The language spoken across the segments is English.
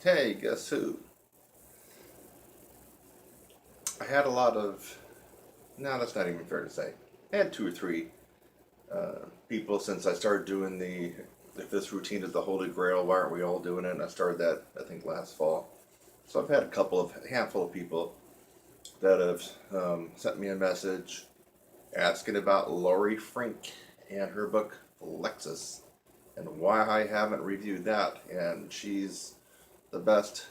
Hey, guess who? I had a lot of. No, that's not even fair to say. I had two or three people since I started doing the. If this routine is the Holy Grail, why aren't we all doing it? And I started that, I think, last fall. So I've had a handful of people that have sent me a message asking about Lori Frink and her book Lexus and why I haven't reviewed that. And she's the best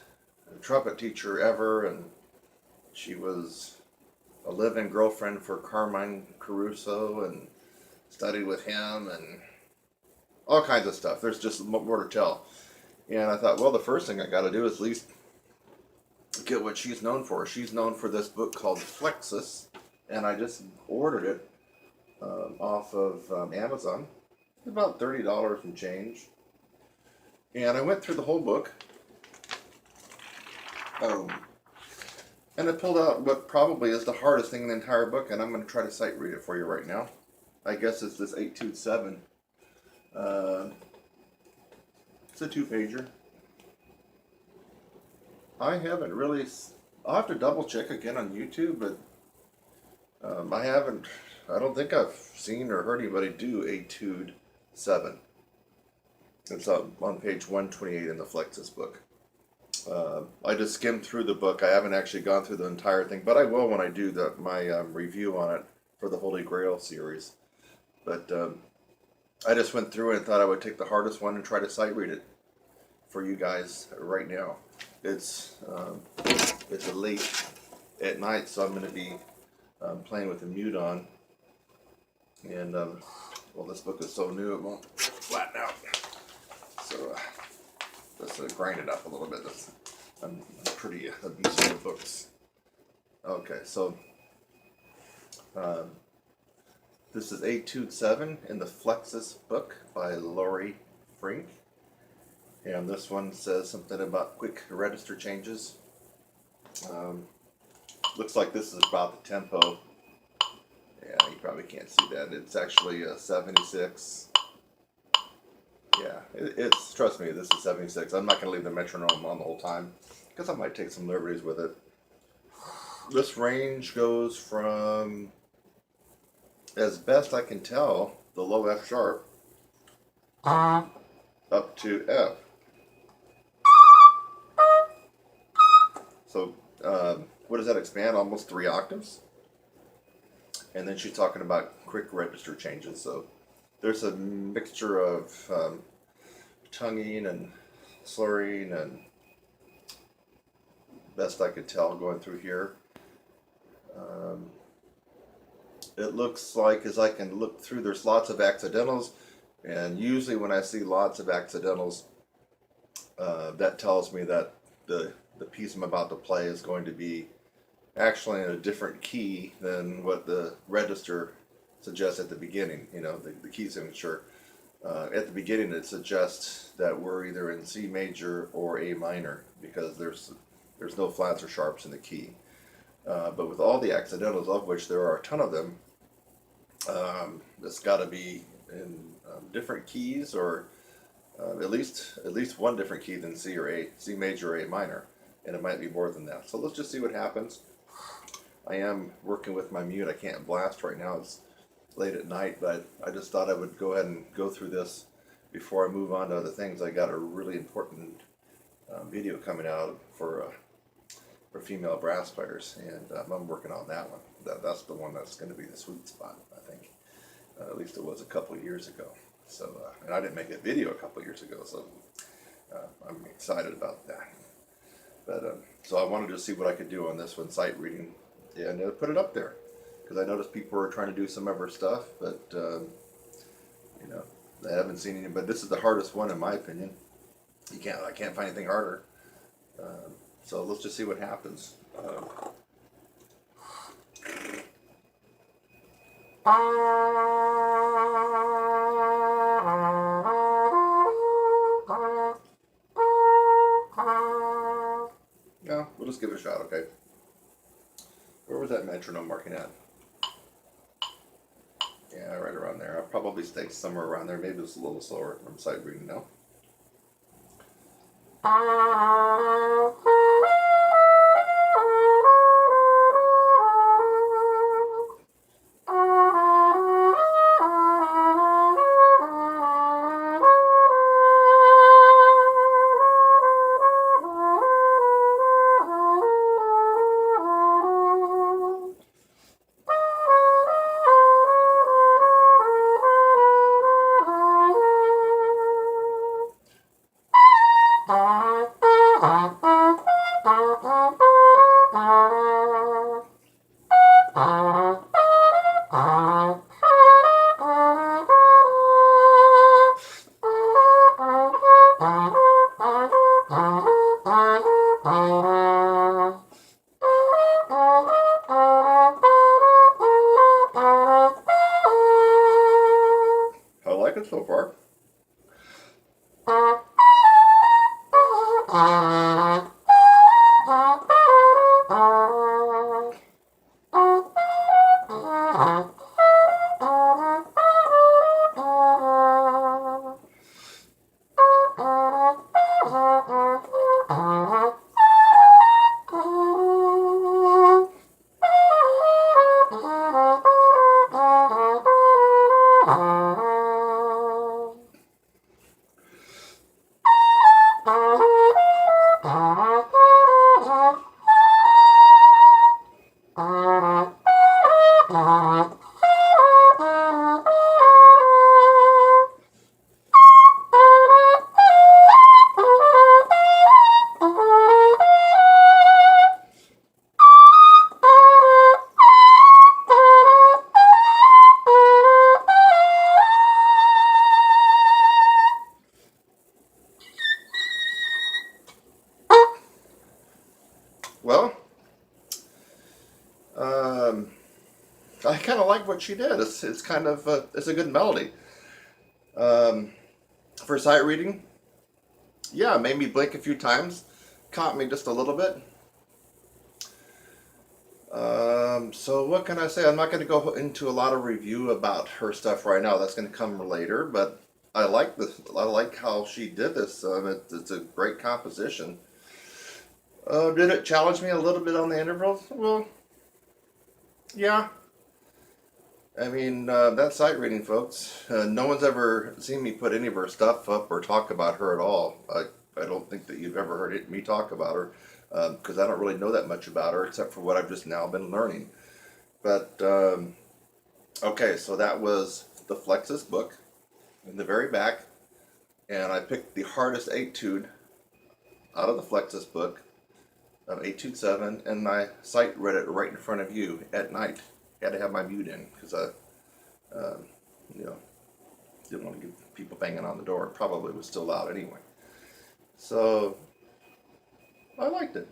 trumpet teacher ever, and she was a live-in girlfriend for Carmine Caruso and studied with him and all kinds of stuff. There's just more to tell. And I thought, well, the first thing I got to do is at least get what she's known for. She's known for this book called Flexus, and I just ordered it off of Amazon. About $30 and change. And I went through the whole book. And I pulled out what probably is the hardest thing in the entire book, and I'm going to try to sight read it for you right now. I guess it's this 827. It's a two-pager. I haven't really. I'll have to double check again on YouTube, but I haven't. I don't think I've seen or heard anybody do Etude 7. It's on page 128 in the Flexus book. I just skimmed through the book. I haven't actually gone through the entire thing, but I will when I do my review on it for the Holy Grail series. But I just went through it and thought I would take the hardest one and try to sight read it for you guys right now. It's a late at night, so I'm going to be playing with the mute on. And well, this book is so new it won't flatten out. So let's grind it up a little bit. I'm pretty abusive with books. Okay, so this is Etude 7 in the Flexus book by Lori Frink. And this one says something about quick register changes. Looks like this is about the tempo. Yeah, you probably can't see that. It's actually a 76. Yeah, it's, trust me, this is 76. I'm not going to leave the metronome on the whole time because I might take some liberties with it. This range goes from, as best I can tell, the low F sharp up to F. So what does that expand? Almost 3 octaves. And then she's talking about quick register changes. So there's a mixture of tonguing and slurring and best I could tell going through here. It looks like, as I can look through, there's lots of accidentals, and usually when I see lots of accidentals, that tells me that the piece I'm about to play is going to be actually in a different key than what the register suggests at the beginning. You know, the key signature. At the beginning, it suggests that we're either in C major or A minor because there's no flats or sharps in the key. But with all the accidentals, of which there are a ton of them, it's got to be in different keys, or at least one different key than C or A, C major or A minor, and it might be more than that. So let's just see what happens. I am working with my mute. I can't blast right now. It's late at night, but I just thought I would go ahead and go through this before I move on to other things. I got a really important video coming out for female brass players, and I'm working on that one. That's the one that's going to be the sweet spot, I think. At least it was a couple years ago. So, and I didn't make a video a couple years ago, so I'm excited about that. But so I wanted to see what I could do on this one, sight reading, and put it up there, because I noticed people were trying to do some of her stuff, but you know, I haven't seen any. But this is the hardest one in my opinion. I can't find anything harder. So let's just see what happens. Yeah, we'll just give it a shot, okay? Where was that metronome marking at? Yeah, right around there. I'll probably stay somewhere around there. Maybe it's a little slower. I'm sight reading now. I like it so far. Well, I kind of like what she did. It's kind of it's a good melody. Um, for sight reading, yeah, made me blink a few times, caught me just a little bit. So what can I say? I'm not going to go into a lot of review about her stuff right now. That's going to come later. But I like this. I like how she did this. It's a great composition. Did it challenge me a little bit on the intervals? Well, yeah. I mean, that's sight reading, folks. No one's ever seen me put any of her stuff up or talk about her at all. I don't think that you've ever heard me talk about her because I don't really know that much about her except for what I've just now been learning. But, okay, so that was the Flexus book in the very back. And I picked the hardest etude out of the Flexus book of Etude 7, and my sight read it right in front of you at night. Had to have my mute in because you know, didn't want to get people banging on the door. It probably was still loud anyway. So I liked it.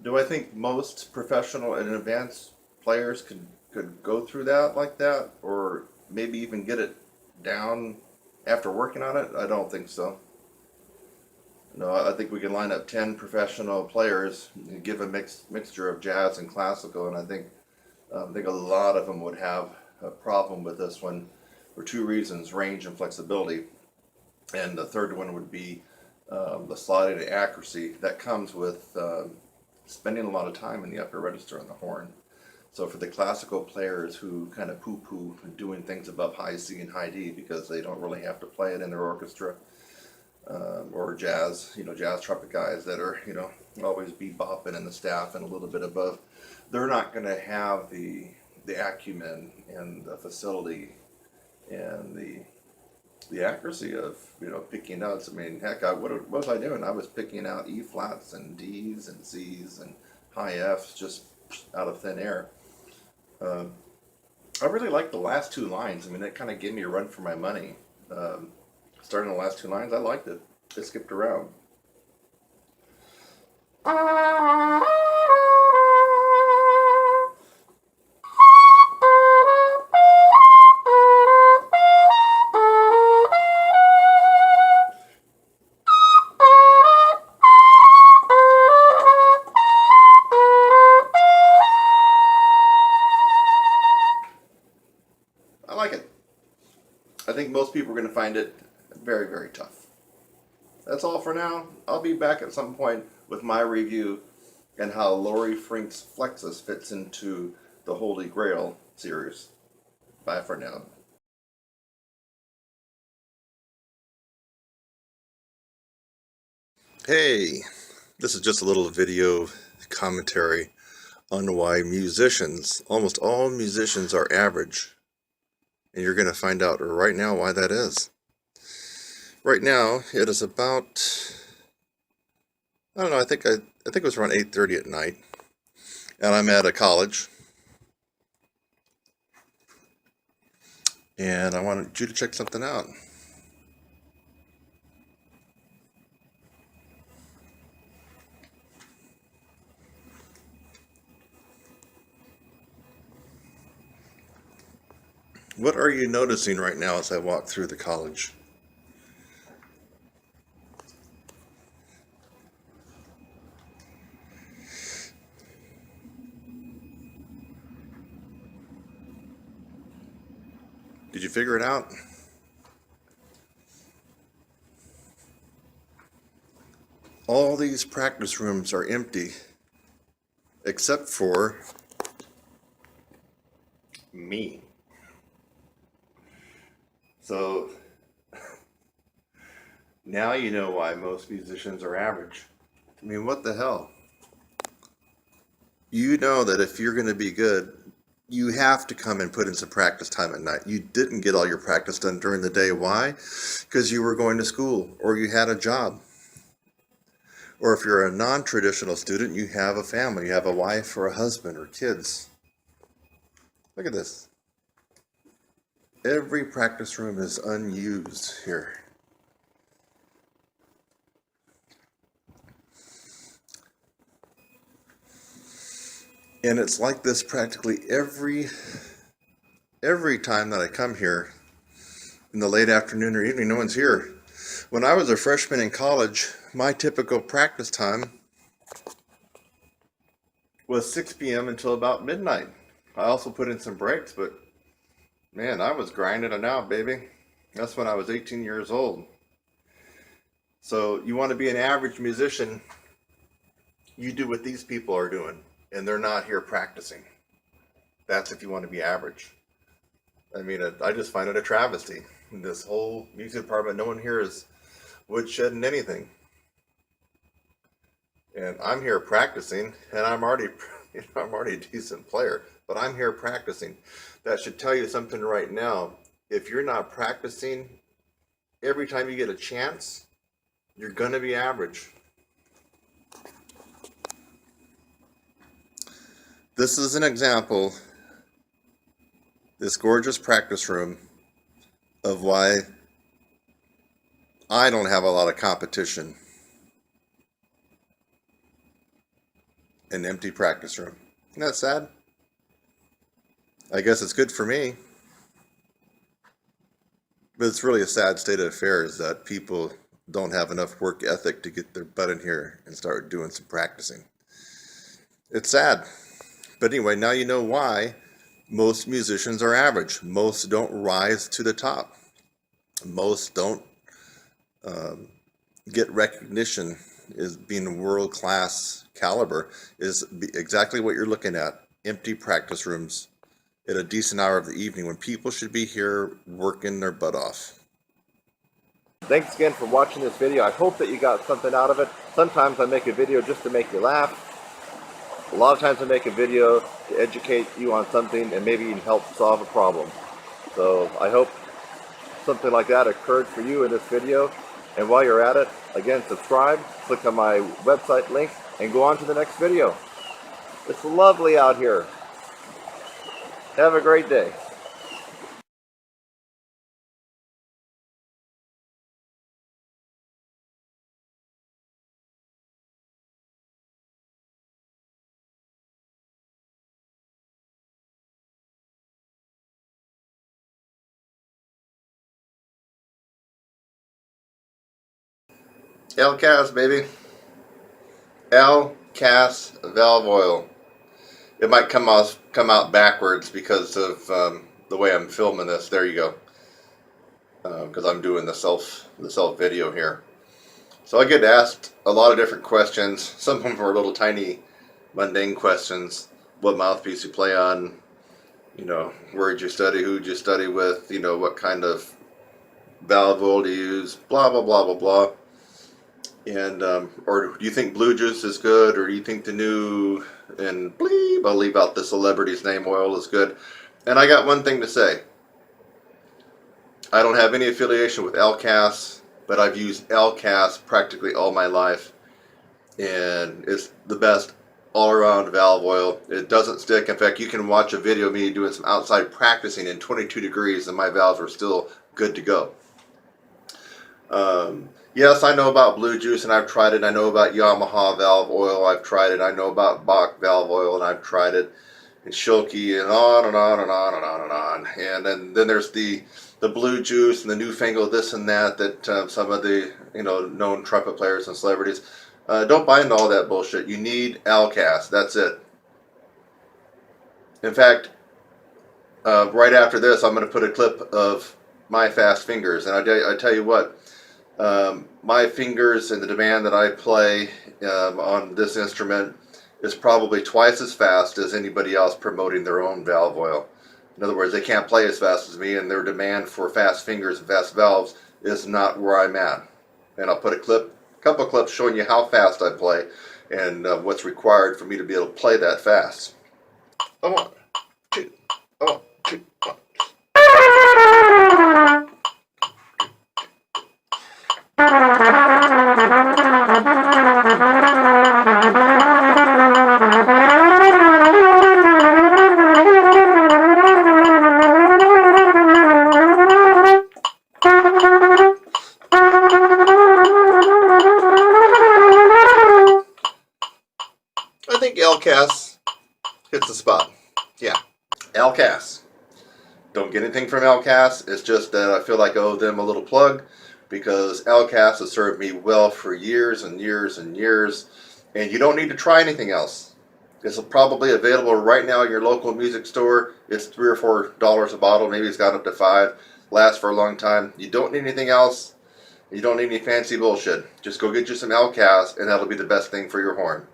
Do I think most professional and advanced players could go through that like that, or maybe even get it down after working on it? I don't think so. No, I think we can line up 10 professional players and give a mixture of jazz and classical, and I think a lot of them would have a problem with this one for two reasons: range and flexibility. And the third one would be the sliding accuracy that comes with spending a lot of time in the upper register on the horn. So for the classical players who kind of poo-poo doing things above high C and high D because they don't really have to play it in their orchestra, or jazz, jazz trumpet guys that are, always bebopping in the staff and a little bit above, they're not going to have the acumen and the facility and the accuracy of, picking notes. I mean, heck, what was I doing? I was picking out E flats and D's and C's and high F's just out of thin air. I really like the last two lines. I mean, that kind of gave me a run for my money. Starting the last two lines, I liked it. It skipped around. I like it. I think most people are going to find it very, very tough. that's all for now. I'll be back at some point with my review and how Lori Frink's Flexus fits into the Holy Grail series. Bye for now. Hey, this is just a little video commentary on why musicians, almost all musicians, are average. And you're going to find out right now why that is. Right now, it is about, I don't know, I think it was around 8:30 at night. And I'm at a college. And I wanted you to check something out. What are you noticing right now as I walk through the college? Did you figure it out? All these practice rooms are empty, except for me. So now you know why most musicians are average. I mean, what the hell? You know that if you're going to be good, you have to come and put in some practice time at night. You didn't get all your practice done during the day. Why? Because you were going to school or you had a job. Or if you're a non-traditional student, you have a family. You have a wife or a husband or kids. Look at this. Every practice room is unused here. And it's like this practically every time that I come here in the late afternoon or evening. No one's here. When I was a freshman in college, my typical practice time was 6 p.m. until about midnight. I also put in some breaks, but man, I was grinding it out, baby. That's when I was 18 years old. So you want to be an average musician, you do what these people are doing, and they're not here practicing. That's if you want to be average. I mean, I just find it a travesty. This whole music department, no one here is woodshedding anything. And I'm here practicing, and I'm already a decent player, but I'm here practicing. That should tell you something right now. If you're not practicing every time you get a chance, you're going to be average. This is an example, this gorgeous practice room, of why I don't have a lot of competition. An empty practice room. Isn't that sad? I guess it's good for me. But it's really a sad state of affairs that people don't have enough work ethic to get their butt in here and start doing some practicing. It's sad. But anyway, now you know why most musicians are average. Most don't rise to the top. Most don't get recognition as being world-class caliber. Is exactly what you're looking at. Empty practice rooms at a decent hour of the evening when people should be here working their butt off. Thanks again for watching this video. I hope that you got something out of it. Sometimes I make a video just to make you laugh. A lot of times I make a video to educate you on something and maybe even help solve a problem. So I hope something like that occurred for you in this video. And while you're at it, again, subscribe, click on my website link, and go on to the next video. It's lovely out here. Have a great day. L-Cas, baby. L-Cas valve oil. It might come out backwards because of the way I'm filming this. There you go. Because I'm doing the self video here. So I get asked a lot of different questions. Some of them are little tiny, mundane questions. What mouthpiece you play on? Where did you study? Who did you study with? What kind of valve oil to use? Blah blah blah blah blah. And or do you think Blue Juice is good? Or do you think the new and bleep, I'll leave out the celebrity's name, oil is good? And I got one thing to say. I don't have any affiliation with LCAS, but I've used LCAS practically all my life, and it's the best all-around valve oil. It doesn't stick. In fact, you can watch a video of me doing some outside practicing in 22 degrees, and my valves are still good to go. Yes, I know about Blue Juice, and I've tried it. I know about Yamaha valve oil. I've tried it. I know about Bach valve oil, and I've tried it. And Schilke, and on and on and on and on and on. And then there's the Blue Juice and the newfangled this and that some of the known trumpet players and celebrities. Don't buy into all that bullshit. You need LCAS. That's it. In fact, right after this, I'm going to put a clip of my fast fingers, and I tell you what, my fingers and the demand that I play on this instrument is probably twice as fast as anybody else promoting their own valve oil. In other words, they can't play as fast as me, and their demand for fast fingers and fast valves is not where I'm at. And I'll put a couple clips showing you how fast I play and what's required for me to be able to play that fast. Oh, 1, 2, oh, 2, 1. I think LCAS hits the spot. Yeah, LCAS. Don't get anything from LCAS. It's just that I feel like I owe them a little plug, because LCAS has served me well for years and years and years, and you don't need to try anything else. It's probably available right now in your local music store. It's $3 or $4 a bottle. Maybe it's got up to $5. Lasts for a long time. You don't need anything else. You don't need any fancy bullshit. Just go get you some LCAS, and that'll be the best thing for your horn.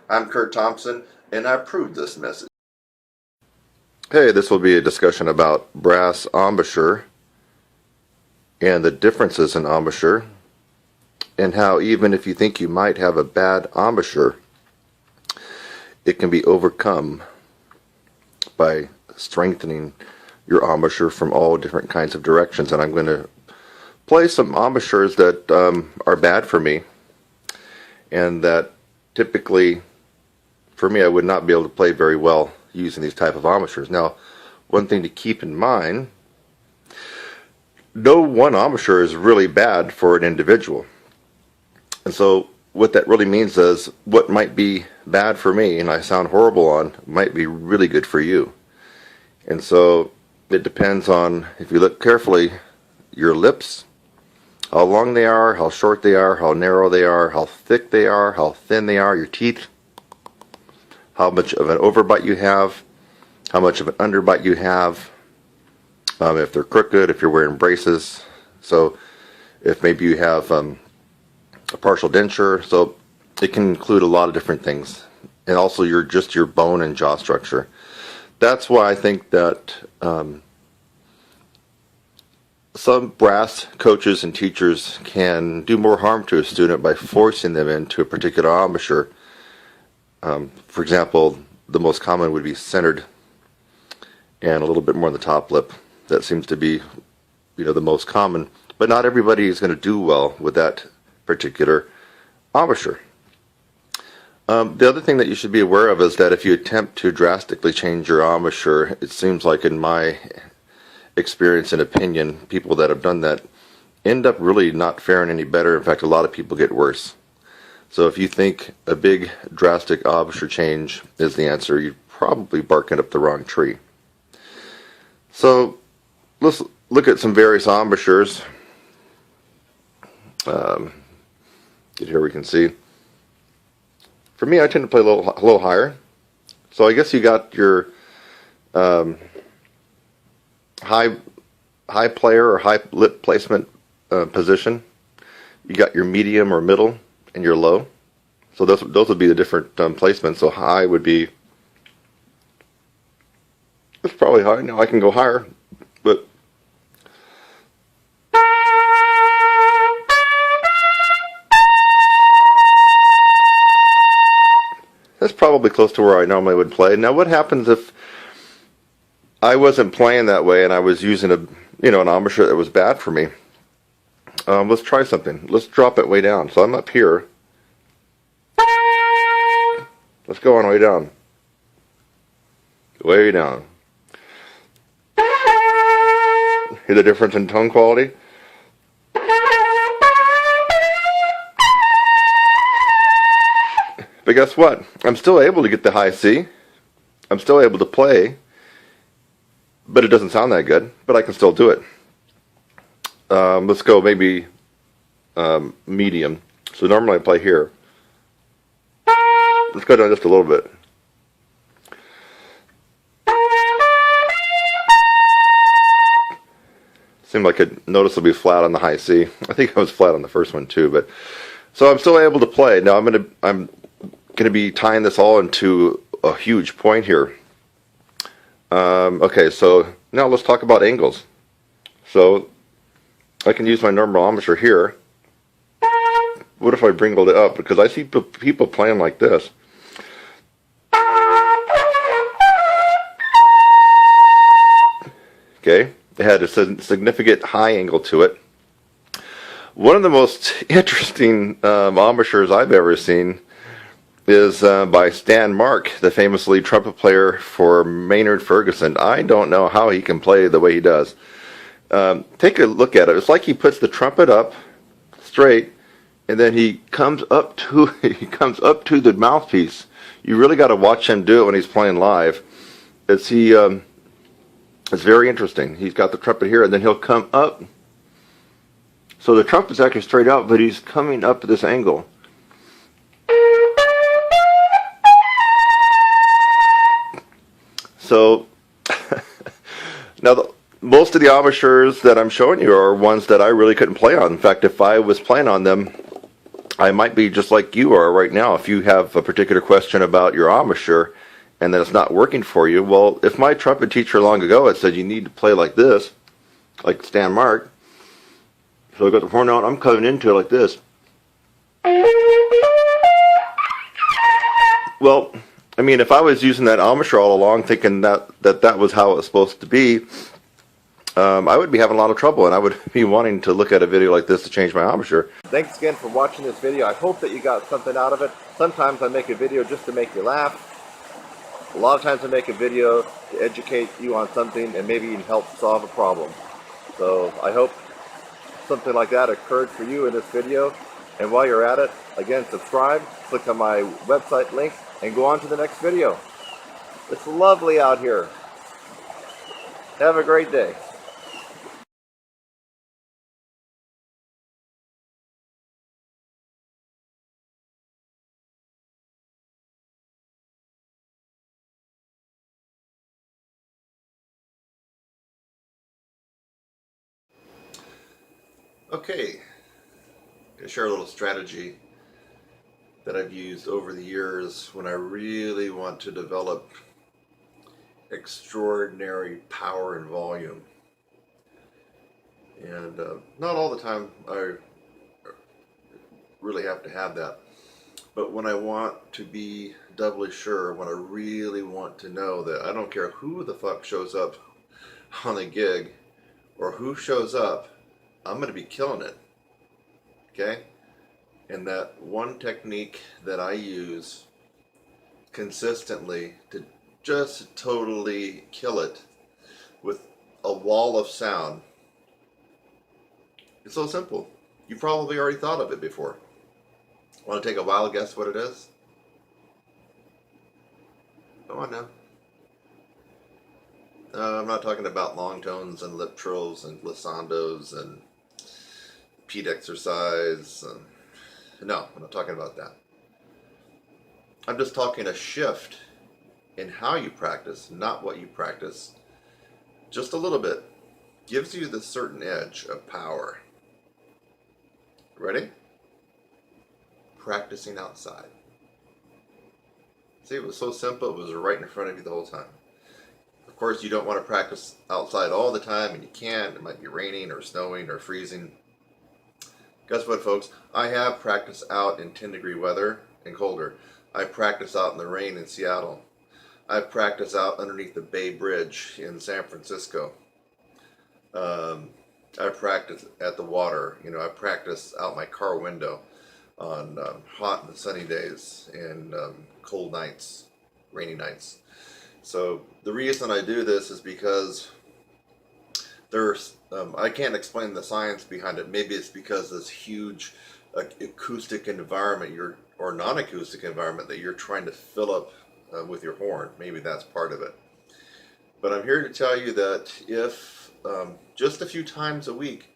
I'm Kurt Thompson, and I approve this message. Hey, this will be a discussion about brass embouchure and the differences in embouchure, and how even if you think you might have a bad embouchure, it can be overcome by strengthening your embouchure from all different kinds of directions. And I'm going to play some embouchures that are bad for me, and that typically for me I would not be able to play very well using these type of embouchures. Now, one thing to keep in mind, no one embouchure is really bad for an individual. And so what that really means is what might be bad for me and I sound horrible on might be really good for you. And so it depends on, if you look carefully, your lips, how long they are, how short they are, how narrow they are, how thick they are, how thin they are, your teeth, how much of an overbite you have, how much of an underbite you have, if they're crooked, if you're wearing braces, so if maybe you have a partial denture. So it can include a lot of different things, and also your bone and jaw structure. That's why I think that some brass coaches and teachers can do more harm to a student by forcing them into a particular embouchure. For example, the most common would be centered and a little bit more on the top lip. That seems to be, the most common. But not everybody is going to do well with that particular embouchure. The other thing that you should be aware of is that if you attempt to drastically change your embouchure, it seems like, in my experience and opinion, people that have done that end up really not faring any better. In fact, a lot of people get worse. So if you think a big drastic embouchure change is the answer, you're probably barking up the wrong tree. So let's look at some various embouchures. Here we can see. For me, I tend to play a little higher. So I guess you got your high player or high lip placement position. You got your medium or middle and your low. So those would be the different placements. So high would be, it's probably high. Now I can go higher, but that's probably close to where I normally would play. Now what happens if I wasn't playing that way and I was using an embouchure that was bad for me? Let's try something. Let's drop it way down. So I'm up here. Let's go on way down. Way down. Hear the difference in tone quality? But guess what? I'm still able to get the high C. I'm still able to play, but it doesn't sound that good, but I can still do it. Let's go maybe medium. So normally I play here. Let's go down just a little bit. Seemed like it noticeably flat on the high C. I think I was flat on the first one too, but so I'm still able to play. Now I'm gonna be tying this all into a huge point here. Okay, so now let's talk about angles. So I can use my normal embouchure here. What if I bring it up? Because I see people playing like this. Okay, it had a significant high angle to it. One of the most interesting embouchures I've ever seen is by Stan Mark, the famous lead trumpet player for Maynard Ferguson. I don't know how he can play the way he does. Take a look at it. It's like he puts the trumpet up straight, and then he comes up to the mouthpiece. You really got to watch him do it when he's playing live. It's very interesting. He's got the trumpet here, and then he'll come up. So the trumpet's actually straight out, but he's coming up at this angle. So now most of the embouchures that I'm showing you are ones that I really couldn't play on. In fact, if I was playing on them, I might be just like you are right now. If you have a particular question about your embouchure and that it's not working for you, well, if my trumpet teacher long ago had said you need to play like this, like Stan Mark, so I got the horn out, I'm coming into it like this. Well, I mean, if I was using that embouchure all along thinking that was how it was supposed to be, I would be having a lot of trouble, and I would be wanting to look at a video like this to change my embouchure. Thanks again for watching this video. I hope that you got something out of it. Sometimes I make a video just to make you laugh. A lot of times I make a video to educate you on something and maybe even help solve a problem. So I hope something like that occurred for you in this video. And while you're at it, again, subscribe, click on my website link, and go on to the next video. It's lovely out here. Have a great day. Okay, I'm going to share a little strategy that I've used over the years when I really want to develop extraordinary power and volume. And not all the time I really have to have that. But when I want to be doubly sure, when I really want to know that I don't care who the fuck shows up on the gig or who shows up, I'm going to be killing it. Okay? And that one technique that I use consistently to just totally kill it with a wall of sound, it's so simple. You probably already thought of it before. Want to take a wild guess what it is? Come on now. I'm not talking about long tones and lip trills and glissandos and Pete exercise. No, I'm not talking about that. I'm just talking a shift in how you practice, not what you practice. Just a little bit gives you the certain edge of power. Ready? Practicing outside. See, it was so simple. It was right in front of you the whole time. Of course, you don't want to practice outside all the time, and you can't. It might be raining or snowing or freezing. Guess what, folks? I have practiced out in 10-degree weather and colder. I practiced out in the rain in Seattle. I've practiced out underneath the Bay Bridge in San Francisco. I practiced at the water. You know, I practiced out my car window on hot and sunny days and cold nights, rainy nights. So the reason I do this is because there's I can't explain the science behind it. Maybe it's because this huge acoustic environment or non-acoustic environment that you're trying to fill up with your horn. Maybe that's part of it. But I'm here to tell you that if just a few times a week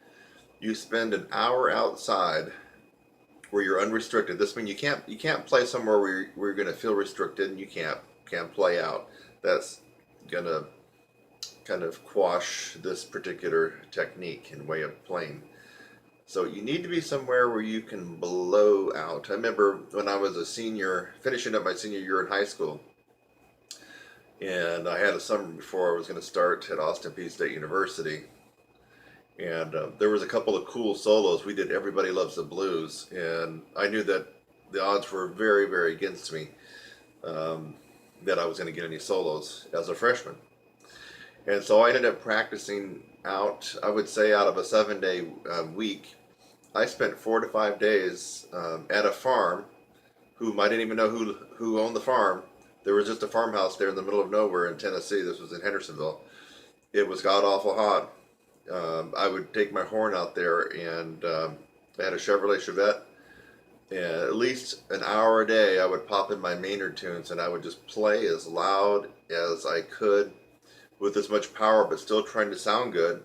you spend an hour outside where you're unrestricted. This means you can't play somewhere where you're going to feel restricted and you can't play out. That's going to kind of quash this particular technique and way of playing. So you need to be somewhere where you can blow out. I remember when I was a senior, finishing up my senior year in high school, and I had a summer before I was going to start at Austin Peay State University. And there was a couple of cool solos. We did Everybody Loves the Blues, and I knew that the odds were very, very against me that I was going to get any solos as a freshman. And so I ended up practicing out, I would say out of a 7-day week, I spent 4 to 5 days at a farm. I didn't even know who owned the farm. There was just a farmhouse there in the middle of nowhere in Tennessee. This was in Hendersonville. It was god awful hot. I would take my horn out there, and I had a Chevrolet Chevette, and at least an hour a day I would pop in my Maynard tunes, and I would just play as loud as I could with as much power, but still trying to sound good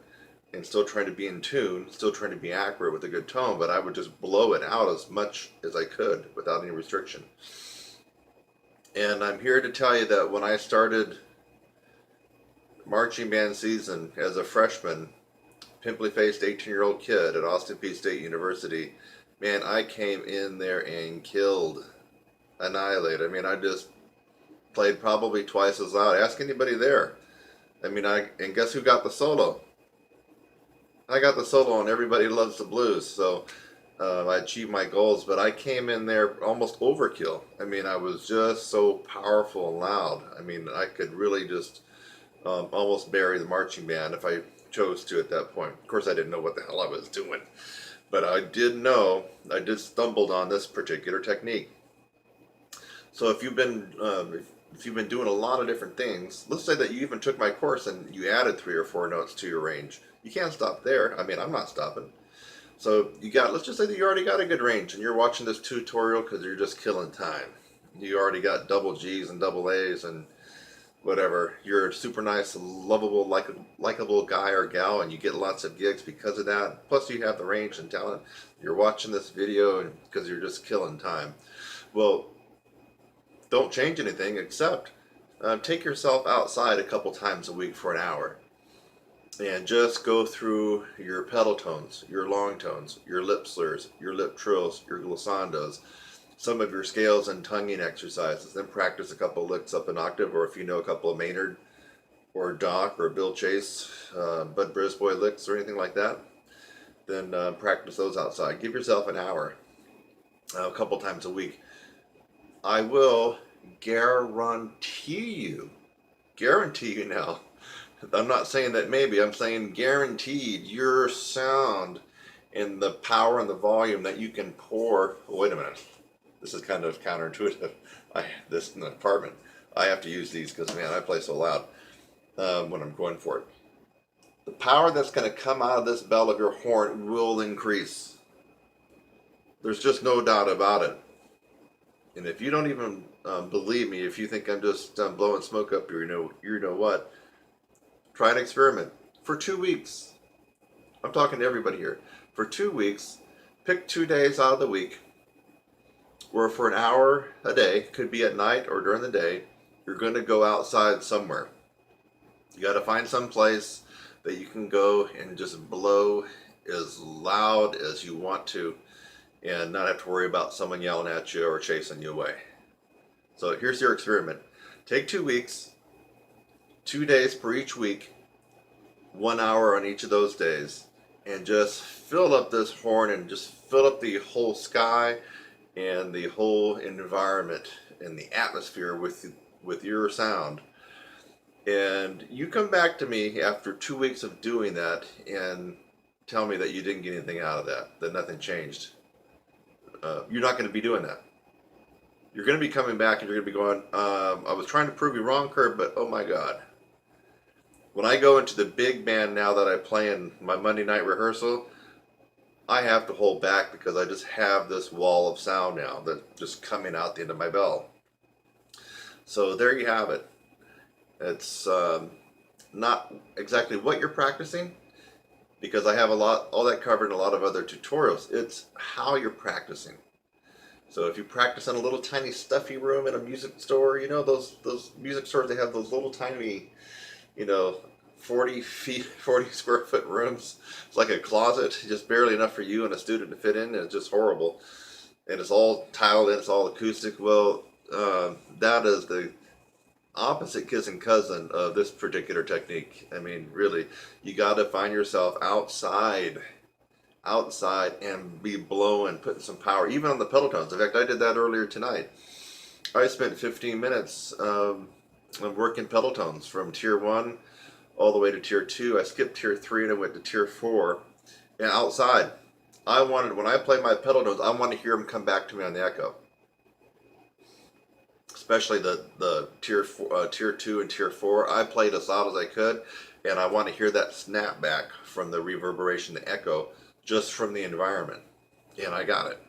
and still trying to be in tune, still trying to be accurate with a good tone, but I would just blow it out as much as I could without any restriction. And I'm here to tell you that when I started marching band season as a freshman, pimply-faced 18-year-old kid at Austin Peay State University, man, I came in there and killed, annihilated. I mean, I just played probably twice as loud. Ask anybody there. I mean, and guess who got the solo? I got the solo on Everybody Loves the Blues, so I achieved my goals, but I came in there almost overkill. I mean, I was just so powerful and loud. I mean, I could really just almost bury the marching band if I chose to at that point. Of course, I didn't know what the hell I was doing, but I did know, I just stumbled on this particular technique. So if you've been doing a lot of different things, let's say that you even took my course and you added 3 or 4 notes to your range. You can't stop there. I mean, I'm not stopping. So let's just say that you already got a good range and you're watching this tutorial because you're just killing time. You already got double G's and double A's and whatever. You're a super nice, lovable, likable guy or gal, and you get lots of gigs because of that. Plus you have the range and talent. You're watching this video because you're just killing time. Well, don't change anything except take yourself outside a couple times a week for an hour and just go through your pedal tones, your long tones, your lip slurs, your lip trills, your glissandos, some of your scales and tonguing exercises. Then practice a couple licks up an octave, or if you know a couple of Maynard or Doc or Bill Chase, Bud Brisboy licks or anything like that, then practice those outside. Give yourself an hour a couple times a week. I will guarantee you now, I'm not saying that maybe, I'm saying guaranteed your sound and the power and the volume that you can pour. Wait a minute, this is kind of counterintuitive. This in the apartment, I have to use these because, man, I play so loud when I'm going for it. The power that's going to come out of this bell of your horn will increase. There's just no doubt about it. And if you don't even believe me, if you think I'm just blowing smoke up here, you know what? Try an experiment for 2 weeks. I'm talking to everybody here. For 2 weeks, pick 2 days out of the week where for an hour a day, could be at night or during the day, you're going to go outside somewhere. You got to find some place that you can go and just blow as loud as you want to. and not have to worry about someone yelling at you or chasing you away. So here's your experiment. Take 2 weeks, 2 days per each week, 1 hour on each of those days, and just fill up this horn and just fill up the whole sky and the whole environment and the atmosphere with your sound. And you come back to me after 2 weeks of doing that and tell me that you didn't get anything out of that nothing changed. You're not going to be doing that. You're going to be coming back and you're going to be going, I was trying to prove you wrong, Kurt, but oh my God. When I go into the big band now that I play in my Monday night rehearsal, I have to hold back because I just have this wall of sound now that's just coming out the end of my bell. So there you have it. It's not exactly what you're practicing, because I have all that covered in a lot of other tutorials. It's how you're practicing. So if you practice in a little tiny stuffy room in a music store, you know those music stores, they have those little tiny, 40 square foot rooms. It's like a closet, just barely enough for you and a student to fit in, and it's just horrible. And it's all tiled in, it's all acoustic. Well, that is the opposite kissing cousin of this particular technique. I mean, really, you got to find yourself outside and be blowing, putting some power, even on the pedal tones. In fact, I did that earlier tonight. I spent 15 minutes working pedal tones from tier 1 all the way to tier 2. I skipped tier 3 and I went to tier 4. And outside, when I play my pedal tones, I want to hear them come back to me on the echo. Especially the tier 2 and tier 4. I played as loud as I could, and I want to hear that snap back from the reverberation, the echo, just from the environment. And I got it.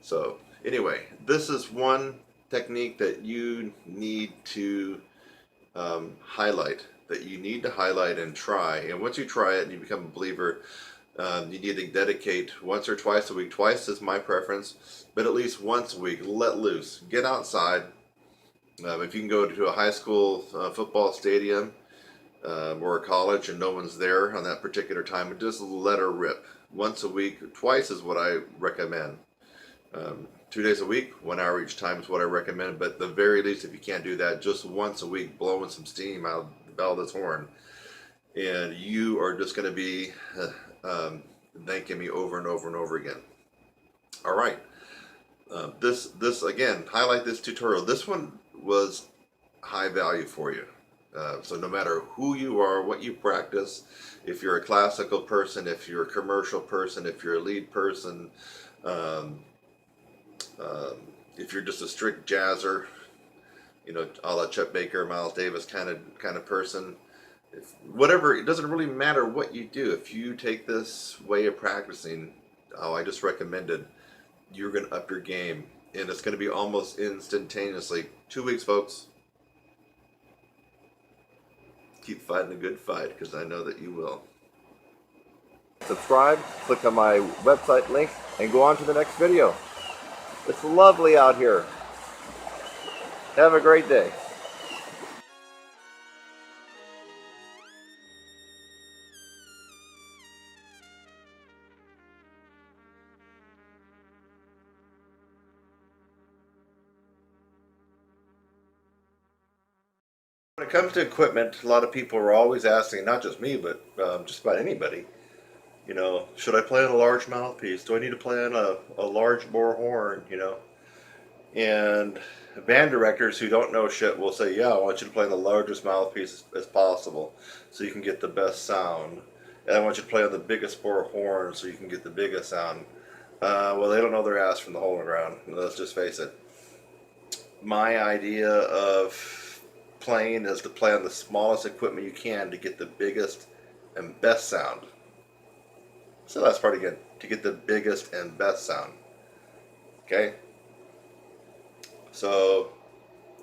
So anyway, this is one technique that you need to highlight, and try. And once you try it and you become a believer, you need to dedicate once or twice a week. Twice is my preference, but at least once a week, let loose. Get outside. If you can go to a high school football stadium or a college and no one's there on that particular time, just let her rip. Once a week, twice is what I recommend. 2 days a week, 1 hour each time is what I recommend. But at the very least, if you can't do that, just once a week, blowing some steam out of the bell of this horn, and you are just going to be thanking me over and over and over again. All right. This again, highlight this tutorial. This one was high value for you. So no matter who you are, what you practice, if you're a classical person, if you're a commercial person, if you're a lead person, if you're just a strict jazzer, a la Chet Baker, Miles Davis kind of person, whatever, it doesn't really matter what you do. If you take this way of practicing, I just recommended, you're going to up your game, and it's going to be almost instantaneously. 2 weeks, folks. Keep fighting a good fight, because I know that you will. Subscribe, click on my website link, and go on to the next video. It's lovely out here. Have a great day. When it comes to equipment, a lot of people are always asking, not just me, but just about anybody, should I play on a large mouthpiece? Do I need to play on a large bore horn, And band directors who don't know shit will say, yeah, I want you to play on the largest mouthpiece as possible so you can get the best sound. And I want you to play on the biggest bore horn so you can get the biggest sound. Well, they don't know their ass from the hole in the ground. Let's just face it. My idea of playing is to play on the smallest equipment you can to get the biggest and best sound. So last part again, to get the biggest and best sound. Okay? So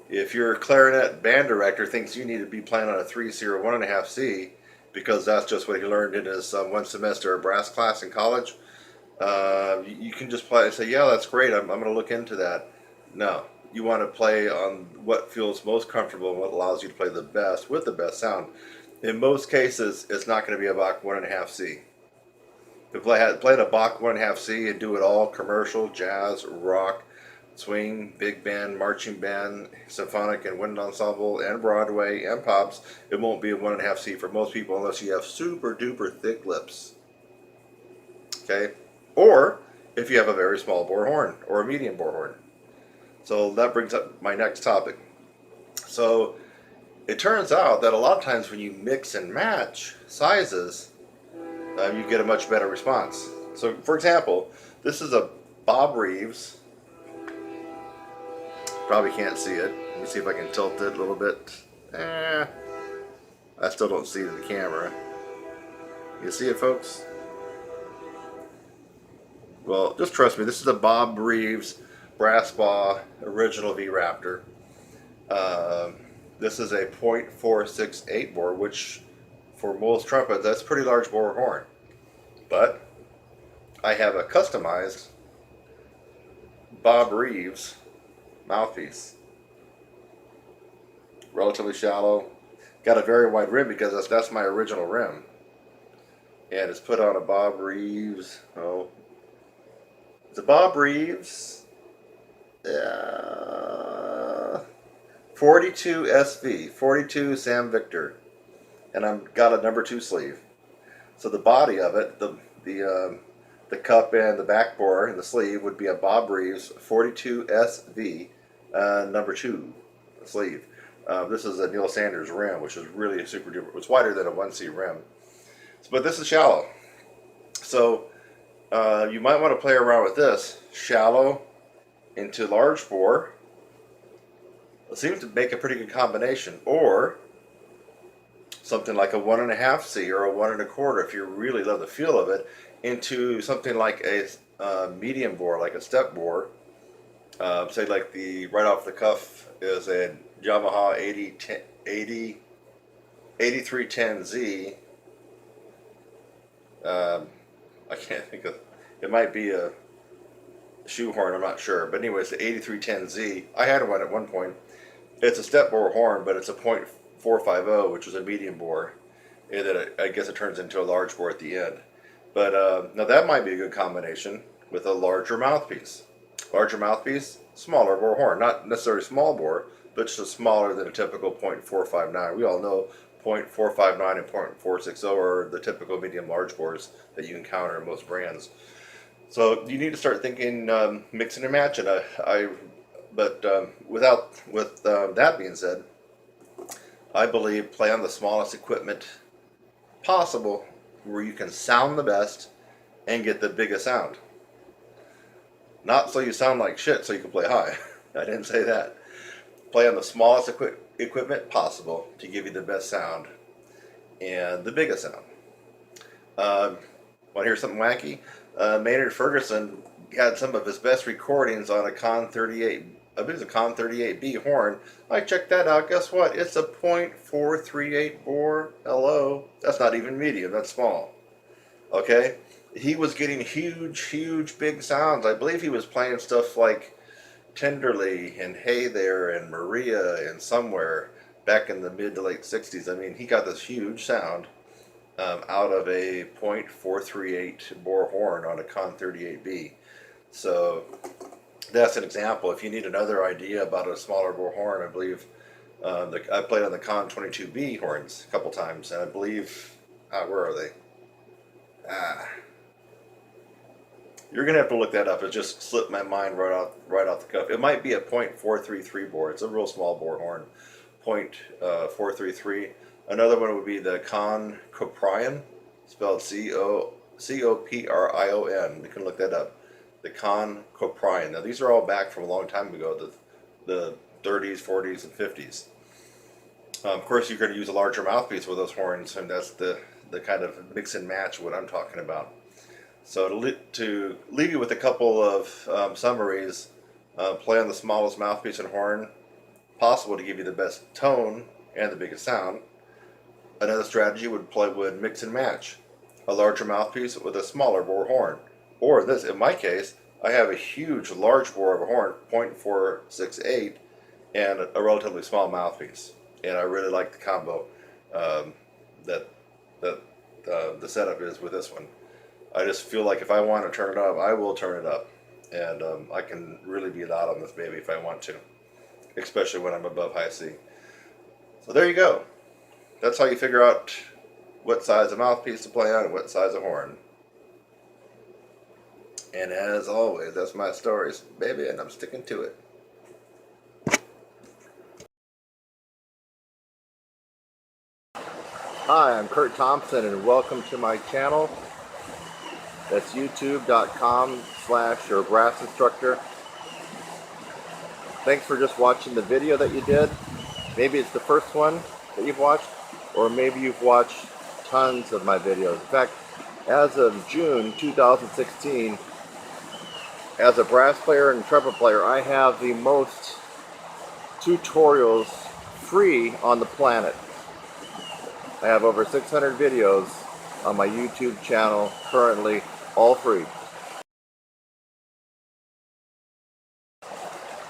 if your clarinet band director thinks you need to be playing on a 3C or 1.5C because that's just what he learned in his one semester of brass class in college, you can just play and say, yeah, that's great, I'm going to look into that. No. You want to play on what feels most comfortable and what allows you to play the best with the best sound. In most cases, it's not going to be a Bach 1.5C. To play a Bach 1.5C and do it all: commercial, jazz, rock, swing, big band, marching band, symphonic and wind ensemble, and Broadway and pops. It won't be a 1.5C for most people unless you have super duper thick lips. Okay, or if you have a very small bore horn or a medium bore horn. So that brings up my next topic. So it turns out that a lot of times when you mix and match sizes, you get a much better response. So, for example, this is a Bob Reeves. Probably can't see it. Let me see if I can tilt it a little bit. I still don't see it in the camera. You see it, folks? Well, just trust me. This is a Bob Reeves Brass Bow Original V Raptor. This is a .468 bore, which for most trumpets, that's a pretty large bore horn. But I have a customized Bob Reeves mouthpiece. Relatively shallow. Got a very wide rim because that's my original rim. And it's put on a Bob Reeves. Oh, it's a Bob Reeves 42 SV, 42 Sam Victor, and I've got a number 2 sleeve. So the body of it, the cup and the back bore and the sleeve would be a Bob Reeves 42 SV number 2 sleeve. This is a Neil Sanders rim, which is really super duper. It's wider than a 1C rim, but this is shallow. So you might want to play around with this shallow into large bore. It seems to make a pretty good combination, or something like a 1.5C or a 1 1/4 if you really love the feel of it, into something like a medium bore, like a step bore. Say like the right off the cuff is a Yamaha 8310Z. I can't think of, it might be a shoehorn, I'm not sure, but anyways, the 8310Z. I had one at one point. It's a step bore horn, but it's a .450, which is a medium bore, and then I guess it turns into a large bore at the end. But now that might be a good combination with a larger mouthpiece. Larger mouthpiece, smaller bore horn. Not necessarily small bore, but just smaller than a typical .459. We all know .459 and .460 are the typical medium large bores that you encounter in most brands. So you need to start thinking mixing and matching. With that being said, I believe play on the smallest equipment possible where you can sound the best and get the biggest sound. Not so you sound like shit so you can play high. I didn't say that. Play on the smallest equipment possible to give you the best sound and the biggest sound. Want to hear something wacky? Maynard Ferguson had some of his best recordings on a Con 38. I believe it's a Con 38B horn. I checked that out. Guess what? It's a .438 bore. Hello. That's not even medium. That's small. Okay? He was getting huge, big sounds. I believe he was playing stuff like Tenderly and Hey There and Maria and Somewhere back in the mid to late 60s. I mean, he got this huge sound out of a .438 bore horn on a Con 38B. So that's an example. If you need another idea about a smaller bore horn, I believe I played on the Con 22B horns a couple times, and I believe where are they? You're gonna have to look that up. It just slipped my mind right off the cuff. It might be a .433 bore. It's a real small bore horn, .433. Another one would be the Con Coprion, spelled Coprion. You can look that up. The Con Coprion. Now these are all back from a long time ago, the 30s, 40s, and 50s. Of course, you're going to use a larger mouthpiece with those horns, and that's the kind of mix and match what I'm talking about. So to leave you with a couple of summaries, play on the smallest mouthpiece and horn possible to give you the best tone and the biggest sound. Another strategy would mix and match a larger mouthpiece with a smaller bore horn. Or this, in my case, I have a huge large bore of a horn, .468, and a relatively small mouthpiece. And I really like the combo that the setup is with this one. I just feel like if I want to turn it up, I will turn it up. And I can really be loud on this baby if I want to, especially when I'm above high C. So there you go. That's how you figure out what size of mouthpiece to play on and what size of horn. And as always, that's my stories, baby, and I'm sticking to it. Hi, I'm Kurt Thompson, and welcome to my channel. That's youtube.com/or brass instructor. Thanks for just watching the video that you did. Maybe it's the first one that you've watched, or maybe you've watched tons of my videos. In fact, as of June 2016, as a brass player and trumpet player, I have the most tutorials free on the planet. I have over 600 videos on my YouTube channel currently, all free.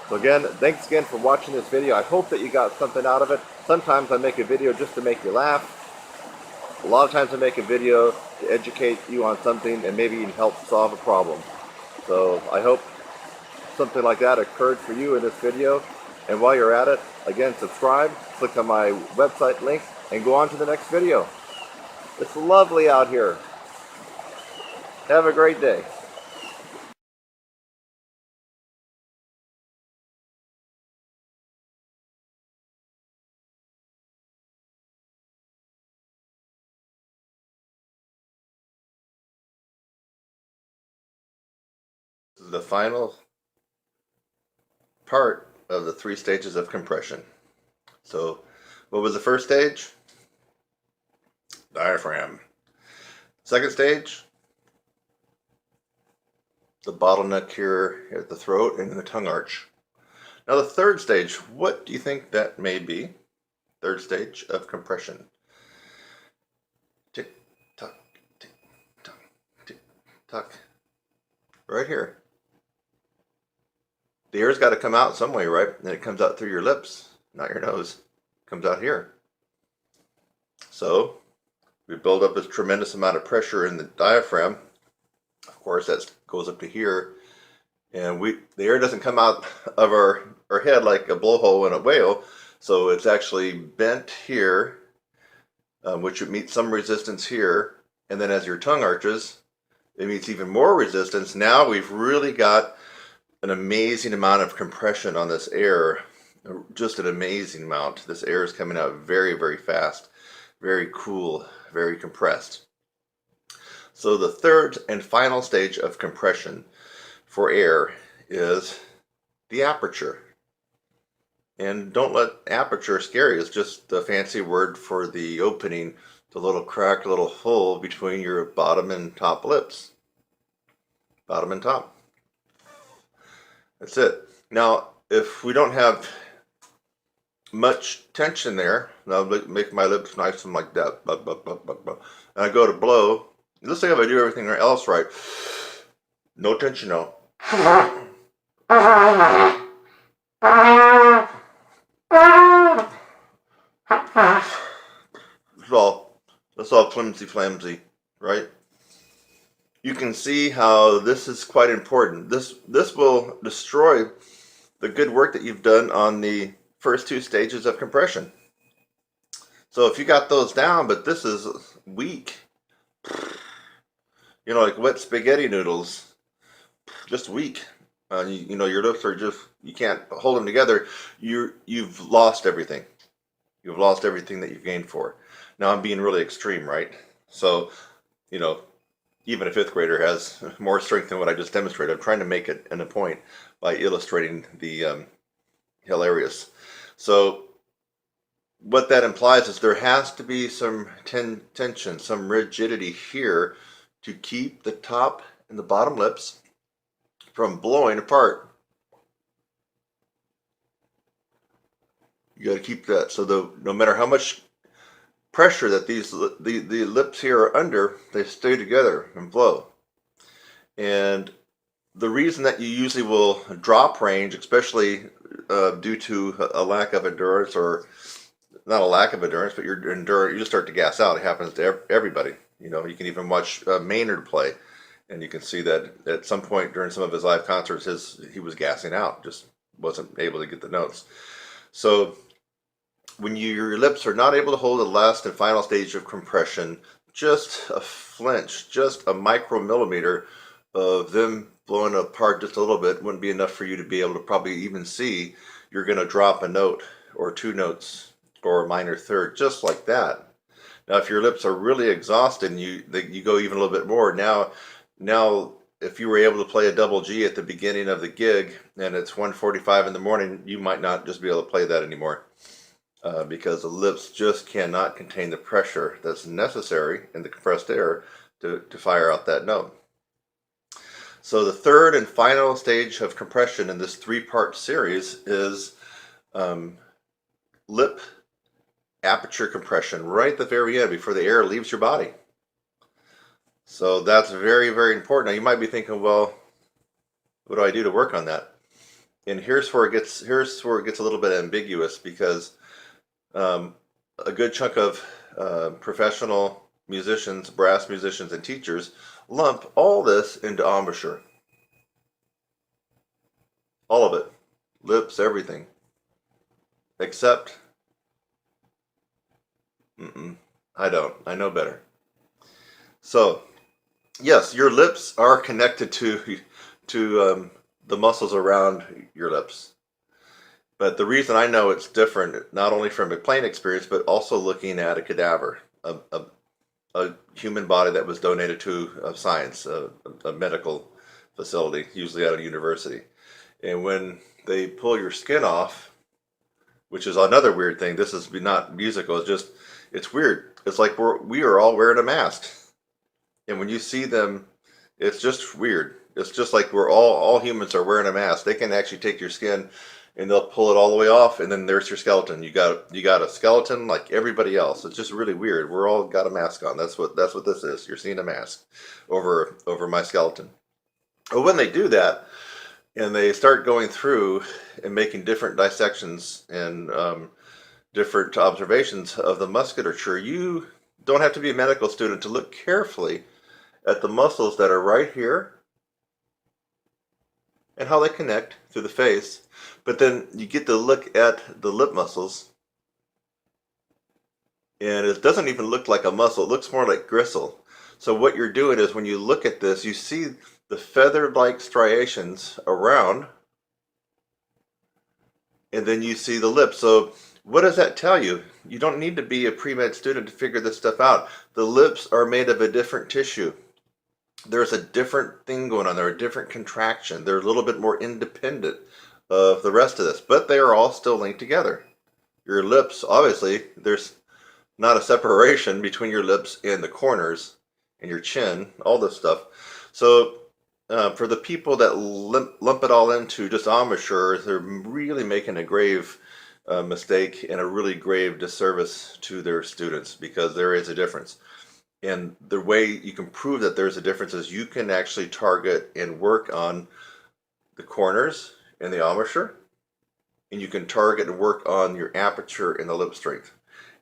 So again, thanks again for watching this video. I hope that you got something out of it. Sometimes I make a video just to make you laugh. A lot of times I make a video to educate you on something and maybe even help solve a problem. So I hope something like that occurred for you in this video. And while you're at it, again, subscribe, click on my website link, and go on to the next video. It's lovely out here. Have a great day. This is the final part of the 3 stages of compression. So, what was the first stage? Diaphragm. Second stage, the bottleneck here at the throat and in the tongue arch. Now the third stage, what do you think that may be? Third stage of compression. Tick, tock, tick, tock, tick, tock. Right here. The air's got to come out some way, right? And it comes out through your lips, not your nose. It comes out here. So we build up this tremendous amount of pressure in the diaphragm. Of course, that goes up to here, and the air doesn't come out of our head like a blowhole in a whale. So it's actually bent here, which would meet some resistance here, and then as your tongue arches, it meets even more resistance. Now we've really got an amazing amount of compression on this air, just an amazing amount. This air is coming out very, very fast, very cool, very compressed. So the third and final stage of compression for air is the aperture. And don't let aperture scare you. It's just the fancy word for the opening, the little crack, little hole between your bottom and top lips. Bottom and top. That's it. Now, if we don't have much tension there, I'll make my lips nice and like that. And I go to blow. Let's say if I do everything else right. No tension, no. It's all flimsy, right? You can see how this is quite important. This will destroy the good work that you've done on the first 2 stages of compression. So if you got those down, but this is weak, you know, like wet spaghetti noodles, just weak. You know, your lips are just, you can't hold them together. You've lost everything. You've lost everything that you've gained for. Now I'm being really extreme, right? So, you know, even a 5th grader has more strength than what I just demonstrated. I'm trying to make it a point by illustrating the hilarious. So what that implies is there has to be some tension, some rigidity here to keep the top and the bottom lips from blowing apart. You got to keep that. So no matter how much pressure that the lips here are under, they stay together and blow. And the reason that you usually will drop range, especially due to a lack of endurance, or not a lack of endurance, but your endurance, you just start to gas out. It happens to everybody. You know, you can even watch Maynard play. And you can see that at some point during some of his live concerts, he was gassing out, just wasn't able to get the notes. So when your lips are not able to hold the last and final stage of compression, just a flinch, just a micromillimeter of them blowing apart just a little bit wouldn't be enough for you to be able to probably even see you're going to drop a note or two notes or a minor third, just like that. Now, if your lips are really exhausted and you go even a little bit more, now if you were able to play a double G at the beginning of the gig and it's 1:45 in the morning, you might not just be able to play that anymore. Because the lips just cannot contain the pressure that's necessary in the compressed air to fire out that note. So the third and final stage of compression in this three-part series is lip aperture compression, right at the very end before the air leaves your body. So that's very, very important. Now you might be thinking, well, what do I do to work on that? And here's where it gets a little bit ambiguous, because a good chunk of professional musicians, brass musicians, and teachers lump all this into embouchure. All of it. Lips, everything. Except, I don't. I know better. So, yes, your lips are connected to the muscles around your lips. But the reason I know it's different, not only from a playing experience, but also looking at a cadaver, a human body that was donated to science, a medical facility, usually at a university. And when they pull your skin off, which is another weird thing, this is not musical, it's weird. It's like we are all wearing a mask. And when you see them, it's just weird. It's just like all humans are wearing a mask. They can actually take your skin and they'll pull it all the way off, and then there's your skeleton. You got a skeleton like everybody else. It's just really weird. We're all got a mask on. That's what this is. You're seeing a mask over my skeleton. But when they do that, and they start going through and making different dissections and different observations of the musculature, you don't have to be a medical student to look carefully at the muscles that are right here and how they connect through the face. But then you get to look at the lip muscles, and it doesn't even look like a muscle. It looks more like gristle. So what you're doing is, when you look at this, you see the feather-like striations around, and then you see the lips. So what does that tell you? You don't need to be a pre-med student to figure this stuff out. The lips are made of a different tissue. There's a different thing going on there, a different contraction. They're a little bit more independent of the rest of this, but they are all still linked together. Your lips, obviously, there's not a separation between your lips and the corners and your chin, all this stuff. So for the people that lump it all into just embouchure, they're really making a grave mistake and a really grave disservice to their students, because there is a difference. And the way you can prove that there's a difference is you can actually target and work on the corners and the embouchure, and you can target and work on your aperture and the lip strength.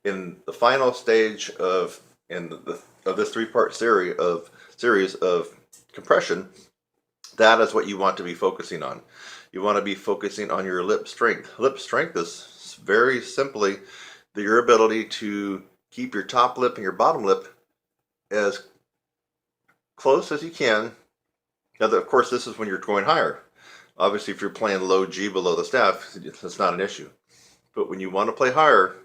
In the final stage of this three-part series of compression, that is what you want to be focusing on. You want to be focusing on your lip strength. Lip strength is very simply your ability to keep your top lip and your bottom lip as close as you can. Now, of course, this is when you're going higher. Obviously, if you're playing low G below the staff, that's not an issue. But when you want to play higher,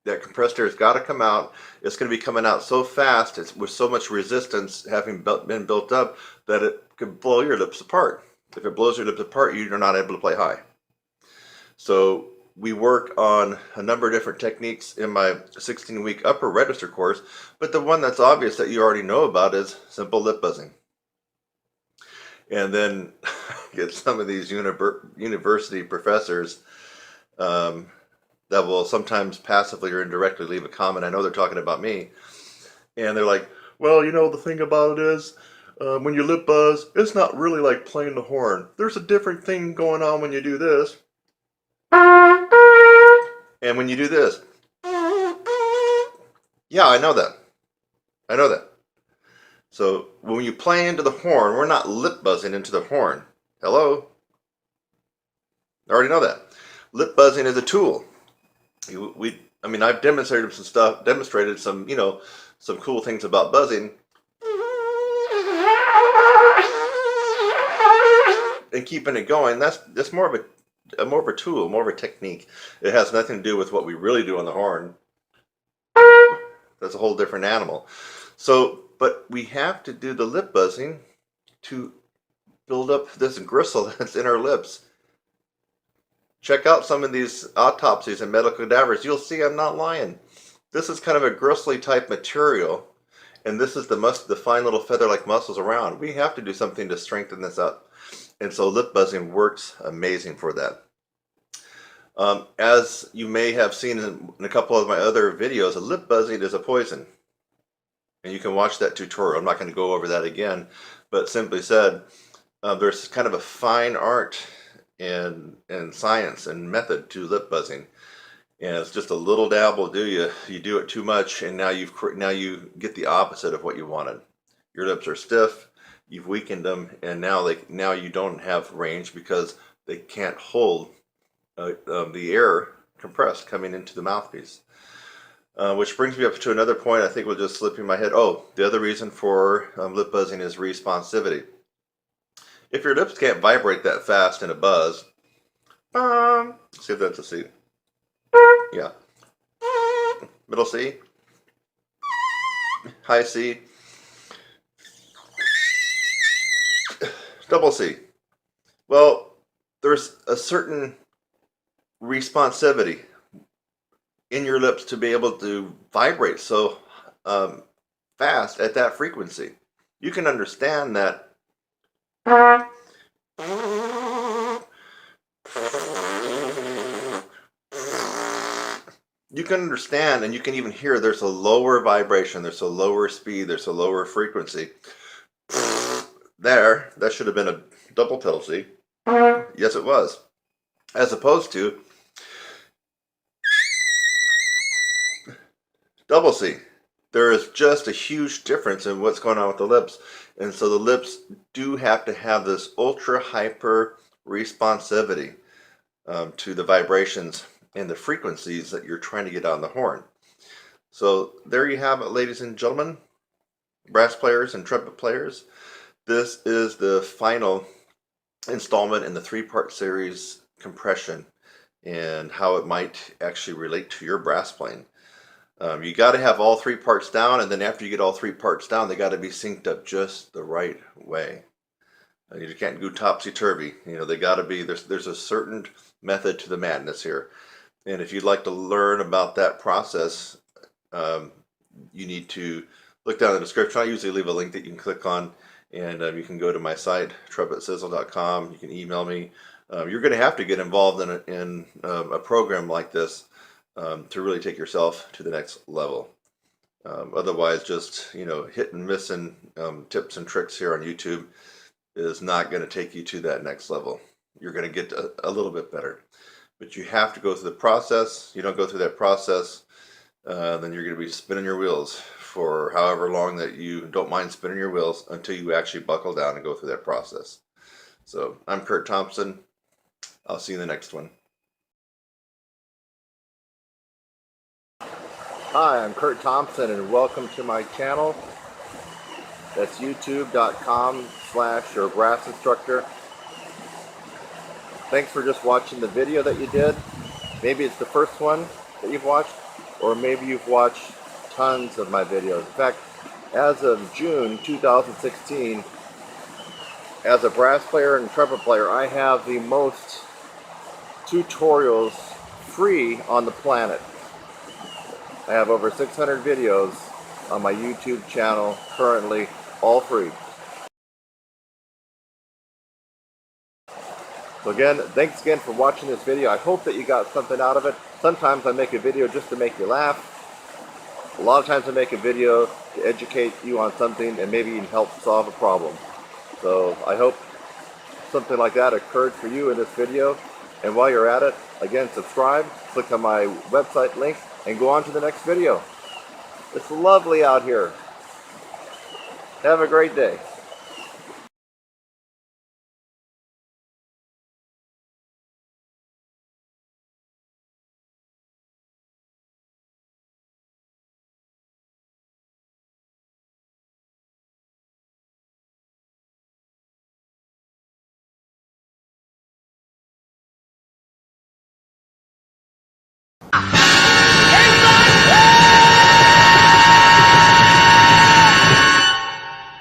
that compressed air has got to come out. It's going to be coming out so fast, it's with so much resistance having been built up, that it could blow your lips apart. If it blows your lips apart, you're not able to play high. So we work on a number of different techniques in my 16-week upper register course, but the one that's obvious that you already know about is simple lip buzzing. And then get some of these university professors that will sometimes passively or indirectly leave a comment. I know they're talking about me, and they're like, well, the thing about it is, when you lip buzz, it's not really like playing the horn. There's a different thing going on when you do this, and when you do this. Yeah, I know that. So when you play into the horn, we're not lip buzzing into the horn. Hello? I already know that. Lip buzzing is a tool. I mean, I've demonstrated some stuff, some cool things about buzzing. And keeping it going, that's more of a tool, more of a technique. It has nothing to do with what we really do on the horn. That's a whole different animal. So, but we have to do the lip buzzing to build up this gristle that's in our lips. Check out some of these autopsies and medical cadavers. You'll see I'm not lying. This is kind of a gristly type material, and this is the fine little feather-like muscles around. We have to do something to strengthen this up. And so lip buzzing works amazing for that. As you may have seen in a couple of my other videos, a lip buzzing is a poison. And you can watch that tutorial. I'm not going to go over that again, but simply said, there's kind of a fine art and science and method to lip buzzing. And it's just a little dab will do you. You do it too much, and now you get the opposite of what you wanted. Your lips are stiff, you've weakened them, and now you don't have range because they can't hold the air compressed coming into the mouthpiece. Which brings me up to another point I think was just slipping my head. Oh, the other reason for lip buzzing is responsivity. If your lips can't vibrate that fast in a buzz, see if that's a C. Yeah. Middle C. High C. Double C. Well, there's a certain responsivity in your lips to be able to vibrate so fast at that frequency. You can understand that. You can understand, and you can even hear there's a lower vibration, there's a lower speed, there's a lower frequency. There, that should have been a double pedal C. Yes, it was. As opposed to double C. There is just a huge difference in what's going on with the lips. And so the lips do have to have this ultra hyper responsivity to the vibrations and the frequencies that you're trying to get on the horn. So there you have it, ladies and gentlemen, brass players and trumpet players. This is the final installment in the 3-part series, compression, and how it might actually relate to your brass playing. You got to have all 3 parts down, and then after you get all 3 parts down, they got to be synced up just the right way. You can't go topsy-turvy. They got to be, there's a certain method to the madness here. And if you'd like to learn about that process, you need to look down in the description. I usually leave a link that you can click on, and you can go to my site, trumpetsizzle.com. You can email me. You're going to have to get involved in a program like this to really take yourself to the next level. Otherwise, just hit and missing tips and tricks here on YouTube is not going to take you to that next level. You're going to get a little bit better, but you have to go through the process. You don't go through that process, then you're going to be spinning your wheels for however long that you don't mind spinning your wheels until you actually buckle down and go through that process. So I'm Kurt Thompson. I'll see you in the next one. Hi, I'm Kurt Thompson, and welcome to my channel. That's youtube.com/your brass instructor. Thanks for just watching the video that you did. Maybe it's the first one that you've watched, or maybe you've watched tons of my videos. In fact, as of June 2016, as a brass player and trumpet player, I have the most tutorials free on the planet. I have over 600 videos on my YouTube channel currently, all free. So again, thanks again for watching this video. I hope that you got something out of it. Sometimes I make a video just to make you laugh. A lot of times I make a video to educate you on something and maybe even help solve a problem. So I hope something like that occurred for you in this video. And while you're at it, again, subscribe, click on my website link, and go on to the next video. It's lovely out here. Have a great day.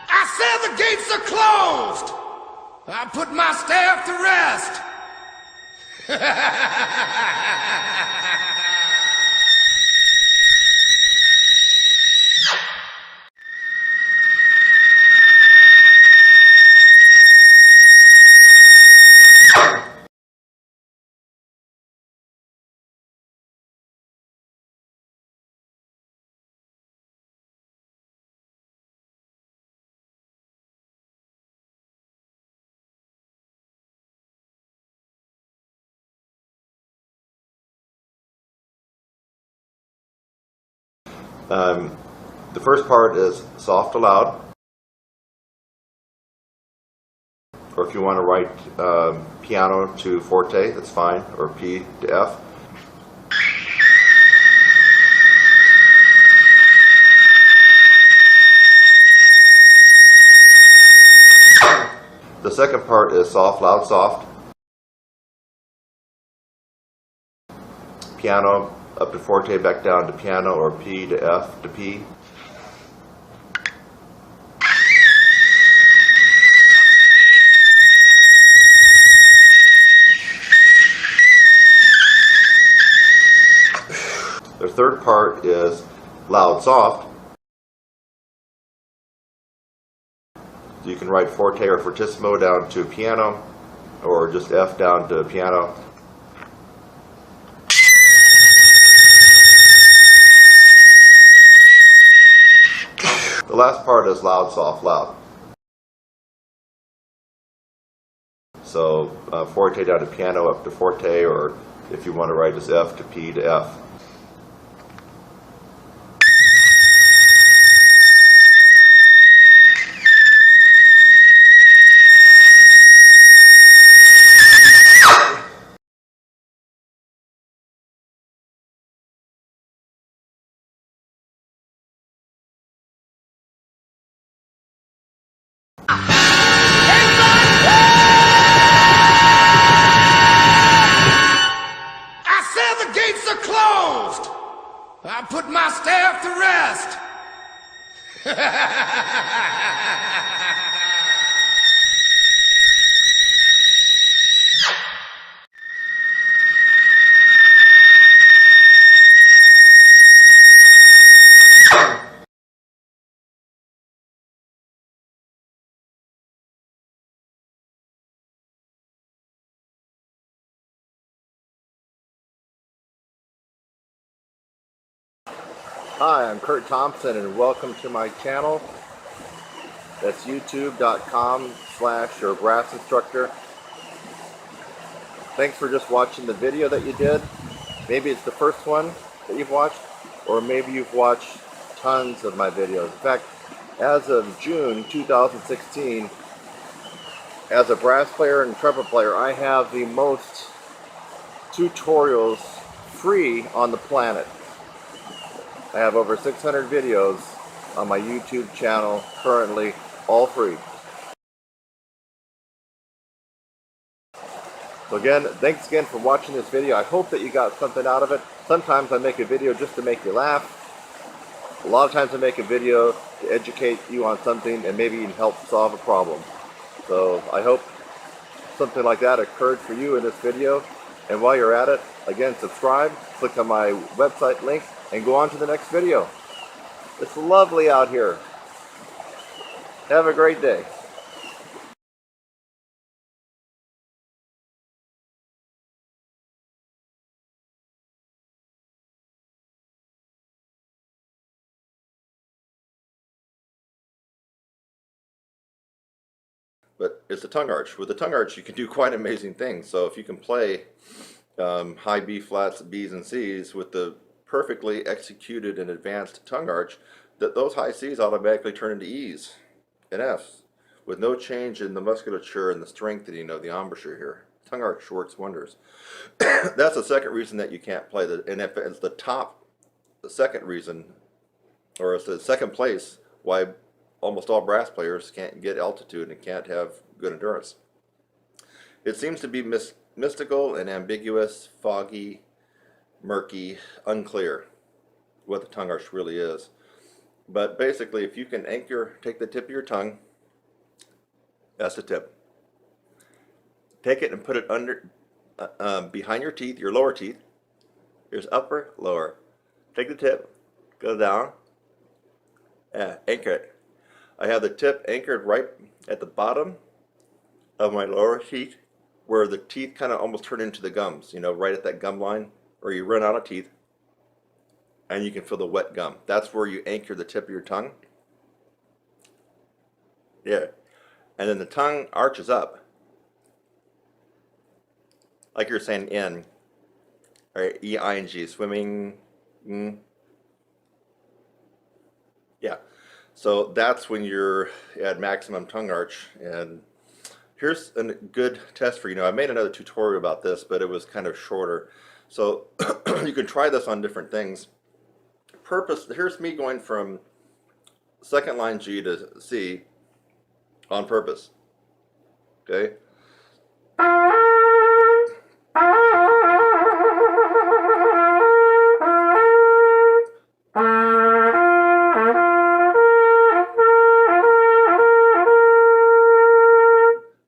I said the gates are closed. I put my staff to rest. The first part is soft to loud, or if you want to write piano to forte, that's fine, or P to F. The second part is soft, loud, soft. Piano up to forte, back down to piano, or P to F to P. The third part is loud, soft. So you can write forte or fortissimo down to piano, or just F down to piano. The last part is loud, soft, loud. So forte down to piano, up to forte, or if you want to write just F to P to F. I said the gates are closed. I put my staff to rest. Hi, I'm Kurt Thompson, and welcome to my channel. That's youtube.com/your brass instructor. Thanks for just watching the video that you did. Maybe it's the first one that you've watched, or maybe you've watched tons of my videos. In fact, as of June 2016, as a brass player and trumpet player, I have the most tutorials free on the planet. I have over 600 videos on my YouTube channel currently, all free. So again, thanks again for watching this video. I hope that you got something out of it. Sometimes I make a video just to make you laugh. A lot of times I make a video to educate you on something and maybe even help solve a problem. So I hope something like that occurred for you in this video. And while you're at it, again, subscribe, click on my website link, and go on to the next video. It's lovely out here. Have a great day. But it's a tongue arch. With a tongue arch, you can do quite amazing things. So if you can play high B flats, B's, and C's with the perfectly executed and advanced tongue arch, that those high C's automatically turn into E's. and Fs, with no change in the musculature and the strengthening of the embouchure here. Tongue arch works wonders. That's the second reason that you can't play the, and if it's the second reason, or it's the second place why almost all brass players can't get altitude and can't have good endurance. It seems to be mystical and ambiguous, foggy, murky, unclear what the tongue arch really is. But basically, if you can take the tip of your tongue, that's the tip. Take it and put it under, behind your teeth, your lower teeth. Here's upper, lower. Take the tip, go down, anchor it. I have the tip anchored right at the bottom of my lower teeth, where the teeth kind of almost turn into the gums, you know, right at that gum line, or you run out of teeth, and you can feel the wet gum. That's where you anchor the tip of your tongue. Yeah. And then the tongue arches up, like you're saying in, or E-I-N-G, swimming, yeah. So that's when you're at maximum tongue arch. And here's a good test for you. Now, I made another tutorial about this, but it was kind of shorter. So you can try this on different things. Here's me going from second line G to C on purpose. Okay?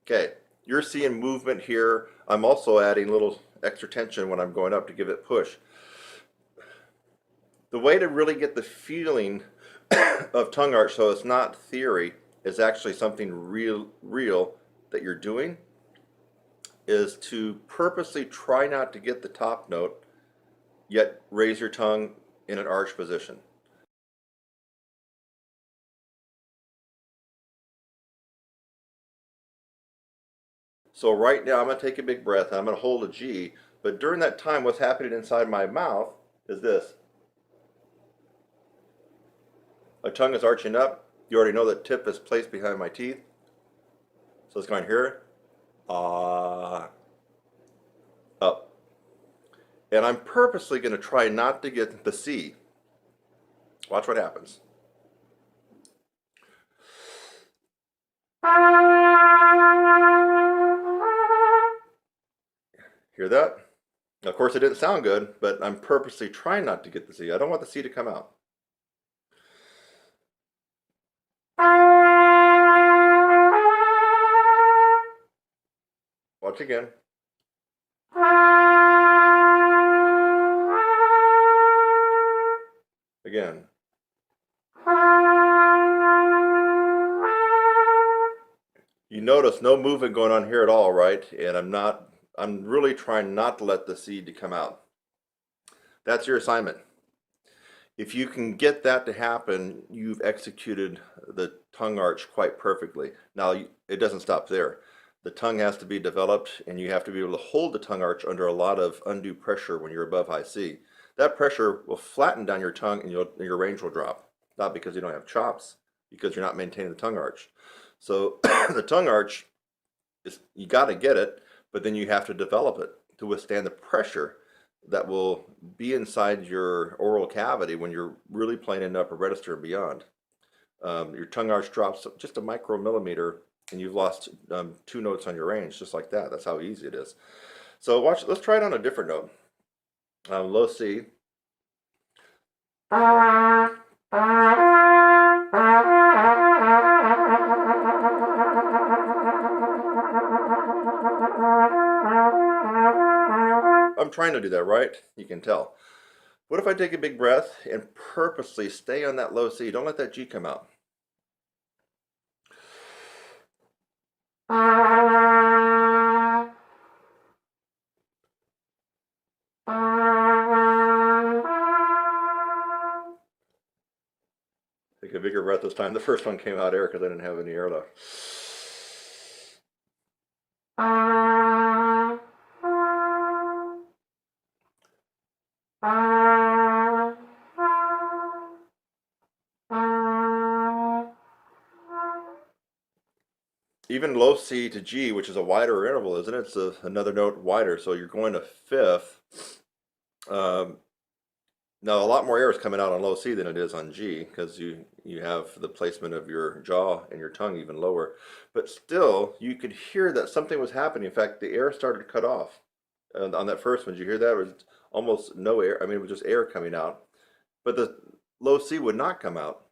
Okay, you're seeing movement here. I'm also adding a little extra tension when I'm going up to give it push. The way to really get the feeling of tongue arch, so it's not theory, is actually something real that you're doing, is to purposely try not to get the top note, yet raise your tongue in an arch position. So right now I'm going to take a big breath and I'm going to hold a G, but during that time what's happening inside my mouth is this. My tongue is arching up. You already know that tip is placed behind my teeth. So it's going here, up. And I'm purposely going to try not to get the C. Watch what happens. Hear that? Of course it didn't sound good, but I'm purposely trying not to get the C. I don't want the C to come out. Watch again. Again. You notice no movement going on here at all, right? And I'm really trying not to let the C to come out. That's your assignment. If you can get that to happen, you've executed the tongue arch quite perfectly. Now, it doesn't stop there. The tongue has to be developed, and you have to be able to hold the tongue arch under a lot of undue pressure when you're above high C. That pressure will flatten down your tongue, and your range will drop. Not because you don't have chops, because you're not maintaining the tongue arch. So the tongue arch, you got to get it, but then you have to develop it to withstand the pressure that will be inside your oral cavity when you're really playing in upper register and beyond. Your tongue arch drops just a micromillimeter and you've lost 2 notes on your range, just like that. That's how easy it is. So watch, let's try it on a different note. Low C. I'm trying to do that, right? You can tell. What if I take a big breath and purposely stay on that low C? Don't let that G come out. Take a bigger breath this time. The first one came out air because I didn't have any air left. even low C to G, which is a wider interval, isn't it? It's another note wider, so you're going to fifth. Now a lot more air is coming out on low C than it is on G because you have the placement of your jaw and your tongue even lower. But still, you could hear that something was happening. In fact, the air started to cut off. On that first one, did you hear that? It was almost no air. I mean, it was just air coming out. But the low C would not come out.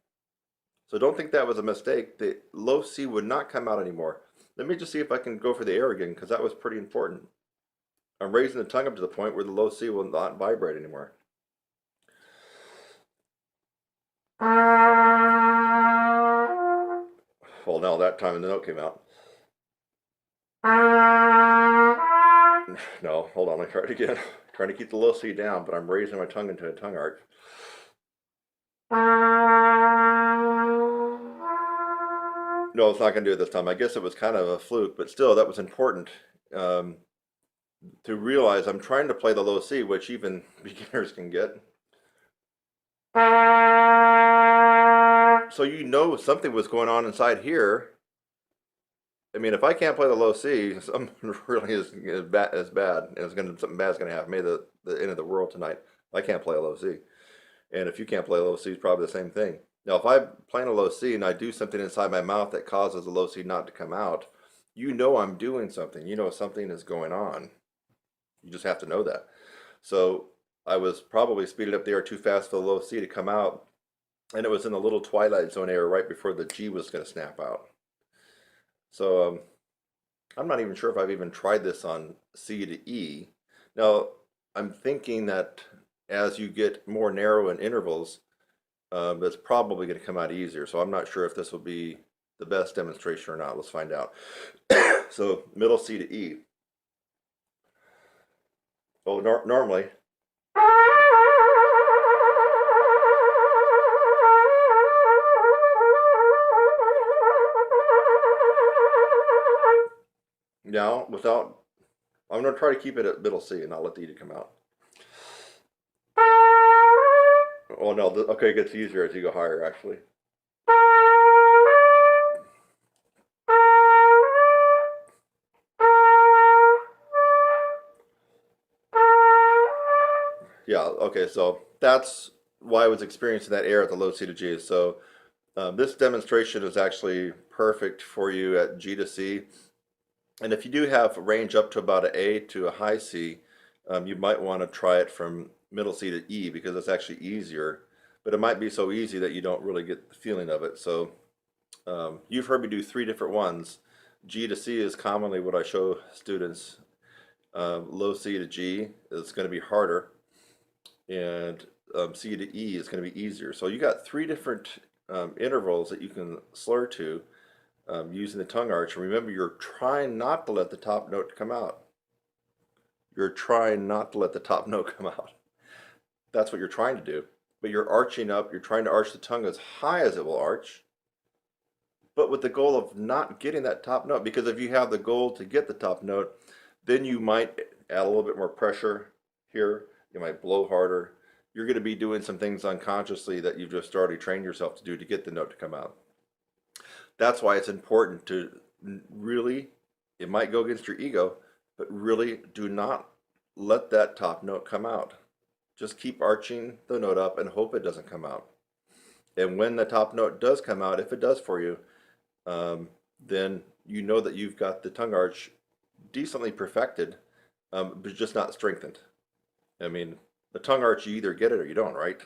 So don't think that was a mistake. The low C would not come out anymore. Let me just see if I can go for the air again because that was pretty important. I'm raising the tongue up to the point where the low C will not vibrate anymore. Well, now that time the note came out. No, hold on, let me try it again. Trying to keep the low C down, but I'm raising my tongue into a tongue arch. No, it's not going to do it this time. I guess it was kind of a fluke, but still, that was important to realize I'm trying to play the low C, which even beginners can get. So you know something was going on inside here. I mean, if I can't play the low C, something really is bad, and something bad's going to happen. Maybe the end of the world tonight. I can't play a low C, and if you can't play a low C, it's probably the same thing. Now, if I'm playing a low C and I do something inside my mouth that causes the low C not to come out, you know I'm doing something. You know something is going on. You just have to know that. So I was probably speeding up the air too fast for the low C to come out, and it was in the little twilight zone area right before the G was going to snap out. So I'm not even sure if I've even tried this on C to E. Now, I'm thinking that as you get more narrow in intervals, it's probably going to come out easier. So I'm not sure if this will be the best demonstration or not. Let's find out. So middle C to E. Well, normally. Now, I'm going to try to keep it at middle C and not let the E come out. Oh no, okay, it gets easier as you go higher, actually. Yeah, okay, so that's why I was experiencing that air at the low C to G. So this demonstration is actually perfect for you at G to C. And if you do have a range up to about an A to a high C, you might want to try it from middle C to E because it's actually easier. But it might be so easy that you don't really get the feeling of it. So you've heard me do 3 different ones. G to C is commonly what I show students. Low C to G is going to be harder, and C to E is going to be easier. So you got 3 different intervals that you can slur to using the tongue arch. And remember, you're trying not to let the top note come out. You're trying not to let the top note come out. That's what you're trying to do. But you're arching up, you're trying to arch the tongue as high as it will arch, but with the goal of not getting that top note. Because if you have the goal to get the top note, then you might add a little bit more pressure here. You might blow harder. You're going to be doing some things unconsciously that you've just already trained yourself to do to get the note to come out. That's why it's important to really, it might go against your ego, but really do not let that top note come out. Just keep arching the note up and hope it doesn't come out. And when the top note does come out, if it does for you, then you know that you've got the tongue arch decently perfected, but just not strengthened. I mean, the tongue arch, you either get it or you don't, right?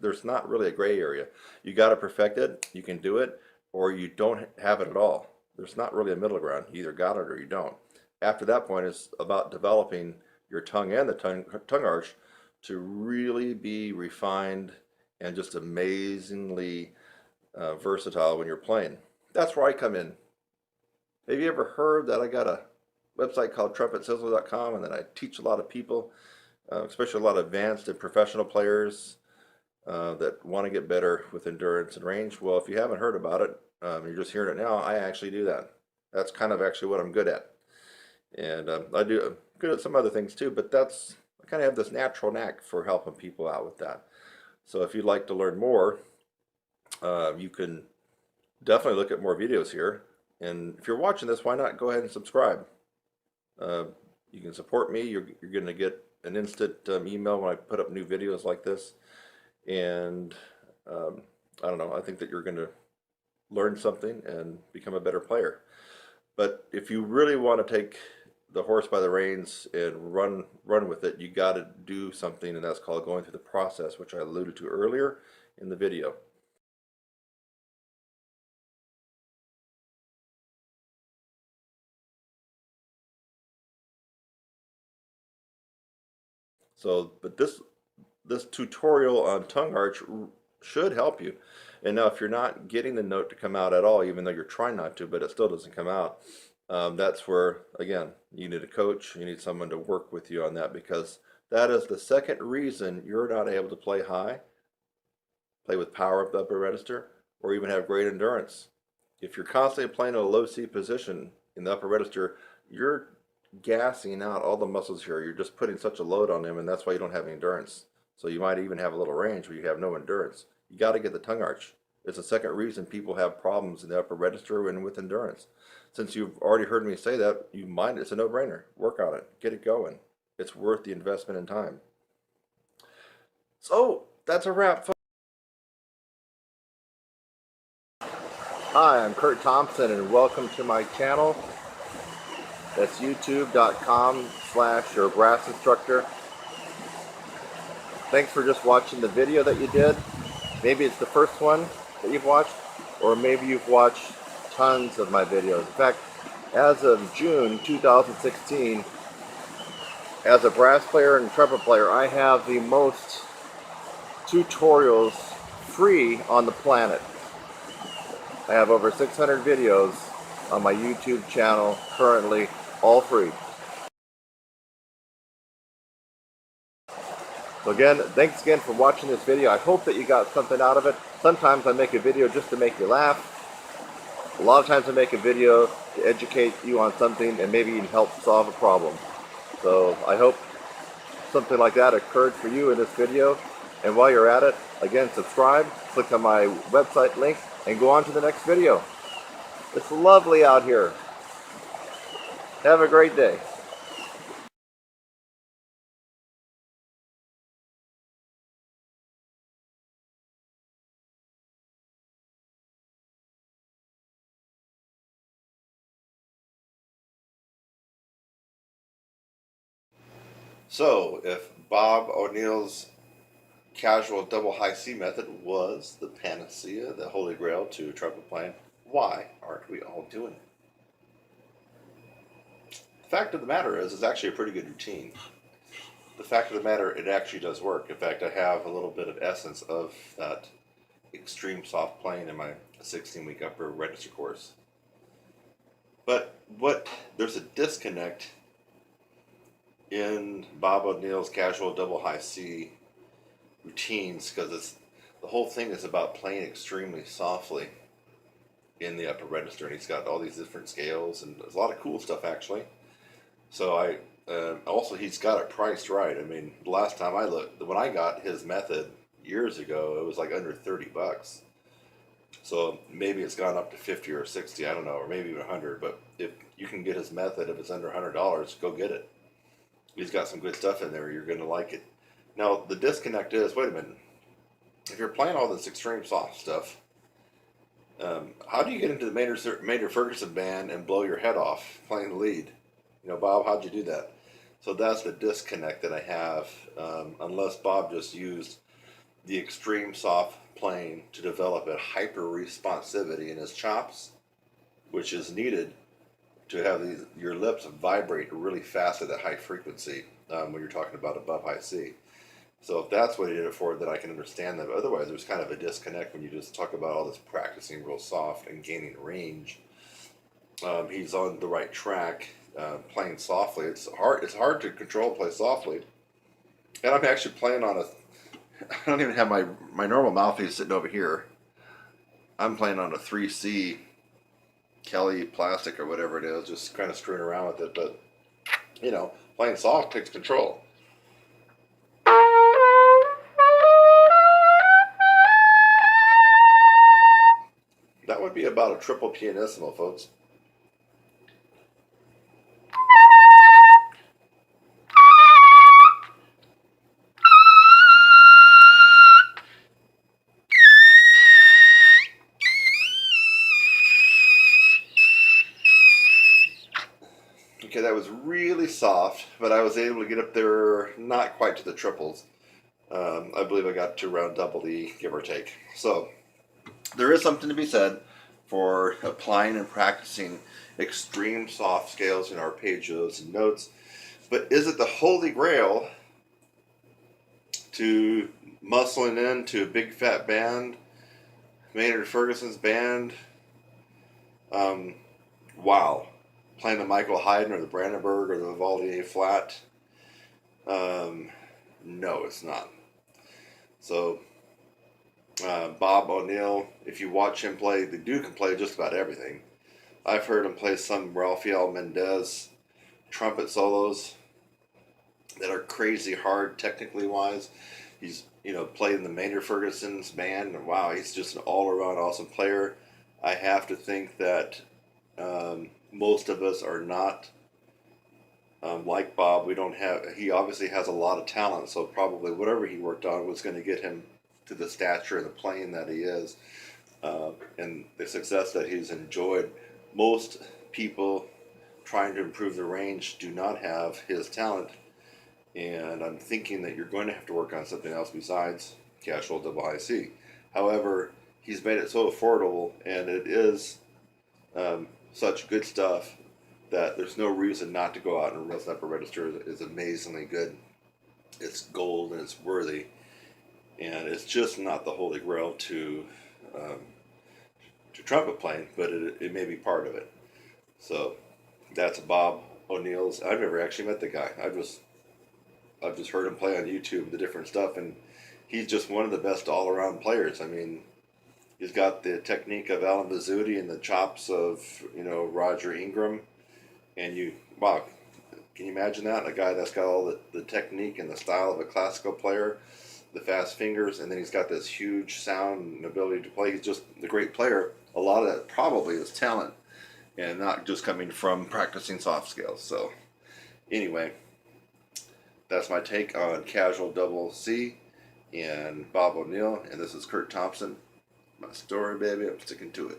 There's not really a gray area. You got to perfect it, you can do it, or you don't have it at all. There's not really a middle ground. You either got it or you don't. After that point, it's about developing your tongue and the tongue arch to really be refined and just amazingly versatile when you're playing. That's where I come in. Have you ever heard that I got a website called TrumpetSizzler.com, and then I teach a lot of people, especially a lot of advanced and professional players that want to get better with endurance and range? Well, if you haven't heard about it, you're just hearing it now, I actually do that. That's kind of actually what I'm good at. And I'm good at some other things too, but I kind of have this natural knack for helping people out with that. So if you'd like to learn more, you can definitely look at more videos here. And if you're watching this, why not go ahead and subscribe? You can support me. You're going to get an instant email when I put up new videos like this. And I don't know, I think that you're going to learn something and become a better player. But if you really want to take the horse by the reins and run with it, you got to do something, and that's called going through the process, which I alluded to earlier in the video. So, but this tutorial on tongue arch should help you. And now if you're not getting the note to come out at all, even though you're trying not to, but it still doesn't come out, that's where, again, you need a coach, you need someone to work with you on that, because that is the second reason you're not able to play high, play with power up the upper register, or even have great endurance. If you're constantly playing in a low C position in the upper register, you're gassing out all the muscles here. You're just putting such a load on them, and that's why you don't have any endurance. So you might even have a little range where you have no endurance. You got to get the tongue arch. It's the second reason people have problems in the upper register and with endurance. Since you've already heard me say that, it's a no-brainer. Work on it. Get it going. It's worth the investment in time. So that's a wrap, folks. Hi, I'm Kurt Thompson, and welcome to my channel. That's youtube.com/your brass instructor. Thanks for just watching the video that you did. Maybe it's the first one that you've watched, or maybe you've watched tons of my videos. In fact, as of June 2016, as a brass player and trumpet player, I have the most tutorials free on the planet. I have over 600 videos on my YouTube channel currently, all free. So again, thanks again for watching this video. I hope that you got something out of it. Sometimes I make a video just to make you laugh. A lot of times I make a video to educate you on something and maybe even help solve a problem. So I hope something like that occurred for you in this video. And while you're at it, again, subscribe, click on my website link, and go on to the next video. It's lovely out here. Have a great day. So, if Bob O'Neill's casual double high C method was the panacea, the holy grail to trumpet playing, why aren't we all doing it? The fact of the matter is, it's actually a pretty good routine. The fact of the matter, it actually does work. In fact, I have a little bit of essence of that extreme soft playing in my 16-week upper register course. But there's a disconnect in Bob O'Neill's casual double high C routines, because the whole thing is about playing extremely softly in the upper register, and he's got all these different scales, and there's a lot of cool stuff actually. So also he's got it priced right. I mean, the last time I looked, when I got his method years ago, it was like under $30. So maybe it's gone up to 50 or 60, I don't know, or maybe even 100. But if you can get his method, if it's under $100, go get it. He's got some good stuff in there. You're going to like it. Now, the disconnect is, wait a minute. If you're playing all this extreme soft stuff, how do you get into the Maynard Ferguson band and blow your head off playing the lead? You know, Bob, how'd you do that? So that's the disconnect that I have, unless Bob just used the extreme soft playing to develop a hyper responsivity in his chops, which is needed to have your lips vibrate really fast at that high frequency when you're talking about above high C. So if that's what he did it for, then I can understand that. But otherwise, there's kind of a disconnect when you just talk about all this practicing real soft and gaining range. He's on the right track, playing softly. It's hard to control, play softly. And I'm actually playing on I don't even have my normal mouthpiece sitting over here. I'm playing on a 3C Kelly plastic or whatever it is, just kind of screwing around with it. But, you know, playing soft takes control. That would be about a triple pianissimo, folks. was really soft, but I was able to get up there, not quite to the triples. I believe I got to around double E, give or take. So there is something to be said for applying and practicing extreme soft scales in arpeggios and notes. But is it the holy grail to muscling into a big fat band, Maynard Ferguson's band? Wow. Playing the Michael Haydn or the Brandenburg or the Vivaldi A flat? No, it's not. So, Bob O'Neill, if you watch him play, the dude can play just about everything. I've heard him play some Rafael Mendez trumpet solos that are crazy hard technically wise. He's, played in the Maynard Ferguson's band, and wow, he's just an all-around awesome player. I have to think that most of us are not like Bob. He obviously has a lot of talent, so probably whatever he worked on was going to get him to the stature and the playing that he is, and the success that he's enjoyed. Most people trying to improve their range do not have his talent, and I'm thinking that you're going to have to work on something else besides casual double IC. However, he's made it so affordable, and it is such good stuff that there's no reason not to go out and real upper register is amazingly good. It's gold and it's worthy, and it's just not the holy grail to trumpet playing, but it may be part of it. So that's Bob O'Neill's. I've never actually met the guy. I've just heard him play on YouTube, the different stuff, and he's just one of the best all-around players. I mean, he's got the technique of Alan Bazzuti and the chops of Roger Ingram. And wow, can you imagine that? A guy that's got all the technique and the style of a classical player, the fast fingers, and then he's got this huge sound and ability to play. He's just a great player. A lot of that probably is talent and not just coming from practicing soft scales. So anyway, that's my take on casual double C and Bob O'Neill. And this is Kurt Thompson. My story, baby. I'm sticking to it.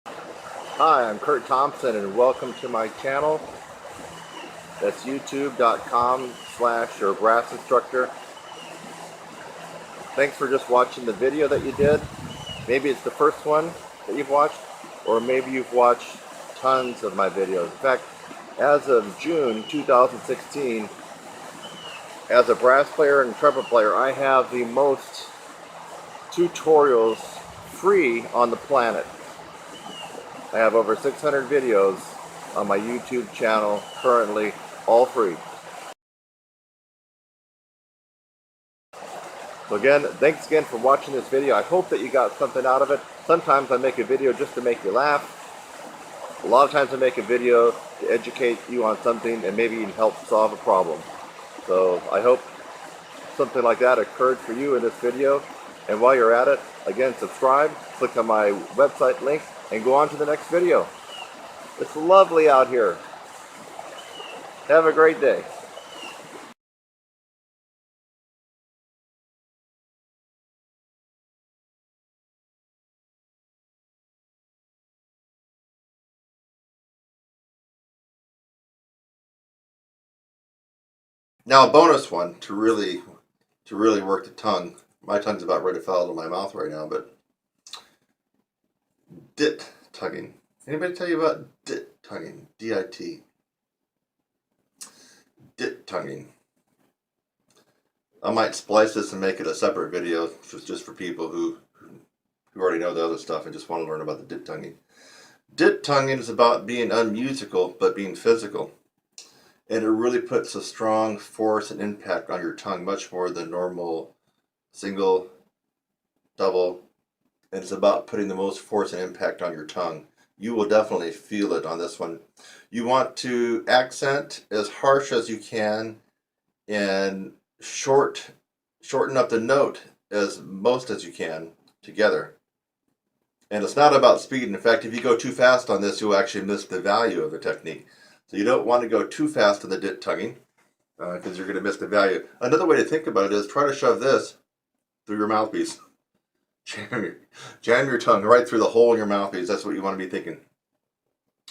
Hi, I'm Kurt Thompson and welcome to my channel. That's youtube.com/your brass instructor. Thanks for just watching the video that you did. Maybe it's the first one that you've watched, or maybe you've watched tons of my videos. In fact, as of June 2016, as a brass player and trumpet player, I have the most tutorials free on the planet. I have over 600 videos on my YouTube channel currently, all free. So again, thanks again for watching this video. I hope that you got something out of it. Sometimes I make a video just to make you laugh. A lot of times I make a video to educate you on something and maybe even help solve a problem. So I hope something like that occurred for you in this video. And while you're at it, again, subscribe, click on my website link, and go on to the next video. It's lovely out here. Have a great day. Now a bonus one to really work the tongue. My tongue's about ready to fall out of my mouth right now, but dit tonguing. Anybody tell you about dit tonguing? D-I-T. Dit tonguing. I might splice this and make it a separate video just for people who already know the other stuff and just want to learn about the dit tonguing. Dit tonguing is about being unmusical but being physical. And it really puts a strong force and impact on your tongue, much more than normal single, double. And it's about putting the most force and impact on your tongue. You will definitely feel it on this one. You want to accent as harsh as you can and shorten up the note as most as you can together. And it's not about speed. In fact, if you go too fast on this, you'll actually miss the value of the technique. So you don't want to go too fast in the dit tonguing because you're going to miss the value. Another way to think about it is try to shove this through your mouthpiece. Jam your tongue right through the hole in your mouthpiece. That's what you want to be thinking.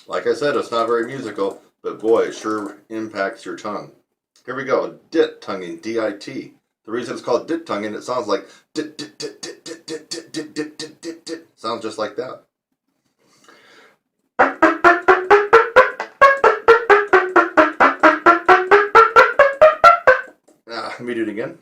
Like I said, it's not very musical, but boy, it sure impacts your tongue. Here we go, dit tonguing, D-I-T. The reason it's called dit tonguing, it sounds like dit, dit, dit, dit, dit, dit, dit, dit, dit, dit, dit, dit. Sounds just like that. Let me do it again.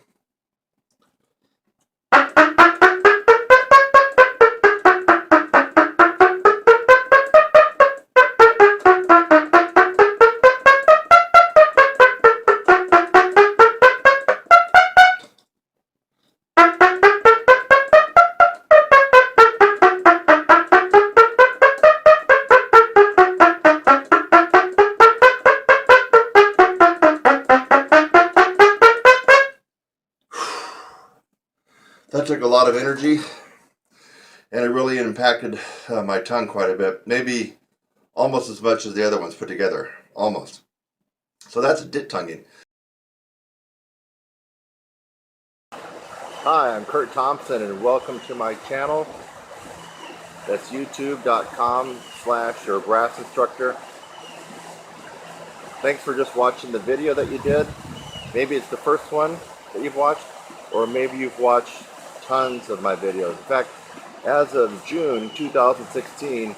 That took a lot of energy, and it really impacted my tongue quite a bit. Maybe almost as much as the other ones put together. Almost. So that's dit tonguing. Hi, I'm Kurt Thompson, and welcome to my channel. That's youtube.com/your brass instructor. Thanks for just watching the video that you did. Maybe it's the first one that you've watched, or maybe you've watched tons of my videos. In fact, as of June 2016,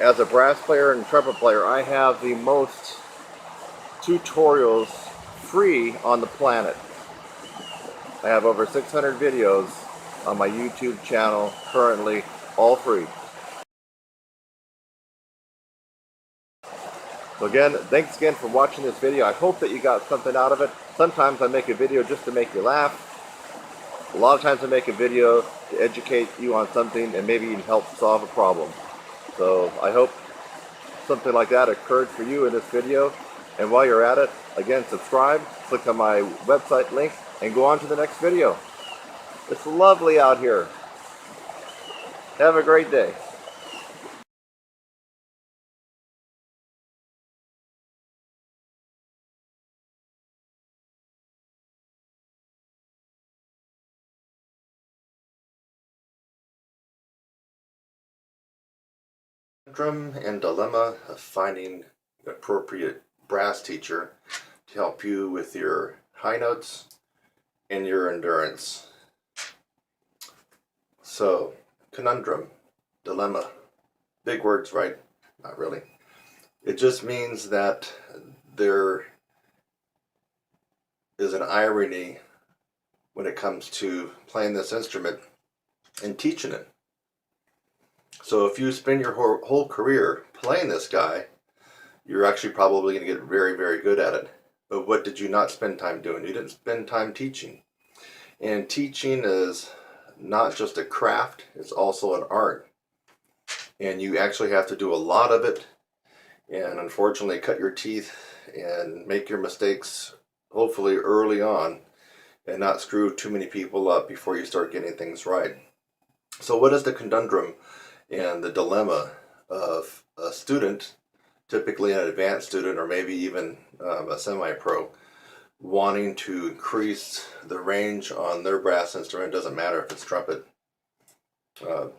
as a brass player and trumpet player, I have the most tutorials free on the planet. I have over 600 videos on my YouTube channel currently, all free. So again, thanks again for watching this video. I hope that you got something out of it. Sometimes I make a video just to make you laugh. A lot of times I make a video to educate you on something and maybe even help solve a problem. So I hope something like that occurred for you in this video. And while you're at it, again, subscribe, click on my website link, and go on to the next video. It's lovely out here. Have a great day. Conundrum and dilemma of finding an appropriate brass teacher to help you with your high notes and your endurance. So, conundrum, dilemma, big words, right? Not really. It just means that there is an irony when it comes to playing this instrument and teaching it. So if you spend your whole career playing this guy, you're actually probably going to get very, very good at it. But what did you not spend time doing? You didn't spend time teaching. And teaching is not just a craft, it's also an art. And you actually have to do a lot of it, and unfortunately cut your teeth and make your mistakes hopefully early on and not screw too many people up before you start getting things right. So what is the conundrum and the dilemma of a student, typically an advanced student or maybe even a semi-pro, wanting to increase the range on their brass instrument? Doesn't matter if it's trumpet. Tuba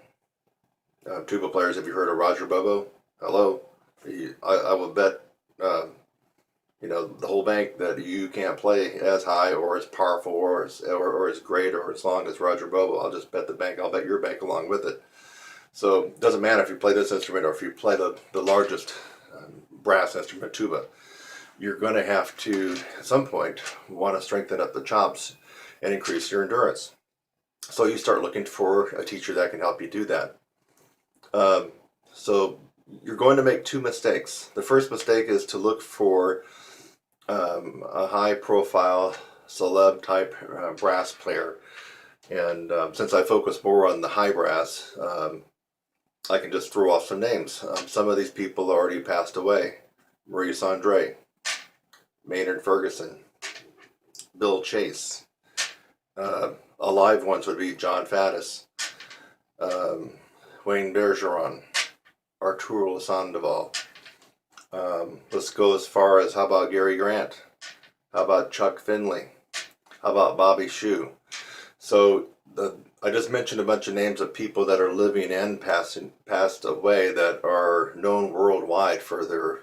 players, have you heard of Roger Bobo? Hello? I will bet you know, the whole bank that you can't play as high or as powerful or as great or as long as Roger Bobo. I'll just bet the bank. I'll bet your bank along with it. So it doesn't matter if you play this instrument or if you play the largest brass instrument, tuba. You're going to have to, at some point, want to strengthen up the chops and increase your endurance. So you start looking for a teacher that can help you do that. So you're going to make two mistakes. The first mistake is to look for a high-profile, celeb type brass player. And since I focus more on the high brass, I can just throw off some names. Some of these people already passed away. Maurice Andre, Maynard Ferguson, Bill Chase. Alive ones would be John Faddis, Wayne Bergeron, Arturo Sandoval. Let's go as far as, how about Gary Grant? How about Chuck Finley? How about Bobby Shue? So I just mentioned a bunch of names of people that are living and passed away that are known worldwide for their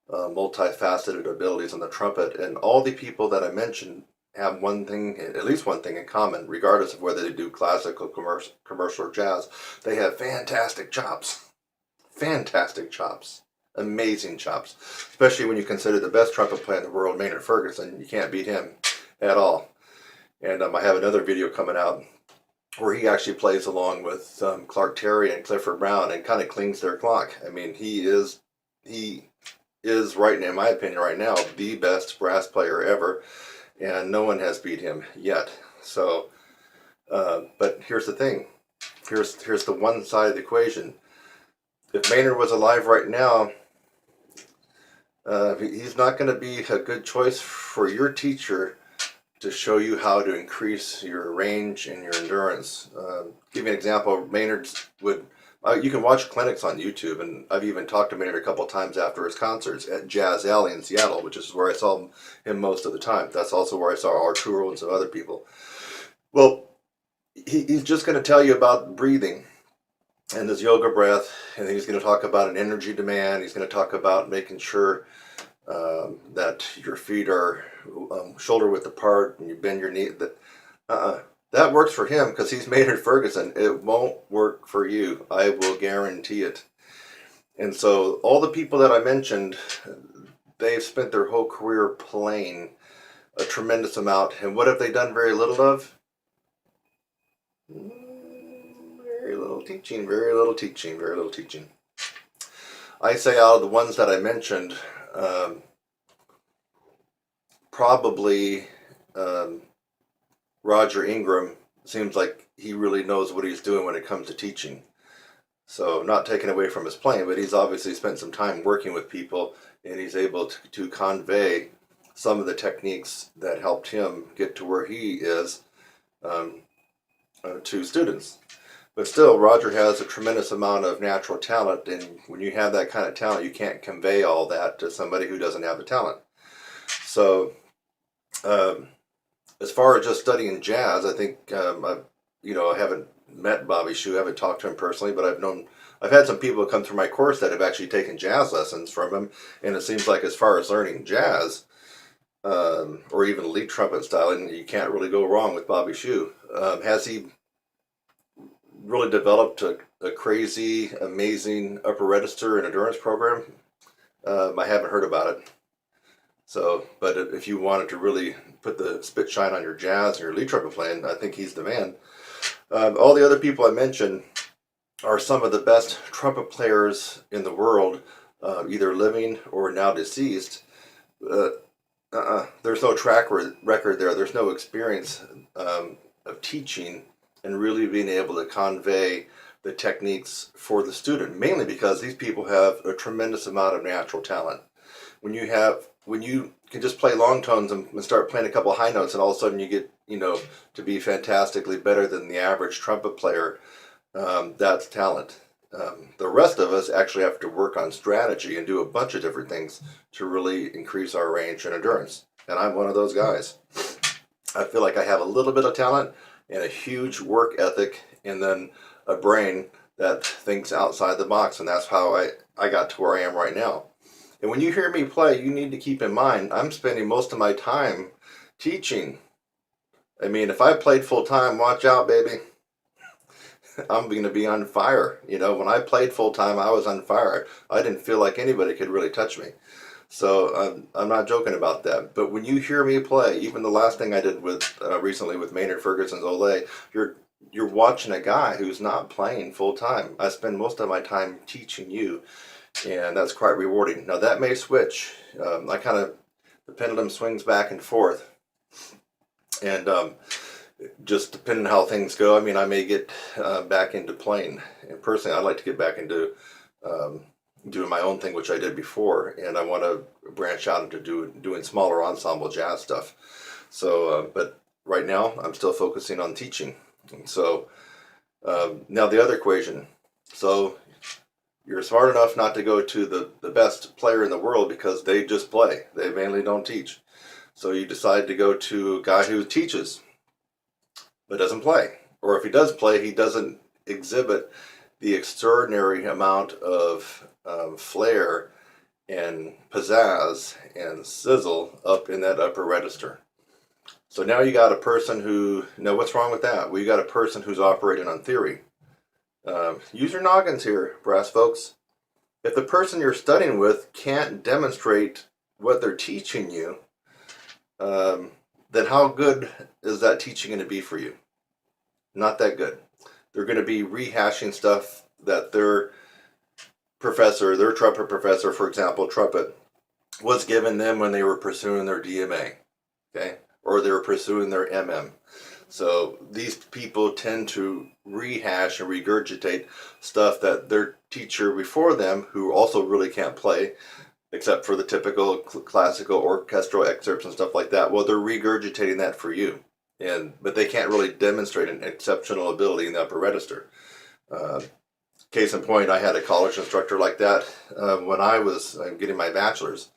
multifaceted abilities on the trumpet, and all the people that I mentioned have one thing, at least one thing in common, regardless of whether they do classical, commercial, or jazz. They have fantastic chops, amazing chops. Especially when you consider the best trumpet player in the world, Maynard Ferguson. You can't beat him at all. And I have another video coming out where he actually plays along with Clark Terry and Clifford Brown and kind of clings their clock. I mean, he is right, in my opinion, right now, the best brass player ever, and no one has beat him yet. So, but here's the thing. Here's the one side of the equation. If Maynard was alive right now, he's not going to be a good choice for your teacher to show you how to increase your range and your endurance. Give you an example. Maynard would. You can watch clinics on YouTube, and I've even talked to Maynard a couple of times after his concerts at Jazz Alley in Seattle, which is where I saw him most of the time. That's also where I saw Arturo and some other people. Well, he's just going to tell you about breathing and his yoga breath, and he's going to talk about an energy demand. He's going to talk about making sure that your feet are shoulder width apart and you bend your knee. That works for him because he's Maynard Ferguson. It won't work for you. I will guarantee it. And so all the people that I mentioned, they've spent their whole career playing a tremendous amount. And what have they done very little of? Very little teaching, very little teaching, very little teaching. I say out of the ones that I mentioned, probably Roger Ingram seems like he really knows what he's doing when it comes to teaching. So not taking away from his playing, but he's obviously spent some time working with people, and he's able to convey some of the techniques that helped him get to where he is to students. But still, Roger has a tremendous amount of natural talent, and when you have that kind of talent, you can't convey all that to somebody who doesn't have the talent. So as far as just studying jazz, I think I haven't met Bobby Shew, I haven't talked to him personally, but I've had some people come through my course that have actually taken jazz lessons from him, and it seems like as far as learning jazz, or even lead trumpet styling, you can't really go wrong with Bobby Shew. Has he really developed a crazy, amazing upper register and endurance program? I haven't heard about it. So, but if you wanted to really put the spit shine on your jazz and your lead trumpet playing, I think he's the man. All the other people I mentioned are some of the best trumpet players in the world, either living or now deceased. There's no track record there. There's no experience of teaching and really being able to convey the techniques for the student, mainly because these people have a tremendous amount of natural talent. When you can just play long tones and start playing a couple of high notes, and all of a sudden you get, to be fantastically better than the average trumpet player, that's talent. The rest of us actually have to work on strategy and do a bunch of different things to really increase our range and endurance. And I'm one of those guys. I feel like I have a little bit of talent and a huge work ethic, and then a brain that thinks outside the box, and that's how I got to where I am right now. And when you hear me play, you need to keep in mind, I'm spending most of my time teaching. I mean, if I played full time, watch out, baby. I'm going to be on fire. When I played full time, I was on fire. I didn't feel like anybody could really touch me. So I'm not joking about that. But when you hear me play, even the last thing I did with recently with Maynard Ferguson's Ole, you're watching a guy who's not playing full time. I spend most of my time teaching you, and that's quite rewarding. Now that may switch. The pendulum swings back and forth, and just depending on how things go. I mean, I may get back into playing. And personally, I'd like to get back into doing my own thing, which I did before, and I want to branch out into doing smaller ensemble jazz stuff. So, but right now, I'm still focusing on teaching. And so now the other equation. So you're smart enough not to go to the best player in the world because they just play. They mainly don't teach. So you decide to go to a guy who teaches but doesn't play. or if he does play, he doesn't exhibit the extraordinary amount of flair and pizzazz and sizzle up in that upper register. So now you got a person who, now what's wrong with that? Well, you got a person who's operating on theory. Use your noggins here, brass folks. If the person you're studying with can't demonstrate what they're teaching you, then how good is that teaching going to be for you? Not that good. They're going to be rehashing stuff that their professor, their trumpet professor, for example, trumpet, was given them when they were pursuing their DMA, okay, or they were pursuing their MM. So these people tend to rehash and regurgitate stuff that their teacher before them, who also really can't play, except for the typical classical orchestral excerpts and stuff like that. Well, they're regurgitating that for you, but they can't really demonstrate an exceptional ability in the upper register. Case in point, I had a college instructor like that when I was getting my bachelor's.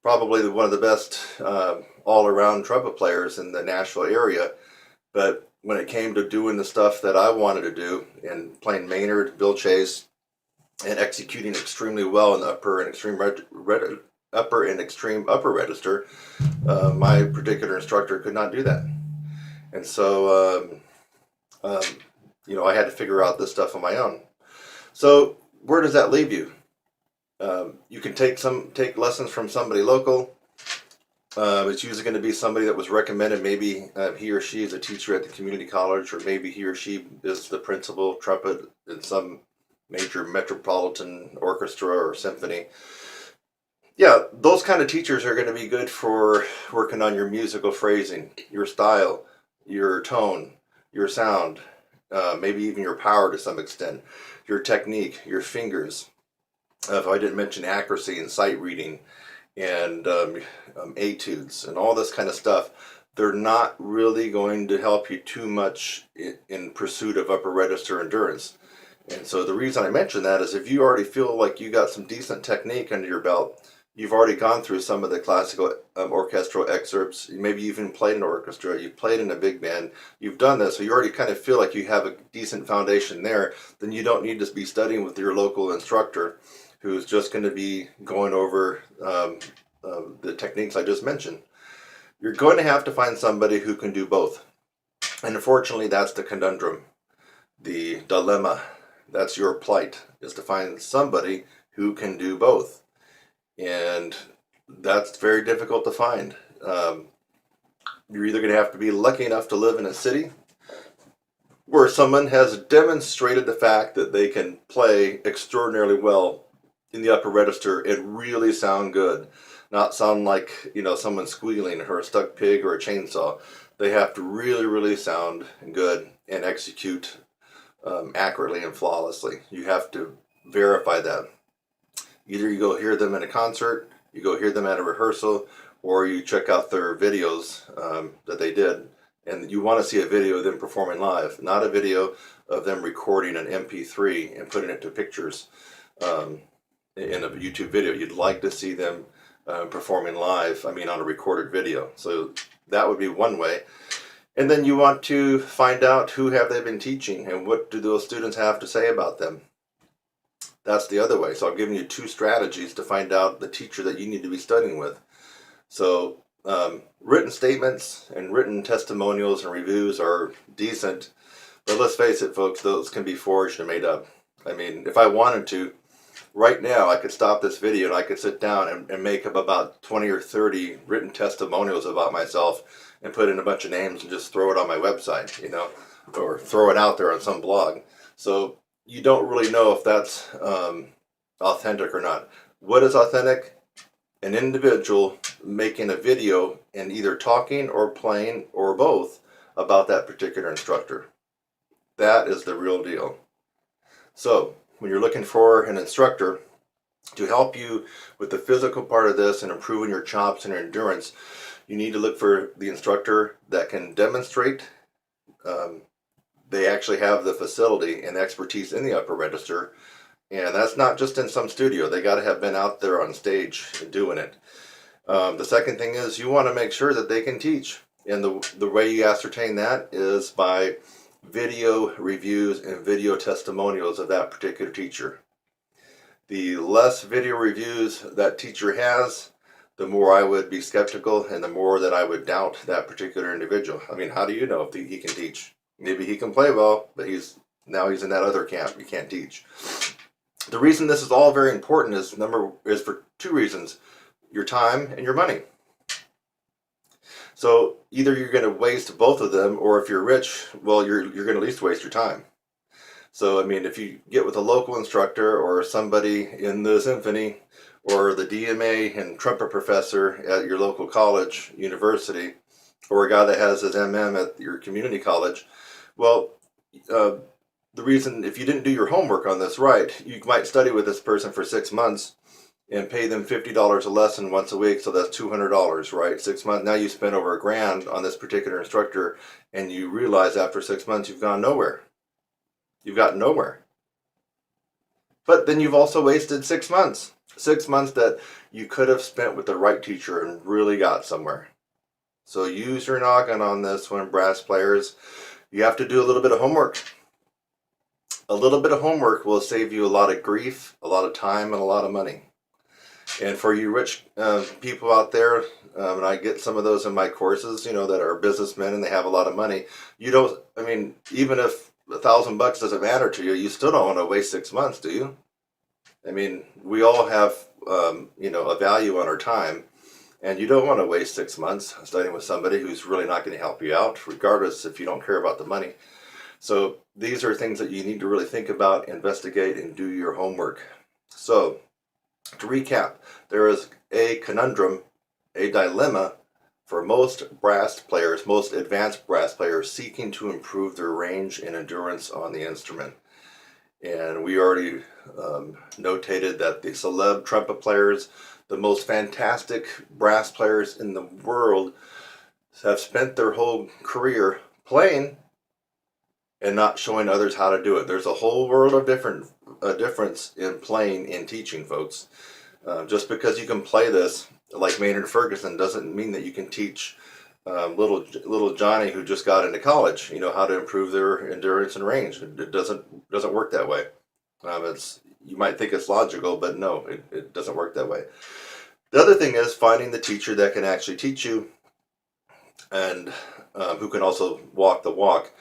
Probably one of the best all-around trumpet players in the Nashville area, but when it came to doing the stuff that I wanted to do and playing Maynard, Bill Chase, and executing extremely well in the upper and extreme upper register, my particular instructor could not do that. And so, I had to figure out this stuff on my own. So where does that leave you? You can take lessons from somebody local. It's usually going to be somebody that was recommended. Maybe he or she is a teacher at the community college, or maybe he or she is the principal trumpet in some major metropolitan orchestra or symphony. Yeah, those kind of teachers are going to be good for working on your musical phrasing, your style, your tone, your sound, maybe even your power to some extent, your technique, your fingers. If I didn't mention accuracy and sight reading and etudes and all this kind of stuff, they're not really going to help you too much in pursuit of upper register endurance. And so the reason I mention that is if you already feel like you got some decent technique under your belt, you've already gone through some of the classical orchestral excerpts, maybe you've even played in an orchestra, you've played in a big band, you've done this, so you already kind of feel like you have a decent foundation there, then you don't need to be studying with your local instructor who's just going to be going over the techniques I just mentioned. You're going to have to find somebody who can do both. And unfortunately, that's the conundrum, the dilemma. That's your plight, is to find somebody who can do both. And that's very difficult to find. You're either going to have to be lucky enough to live in a city where someone has demonstrated the fact that they can play extraordinarily well in the upper register and really sound good. Not sound like, someone squealing or a stuck pig or a chainsaw. They have to really, really sound good and execute accurately and flawlessly. You have to verify that. Either you go hear them in a concert, you go hear them at a rehearsal, or you check out their videos that they did. And you want to see a video of them performing live, not a video of them recording an MP3 and putting it to pictures in a YouTube video. You'd like to see them performing live, on a recorded video. So that would be one way. And then you want to find out who have they been teaching and what do those students have to say about them. That's the other way. So I've given you two strategies to find out the teacher that you need to be studying with. So written statements and written testimonials and reviews are decent, but let's face it, folks, those can be forged and made up. If I wanted to, right now I could stop this video and I could sit down and make up about 20 or 30 written testimonials about myself and put in a bunch of names and just throw it on my website, or throw it out there on some blog. So you don't really know if that's authentic or not. What is authentic? An individual making a video and either talking or playing or both about that particular instructor. That is the real deal. So when you're looking for an instructor to help you with the physical part of this and improving your chops and your endurance, you need to look for the instructor that can demonstrate they actually have the facility and expertise in the upper register. And that's not just in some studio. They got to have been out there on stage doing it. The second thing is you want to make sure that they can teach. And the way you ascertain that is by video reviews and video testimonials of that particular teacher. The less video reviews that teacher has, the more I would be skeptical and the more that I would doubt that particular individual. I mean, how do you know if he can teach? Maybe he can play well, but he's in that other camp. You can't teach. The reason this is all very important is for two reasons: your time and your money. So either you're going to waste both of them, or if you're rich, well, you're going to at least waste your time. So I mean, if you get with a local instructor or somebody in the symphony or the DMA and trumpet professor at your local college, university, or a guy that has his MM at your community college, well, the reason, if you didn't do your homework on this right, you might study with this person for 6 months and pay them $50 a lesson once a week, so that's $200, right? 6 months, now you spend over $1,000 on this particular instructor, and you realize after 6 months you've gone nowhere. You've gotten nowhere. But then you've also wasted 6 months. 6 months that you could have spent with the right teacher and really got somewhere. So use your noggin on this one, brass players. You have to do a little bit of homework. A little bit of homework will save you a lot of grief, a lot of time, and a lot of money. And for you rich people out there, and I get some of those in my courses, that are businessmen and they have a lot of money. Even if $1,000 doesn't matter to you, you still don't want to waste 6 months, do you? I mean, we all have, a value on our time, and you don't want to waste 6 months studying with somebody who's really not going to help you out, regardless if you don't care about the money. So these are things that you need to really think about, investigate, and do your homework. So to recap, there is a conundrum, a dilemma for most brass players, most advanced brass players seeking to improve their range and endurance on the instrument. And we already notated that the celeb trumpet players, the most fantastic brass players in the world, have spent their whole career playing and not showing others how to do it. There's a whole world of difference in playing and teaching, folks. Just because you can play this like Maynard Ferguson doesn't mean that you can teach little Johnny who just got into college, how to improve their endurance and range. It doesn't work that way. You might think it's logical, but no, it doesn't work that way. The other thing is finding the teacher that can actually teach you and who can also walk the walk.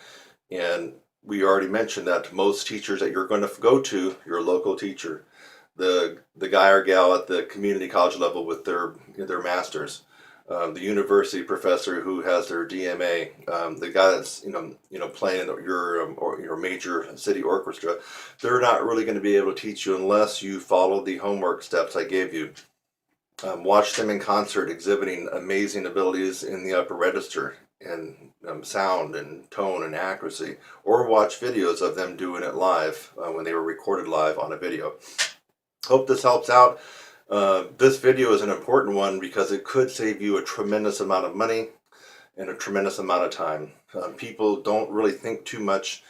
And we already mentioned that most teachers that you're going to go to, your local teacher, the guy or gal at the community college level with their masters, the university professor who has their DMA, the guy that's playing in your major city orchestra, they're not really going to be able to teach you unless you follow the homework steps I gave you. Watch them in concert exhibiting amazing abilities in the upper register and sound and tone and accuracy, or watch videos of them doing it live when they were recorded live on a video. Hope this helps out. This video is an important one because it could save you a tremendous amount of money and a tremendous amount of time. People don't really think too much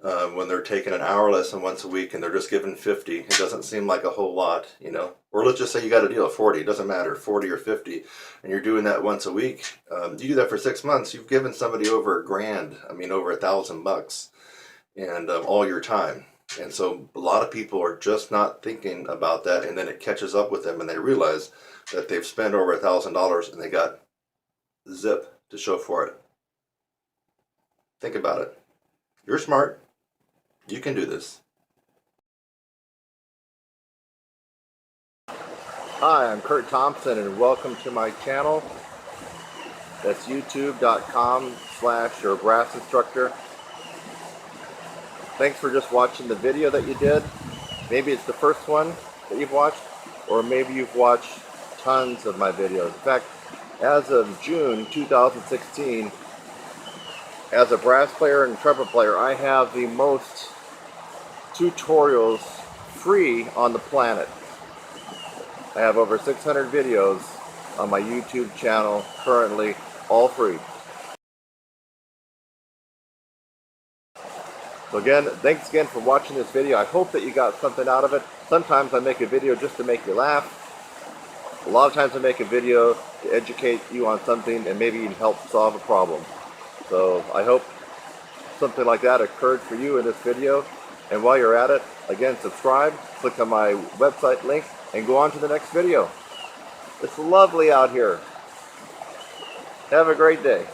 when they're taking an hour lesson once a week and they're just given 50. It doesn't seem like a whole lot, Or let's just say you got a deal of 40. It doesn't matter, 40 or 50, and you're doing that once a week. You do that for 6 months. You've given somebody over $1,000. Over $1,000, and all your time. And so a lot of people are just not thinking about that, and then it catches up with them, and they realize that they've spent over $1,000 and they got zip to show for it. Think about it. You're smart. You can do this. Hi, I'm Kurt Thompson and welcome to my channel. That's youtube.com/your brass instructor. Thanks for just watching the video that you did. Maybe it's the first one that you've watched, or maybe you've watched tons of my videos. In fact, as of June 2016, as a brass player and trumpet player, I have the most tutorials free on the planet. I have over 600 videos on my YouTube channel currently, all free. So again, thanks again for watching this video. I hope that you got something out of it. Sometimes I make a video just to make you laugh. A lot of times I make a video to educate you on something and maybe even help solve a problem. So I hope something like that occurred for you in this video. And while you're at it, again, subscribe, click on my website link, and go on to the next video. It's lovely out here. Have a great day.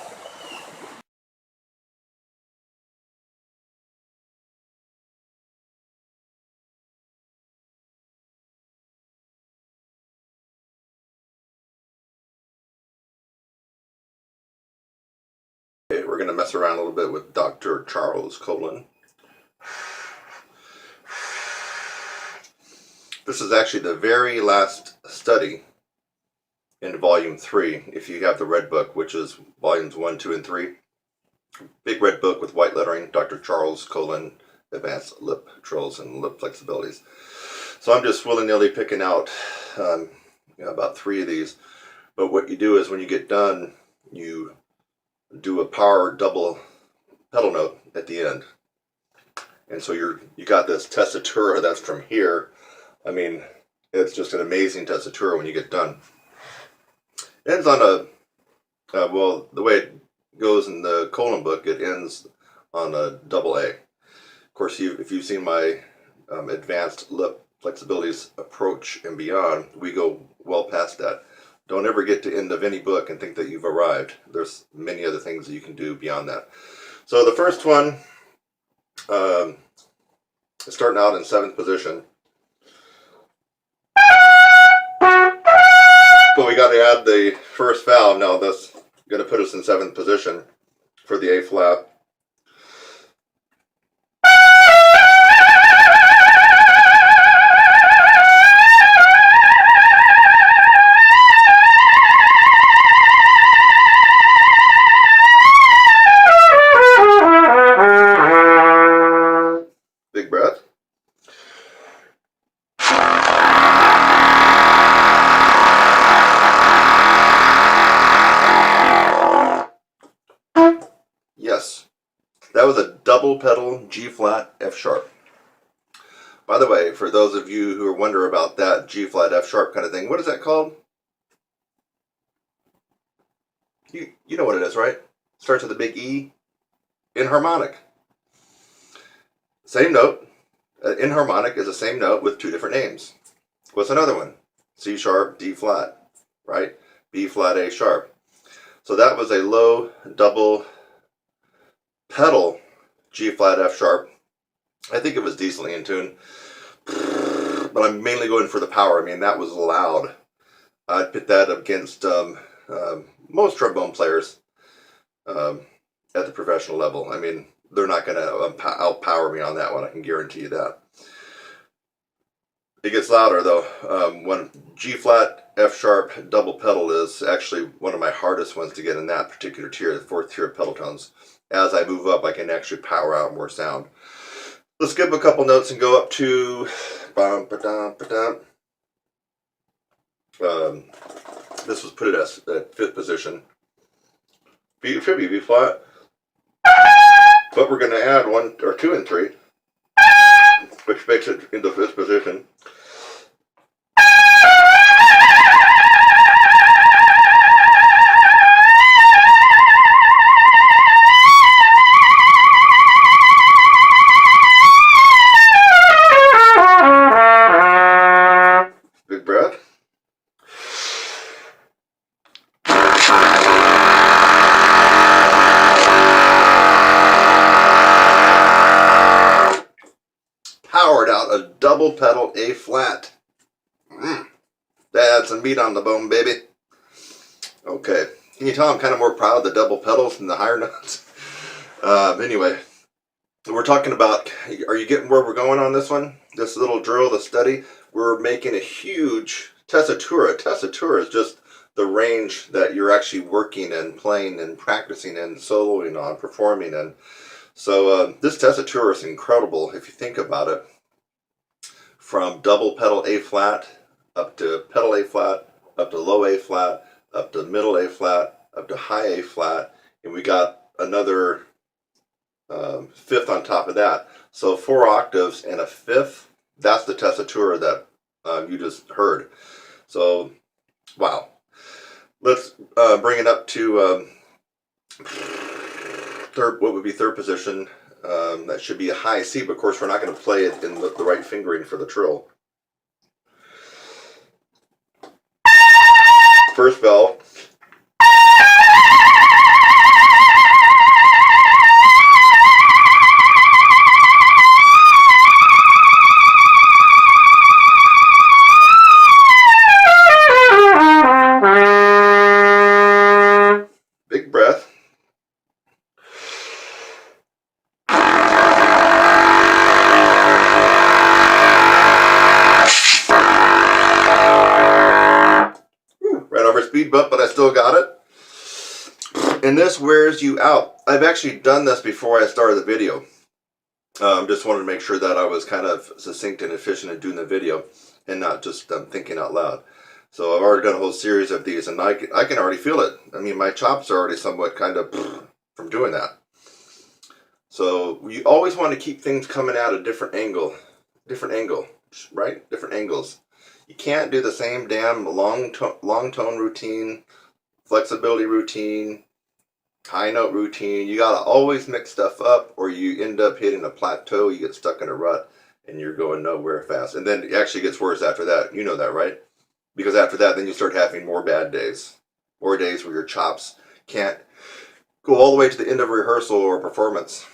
Okay, we're going to mess around a little bit with Dr. Charles Colin. This is actually the very last study in volume 3, if you have the red book, which is volumes 1, 2, and 3. Big red book with white lettering, Dr. Charles Colin, Advanced Lip Trills and Lip Flexibilities. So I'm just willy-nilly picking out about 3 of these. But what you do is when you get done, you do a power double pedal note at the end. And so you got this tessitura that's from here. I mean, it's just an amazing tessitura when you get done. It ends on a, well, the way it goes in the Colin book, it ends on a double A. Of course, if you've seen my advanced lip flexibilities approach and beyond, we go well past that. Don't ever get to end of any book and think that you've arrived. There's many other things that you can do beyond that. So the first one is starting out in 7th position. But we got to add the first valve. Now that's going to put us in 7th position for the A flat. Big breath. Yes, that was a double pedal G flat F sharp. By the way, for those of you who wonder about that G flat F sharp kind of thing, what is that called? You know what it is, right? Starts with a big E. Enharmonic. Same note. Enharmonic is the same note with 2 different names. What's another one? C sharp, D flat, right? B flat, A sharp. So that was a low double pedal G flat F sharp. I think it was decently in tune, but I'm mainly going for the power. I mean, that was loud. I'd put that against most trombone players at the professional level. I mean, they're not going to outpower me on that one. I can guarantee you that. It gets louder though. When G flat F sharp double pedal is actually one of my hardest ones to get in that particular tier, the 4th tier of pedal tones. As I move up, I can actually power out more sound. Let's skip a couple notes and go up to this was put it as at 5th position. It should be B flat, but we're going to add 1 or 2 and 3, which makes it into 5th position. Big breath. Powered out a double pedal A flat. That adds some meat on the bone, baby. Okay. Can you tell I'm kind of more proud of the double pedals than the higher notes? Anyway, we're talking about, are you getting where we're going on this one? This little drill, the study, we're making a huge tessitura. Tessitura is just the range that you're actually working and playing and practicing and soloing on, performing in. So this tessitura is incredible if you think about it. From double pedal A flat, up to pedal A flat, up to low A flat, up to middle A flat, up to high A flat, and we got another 5th on top of that. So 4 octaves and a 5th, that's the tessitura that you just heard. So, wow. Let's bring it up to what would be third position. That should be a high C, but of course we're not going to play it in the right fingering for the trill. First bell. Big breath. Right over speed bump, but I still got it. And this wears you out. I've actually done this before I started the video. Just wanted to make sure that I was kind of succinct and efficient in doing the video and not just thinking out loud. So I've already done a whole series of these, and I can already feel it. I mean, my chops are already somewhat kind of from doing that. So you always want to keep things coming out a different angle, right? Different angles. You can't do the same damn long tone routine, flexibility routine, high note routine. You gotta always mix stuff up, or you end up hitting a plateau. You get stuck in a rut, and you're going nowhere fast. And then it actually gets worse after that. You know that, right? Because after that, then you start having more bad days, more days where your chops can't go all the way to the end of a rehearsal or performance.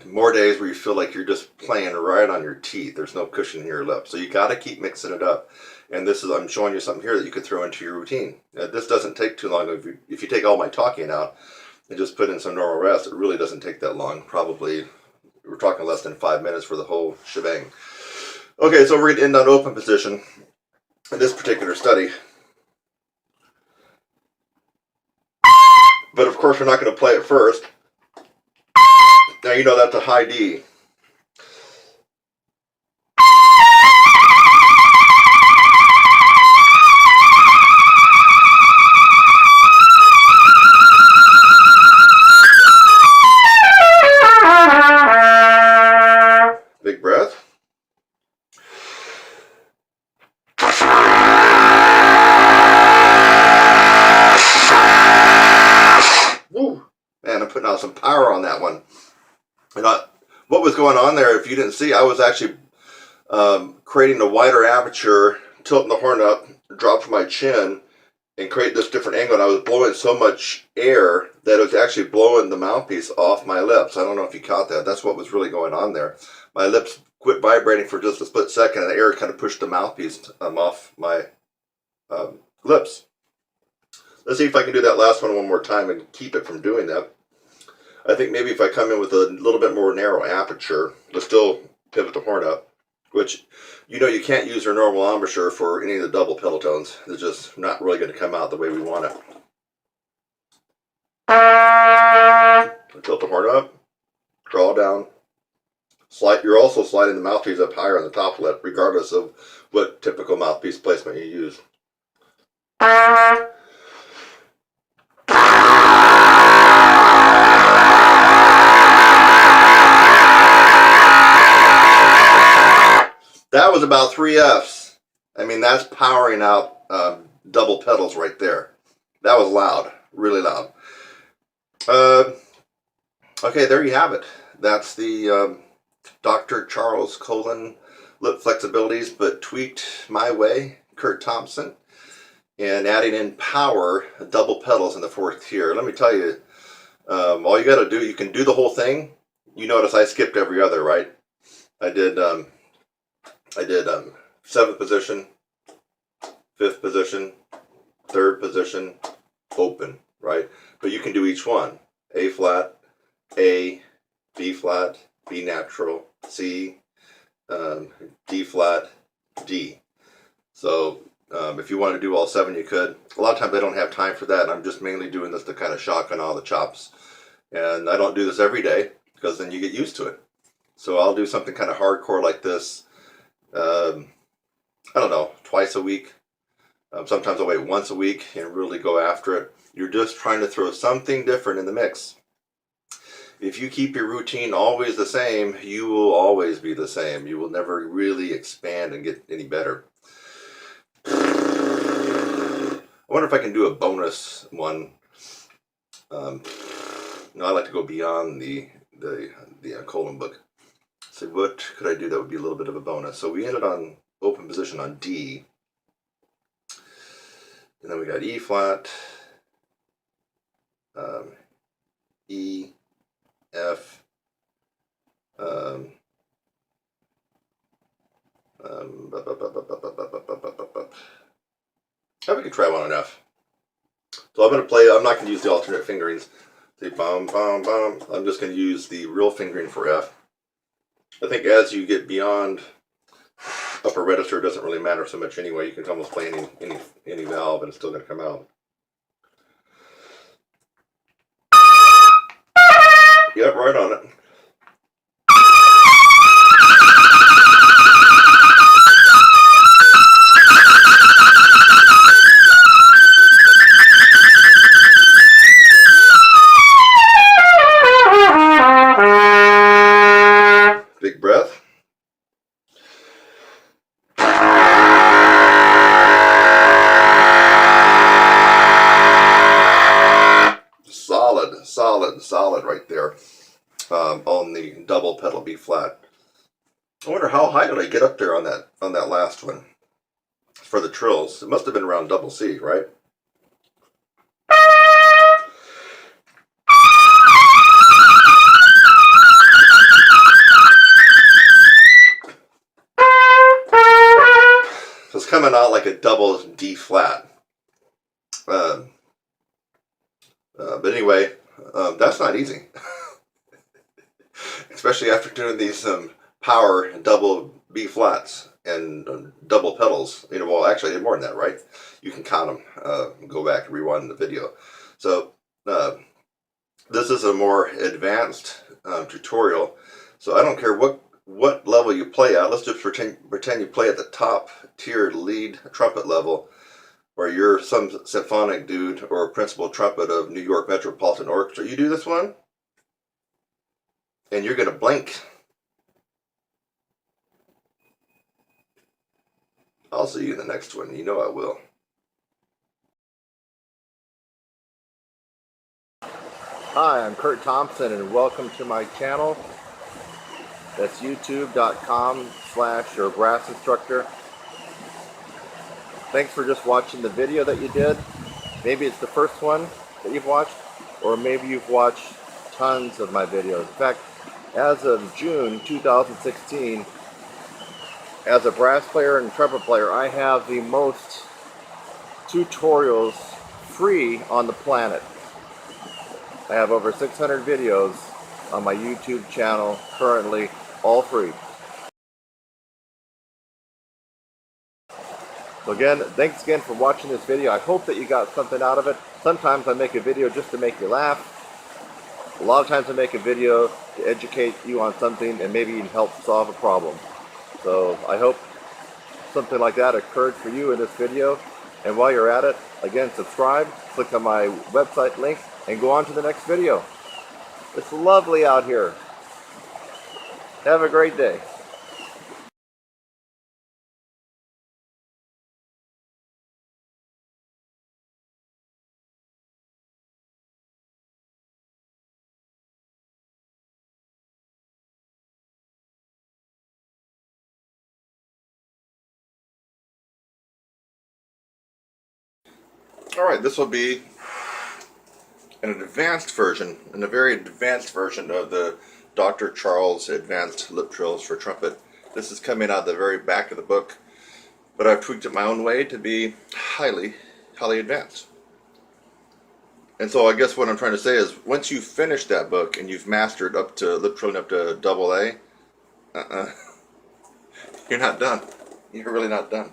More days where you feel like you're just playing right on your teeth. There's no cushion in your lip. So you got to keep mixing it up. And this is, I'm showing you something here that you could throw into your routine. This doesn't take too long. If you take all my talking out and just put in some normal rest, it really doesn't take that long. Probably, we're talking less than 5 minutes for the whole shebang. Okay, so we're going to end on open position in this particular study. But of course, we're not going to play it first. Now you know that's a high D. Big breath. Woo! Man, I'm putting out some power on that one. And what was going on there, if you didn't see, I was actually creating a wider aperture, tilting the horn up, drop from my chin, and create this different angle. And I was blowing so much air that it was actually blowing the mouthpiece off my lips. I don't know if you caught that. That's what was really going on there. My lips quit vibrating for just a split second, and the air kind of pushed the mouthpiece off my lips. Let's see if I can do that last one more time and keep it from doing that. I think maybe if I come in with a little bit more narrow aperture, but still pivot the horn up, which, you know, you can't use our normal embouchure for any of the double pedal tones. They're just not really going to come out the way we want it. Tilt the horn up, draw down. You're also sliding the mouthpiece up higher on the top lip, regardless of what typical mouthpiece placement you use. That was about 3 Fs. I mean, that's powering out double pedals right there. That was loud, really loud. Okay, there you have it. That's the Dr. Charles Colin lip flexibilities, but tweaked my way, Kurt Thompson, and adding in power, double pedals in the 4th tier. Let me tell you, all you got to do, you can do the whole thing. You notice I skipped every other, right? I did 7th position, 5th position, 3rd position, open, right? But you can do each one. A flat, A, B flat, B natural, C, D flat, D. So if you want to do all 7, you could. A lot of times I don't have time for that, and I'm just mainly doing this to kind of shotgun all the chops. And I don't do this every day, because then you get used to it. So I'll do something kind of hardcore like this, I don't know, twice a week. Sometimes I'll wait once a week and really go after it. You're just trying to throw something different in the mix. If you keep your routine always the same, you will always be the same. You will never really expand and get any better. I wonder if I can do a bonus one. I like to go beyond the colon book. So what could I do that would be a little bit of a bonus? So we ended on open position on D. And then we got E flat, E, F, oh, we could try one on F. So I'm going to play, I'm not going to use the alternate fingerings. See, bum, bum, bum. I'm just going to use the real fingering for F. I think as you get beyond upper register, it doesn't really matter so much anyway. You can almost play any valve and it's still going to come out. Yep, right on it. Big breath. Solid right there on the double pedal B flat. I wonder how high did I get up there on that last one for the trills. It must have been around double C, right? So it's coming out like a double D flat. But anyway, that's not easy. Especially after doing these power double B flats and double pedals. You know, well, actually I did more than that, right? You can count them. Go back and rewind the video. So this is a more advanced tutorial. So I don't care what level you play at. Let's just pretend you play at the top tiered lead trumpet level, where you're some symphonic dude or principal trumpet of New York Metropolitan Orchestra. You do this one, and you're going to blink. I'll see you in the next one. You know I will. Hi, I'm Kurt Thompson and welcome to my channel. That's youtube.com/your brass instructor. Thanks for just watching the video that you did. Maybe it's the first one that you've watched, or maybe you've watched tons of my videos. In fact, as of June 2016, as a brass player and trumpet player, I have the most tutorials free on the planet. I have over 600 videos on my YouTube channel currently, all free. So again, thanks again for watching this video. I hope that you got something out of it. Sometimes I make a video just to make you laugh. A lot of times I make a video to educate you on something and maybe even help solve a problem. So I hope something like that occurred for you in this video. And while you're at it, again, subscribe, click on my website link, and go on to the next video. It's lovely out here. Have a great day. Alright, this will be a very advanced version of the Dr. Charles Advanced Lip Trills for Trumpet. This is coming out the very back of the book, but I've tweaked it my own way to be highly advanced. And so I guess what I'm trying to say is, once you finish that book and you've mastered up to lip trilling up to double A, you're not done. You're really not done.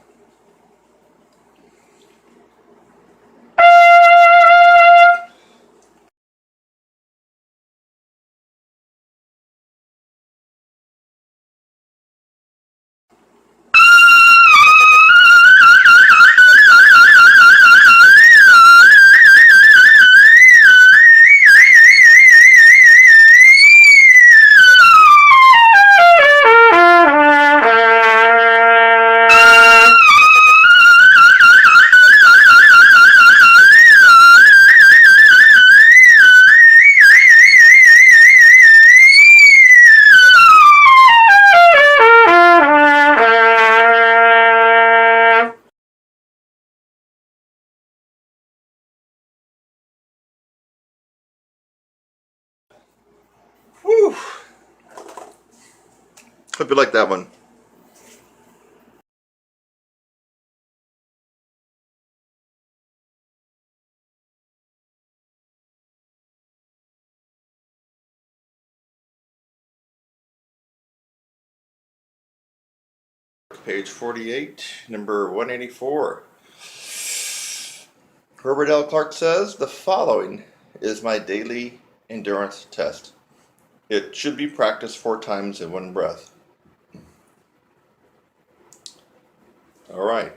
Hope you like that one. Page 48, number 184. Herbert L. Clark says, the following is my daily endurance test. It should be practiced 4 times in one breath. All right.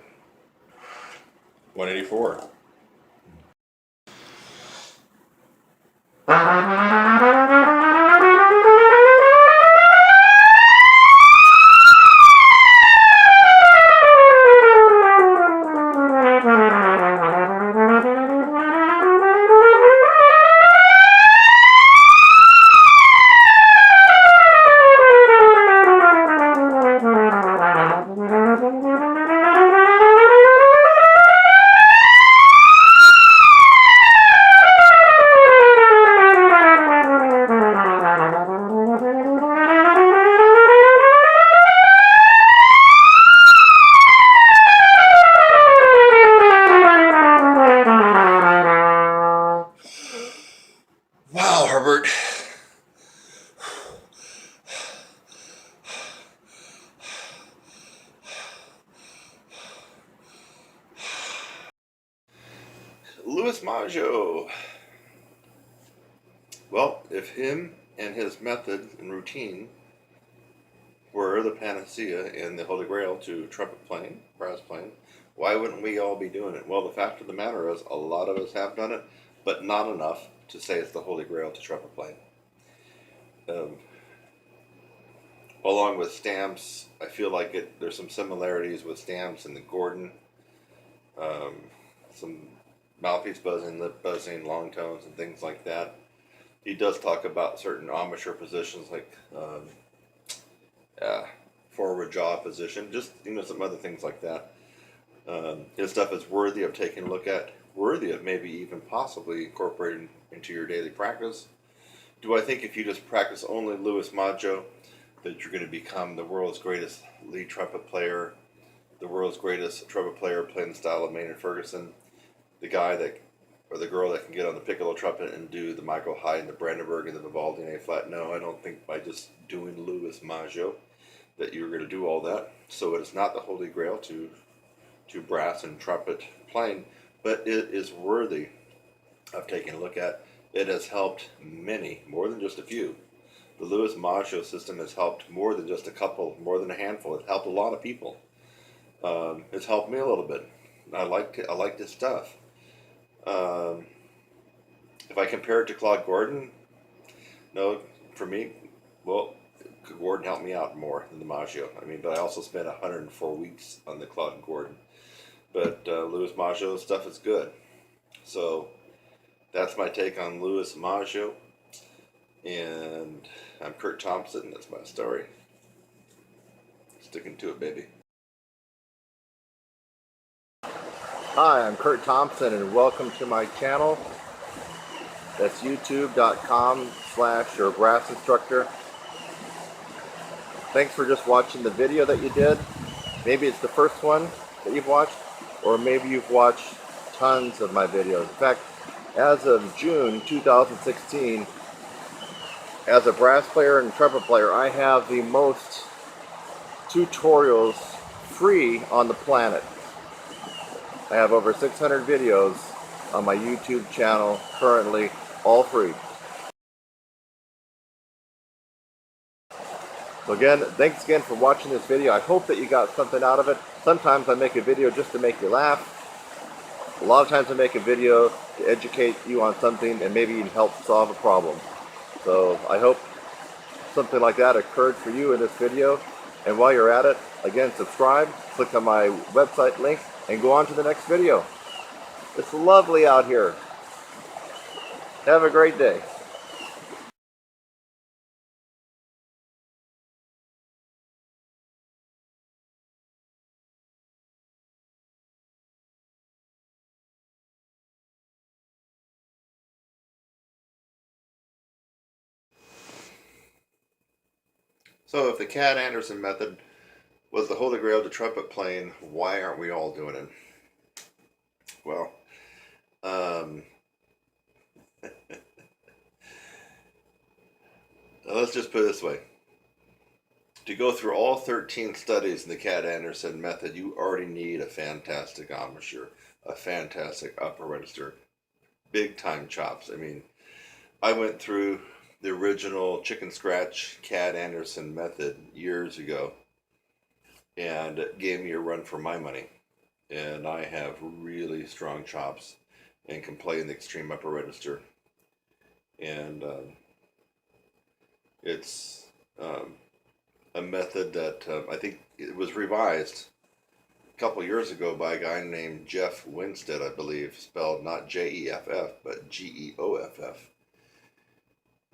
184. Wow, Herbert. Louis Maggio. Well, if him and his method and routine were the panacea and the Holy Grail to trumpet playing, brass playing, why wouldn't we all be doing it? Well, the fact of the matter is, a lot of us have done it, but not enough to say it's the Holy Grail to trumpet playing. Along with stamps, I feel like there's some similarities with stamps and the Gordon. Some mouthpiece buzzing, lip buzzing, long tones, and things like that. He does talk about certain embouchure positions, like forward jaw position, just some other things like that. His stuff is worthy of taking a look at, worthy of maybe even possibly incorporating into your daily practice. Do I think if you just practice only Louis Maggio that you're going to become the world's greatest lead trumpet player, the world's greatest trumpet player playing the style of Maynard Ferguson, the guy that, or the girl that can get on the piccolo trumpet and do the Michael High and the Brandenburg and the Vivaldi and A flat? No, I don't think by just doing Louis Maggio that you're going to do all that. So it is not the Holy Grail to brass and trumpet playing, but it is worthy of taking a look at. It has helped many, more than just a few. The Louis Maggio system has helped more than just a couple, more than a handful. It's helped a lot of people. It's helped me a little bit. I like this stuff. If I compare it to Claude Gordon, no, for me, well, Gordon helped me out more than the Maggio. I mean, but I also spent 104 weeks on the Claude Gordon. But Louis Maggio stuff is good. So that's my take on Louis Maggio. And I'm Kurt Thompson. That's my story. Sticking to it, baby. Hi, I'm Kurt Thompson and welcome to my channel. That's youtube.com/your brass instructor. Thanks for just watching the video that you did. Maybe it's the first one that you've watched, or maybe you've watched tons of my videos. In fact, as of June 2016, as a brass player and trumpet player, I have the most tutorials free on the planet. I have over 600 videos on my YouTube channel currently, all free. So again, thanks again for watching this video. I hope that you got something out of it. Sometimes I make a video just to make you laugh. A lot of times I make a video to educate you on something and maybe even help solve a problem. So I hope something like that occurred for you in this video. And while you're at it, again, subscribe, click on my website link, and go on to the next video. It's lovely out here. Have a great day. So if the Cat Anderson method was the holy grail to trumpet playing, why aren't we all doing it? Well, let's just put it this way. To go through all 13 studies in the Cat Anderson method, you already need a fantastic embouchure, a fantastic upper register, big time chops. I mean, I went through the original chicken scratch Cat Anderson method years ago, and it gave me a run for my money. And I have really strong chops and can play in the extreme upper register. And it's a method that I think it was revised a couple years ago by a guy named Jeff Winstead, I believe, spelled not Jeff, but Geoff.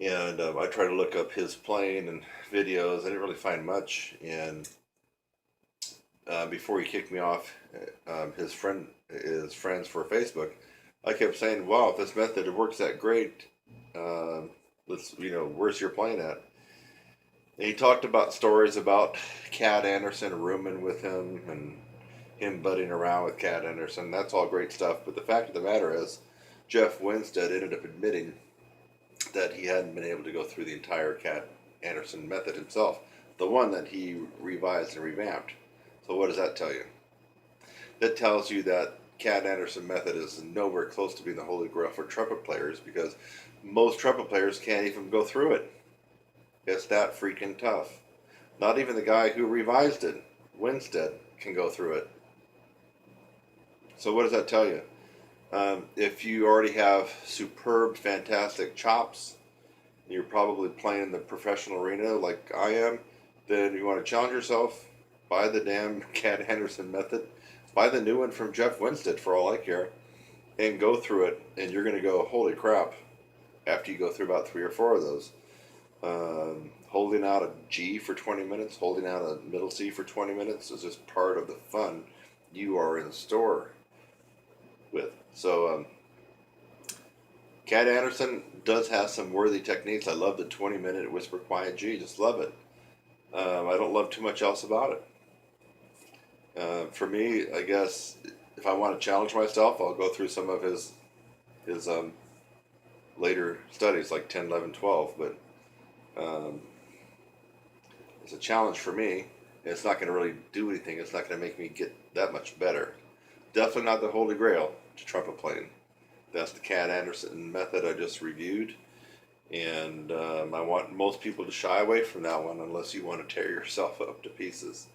And I tried to look up his playing and videos. I didn't really find much. And before he kicked me off his friends for Facebook, I kept saying, wow, if this method works that great, where's your playing at? And he talked about stories about Cat Anderson rooming with him and him butting around with Cat Anderson. That's all great stuff. But the fact of the matter is, Jeff Winstead ended up admitting that he hadn't been able to go through the entire Cat Anderson method himself, the one that he revised and revamped. So what does that tell you? That tells you that Cat Anderson method is nowhere close to being the holy grail for trumpet players, because most trumpet players can't even go through it. It's that freaking tough. Not even the guy who revised it, Winstead, can go through it. So what does that tell you? If you already have superb, fantastic chops, you're probably playing in the professional arena like I am, then you want to challenge yourself, buy the damn Cat Anderson method, buy the new one from Jeff Winstead for all I care, and go through it, and you're going to go, holy crap, after you go through about 3 or 4 of those. Holding out a G for 20 minutes, holding out a middle C for 20 minutes is just part of the fun you are in store with. So, Cat Anderson does have some worthy techniques. I love the 20-minute whisper quiet G, just love it. I don't love too much else about it. For me, I guess, if I want to challenge myself, I'll go through some of his later studies, like 10, 11, 12, but it's a challenge for me. It's not going to really do anything. It's not going to make me get that much better. Definitely not the holy grail to trumpet playing. That's the Cat Anderson method I just reviewed, and I want most people to shy away from that one unless you want to tear yourself up to pieces.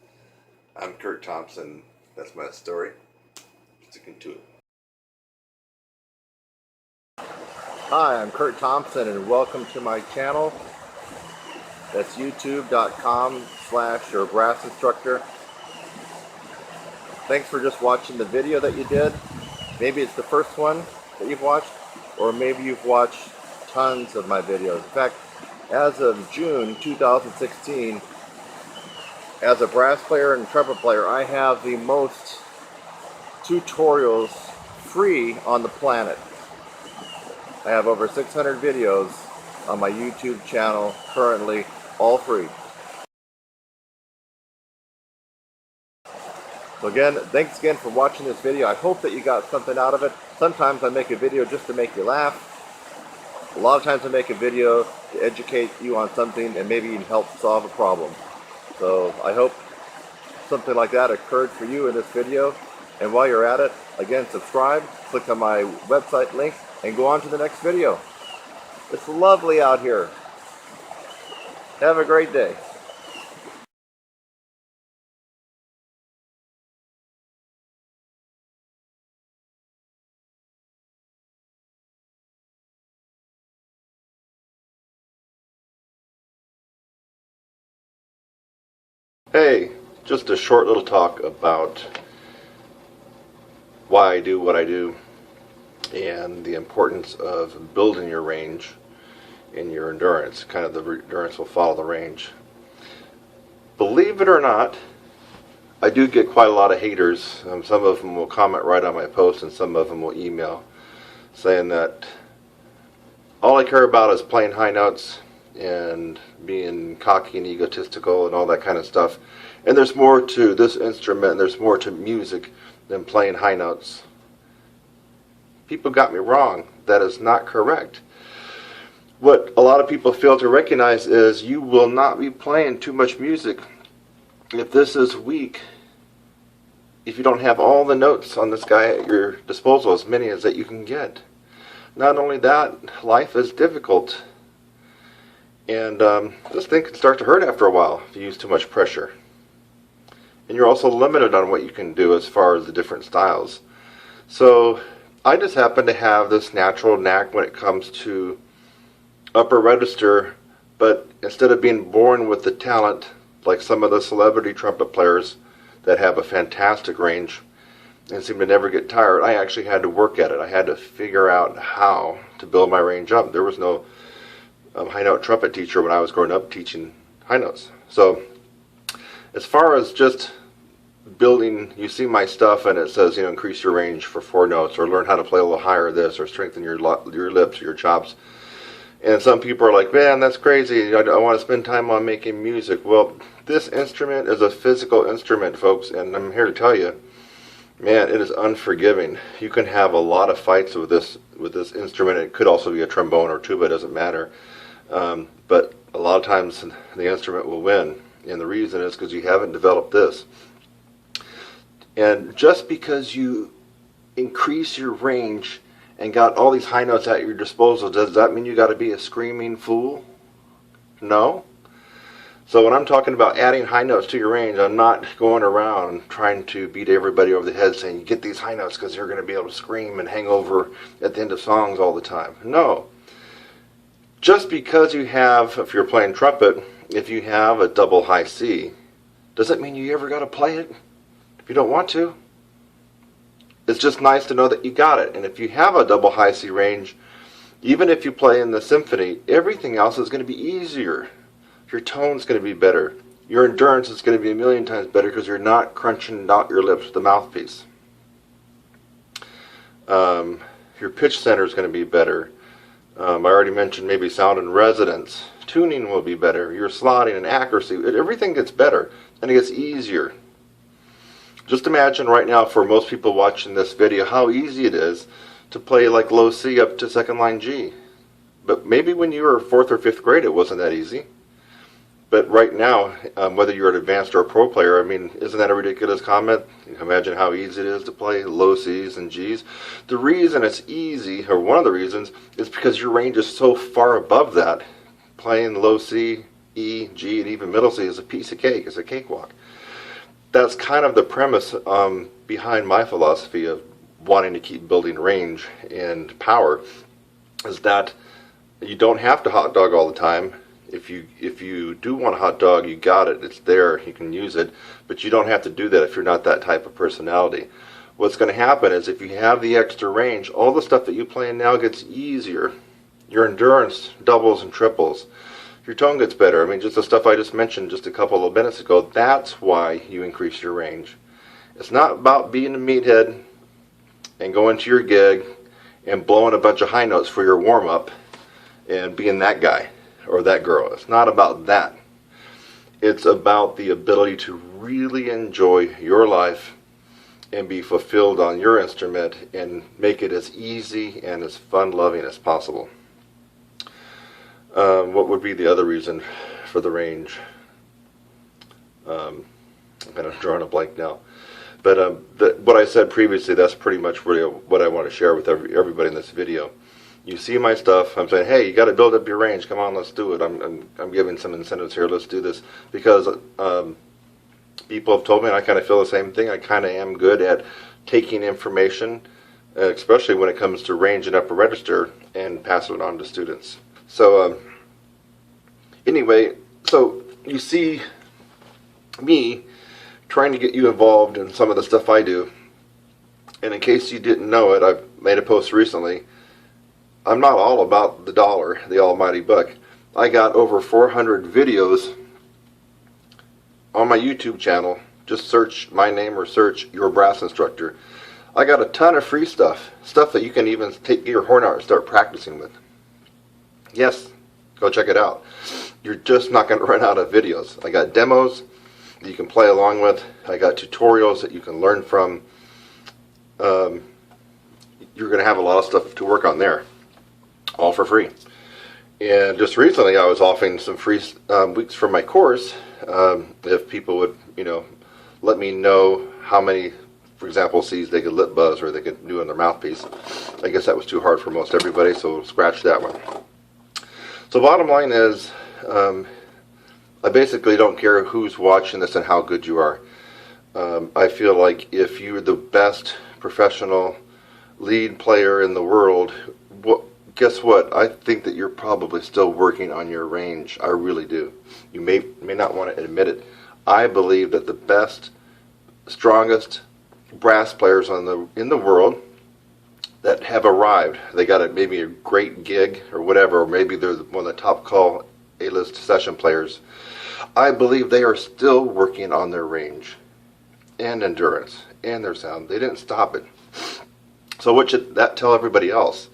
I'm Kurt Thompson. That's my story. Sticking to it. Hi, I'm Kurt Thompson, and welcome to my channel. That's youtube.com/your brass instructor. Thanks for just watching the video that you did. Maybe it's the first one that you've watched, or maybe you've watched tons of my videos. In fact, as of June 2016, as a brass player and trumpet player, I have the most tutorials free on the planet. I have over 600 videos on my YouTube channel currently, all free. So again, thanks again for watching this video. I hope that you got something out of it. Sometimes I make a video just to make you laugh. A lot of times I make a video to educate you on something and maybe even help solve a problem. So I hope something like that occurred for you in this video. And while you're at it, again, subscribe, click on my website link, and go on to the next video. It's lovely out here. Have a great day. Hey, just a short little talk about why I do what I do and the importance of building your range in your endurance. Kind of the endurance will follow the range. Believe it or not, I do get quite a lot of haters. Some of them will comment right on my post, and some of them will email saying that all I care about is playing high notes and being cocky and egotistical and all that kind of stuff. And there's more to this instrument, and there's more to music than playing high notes. People got me wrong. That is not correct. What a lot of people fail to recognize is you will not be playing too much music if this is weak, if you don't have all the notes on this guy at your disposal, as many as that you can get. Not only that, life is difficult. And this thing can start to hurt after a while if you use too much pressure. And you're also limited on what you can do as far as the different styles. So I just happen to have this natural knack when it comes to upper register, but instead of being born with the talent like some of the celebrity trumpet players that have a fantastic range and seem to never get tired, I actually had to work at it. I had to figure out how to build my range up. There was no high note trumpet teacher when I was growing up teaching high notes. So as far as just building, you see my stuff and it says, increase your range for 4 notes, or learn how to play a little higher this, or strengthen your lips or your chops. And some people are like, man, that's crazy. I want to spend time on making music. Well, this instrument is a physical instrument, folks, and I'm here to tell you, man, it is unforgiving. You can have a lot of fights with this instrument. It could also be a trombone or tuba, it doesn't matter. But a lot of times the instrument will win, and the reason is because you haven't developed this. And just because you increase your range and got all these high notes at your disposal, does that mean you got to be a screaming fool? No. So when I'm talking about adding high notes to your range, I'm not going around trying to beat everybody over the head saying you get these high notes because you're going to be able to scream and hang over at the end of songs all the time. No. Just because you have, if you're playing trumpet, if you have a double high C, doesn't mean you ever got to play it if you don't want to. It's just nice to know that you got it. And if you have a double high C range, even if you play in the symphony, everything else is going to be easier. Your tone's going to be better. Your endurance is going to be a million times better because you're not crunching out your lips with the mouthpiece. Your pitch center is going to be better. I already mentioned maybe sound and resonance. Tuning will be better. Your slotting and accuracy, everything gets better and it gets easier. Just imagine right now, for most people watching this video, how easy it is to play like low C up to second line G. But maybe when you were 4th or 5th grade it wasn't that easy. But right now, whether you're an advanced or a pro player, I mean, isn't that a ridiculous comment? Imagine how easy it is to play low C's and G's. The reason it's easy, or one of the reasons, is because your range is so far above that. Playing low C, E, G, and even middle C is a piece of cake. It's a cakewalk. That's kind of the premise behind my philosophy of wanting to keep building range and power, is that you don't have to hot dog all the time. If you do want a hot dog, you got it. It's there. You can use it. But you don't have to do that if you're not that type of personality. What's going to happen is if you have the extra range, all the stuff that you play in now gets easier. Your endurance doubles and triples. Your tone gets better. I mean, just the stuff I just mentioned just a couple of minutes ago, that's why you increase your range. It's not about being a meathead and going to your gig and blowing a bunch of high notes for your warm-up and being that guy or that girl. It's not about that. It's about the ability to really enjoy your life and be fulfilled on your instrument and make it as easy and as fun-loving as possible. What would be the other reason for the range? I'm kind of drawing a blank now. But what I said previously, that's pretty much really what I want to share with everybody in this video. You see my stuff, I'm saying, hey, you got to build up your range. Come on, let's do it. I'm giving some incentives here. Let's do this. Because people have told me, and I kind of feel the same thing, I kind of am good at taking information, especially when it comes to range and upper register, and passing it on to students. So anyway, so you see me trying to get you involved in some of the stuff I do. And in case you didn't know it, I've made a post recently. I'm not all about the dollar, the almighty buck. I got over 400 videos on my YouTube channel. Just search my name or search Your Brass Instructor. I got a ton of free stuff that you can even take your horn out and start practicing with. Yes, Go check it out. You're just not going to run out of videos. I got demos that you can play along with. I got tutorials that you can learn from. You're going to have a lot of stuff to work on there, all for free. And just recently, I was offering some free weeks for my course. If people would, let me know how many, for example, C's they could lip buzz or they could do on their mouthpiece. I guess that was too hard for most everybody, so we'll scratch that one. So bottom line is, I basically don't care who's watching this and how good you are. I feel like if you're the best professional lead player in the world, guess what? I think that you're probably still working on your range. I really do. You may not want to admit it. I believe that the best, strongest brass players in the world that have arrived, they got maybe a great gig or whatever, or maybe they're one of the top call A-list session players. I believe they are still working on their range and endurance and their sound. They didn't stop it. So what should that tell everybody else?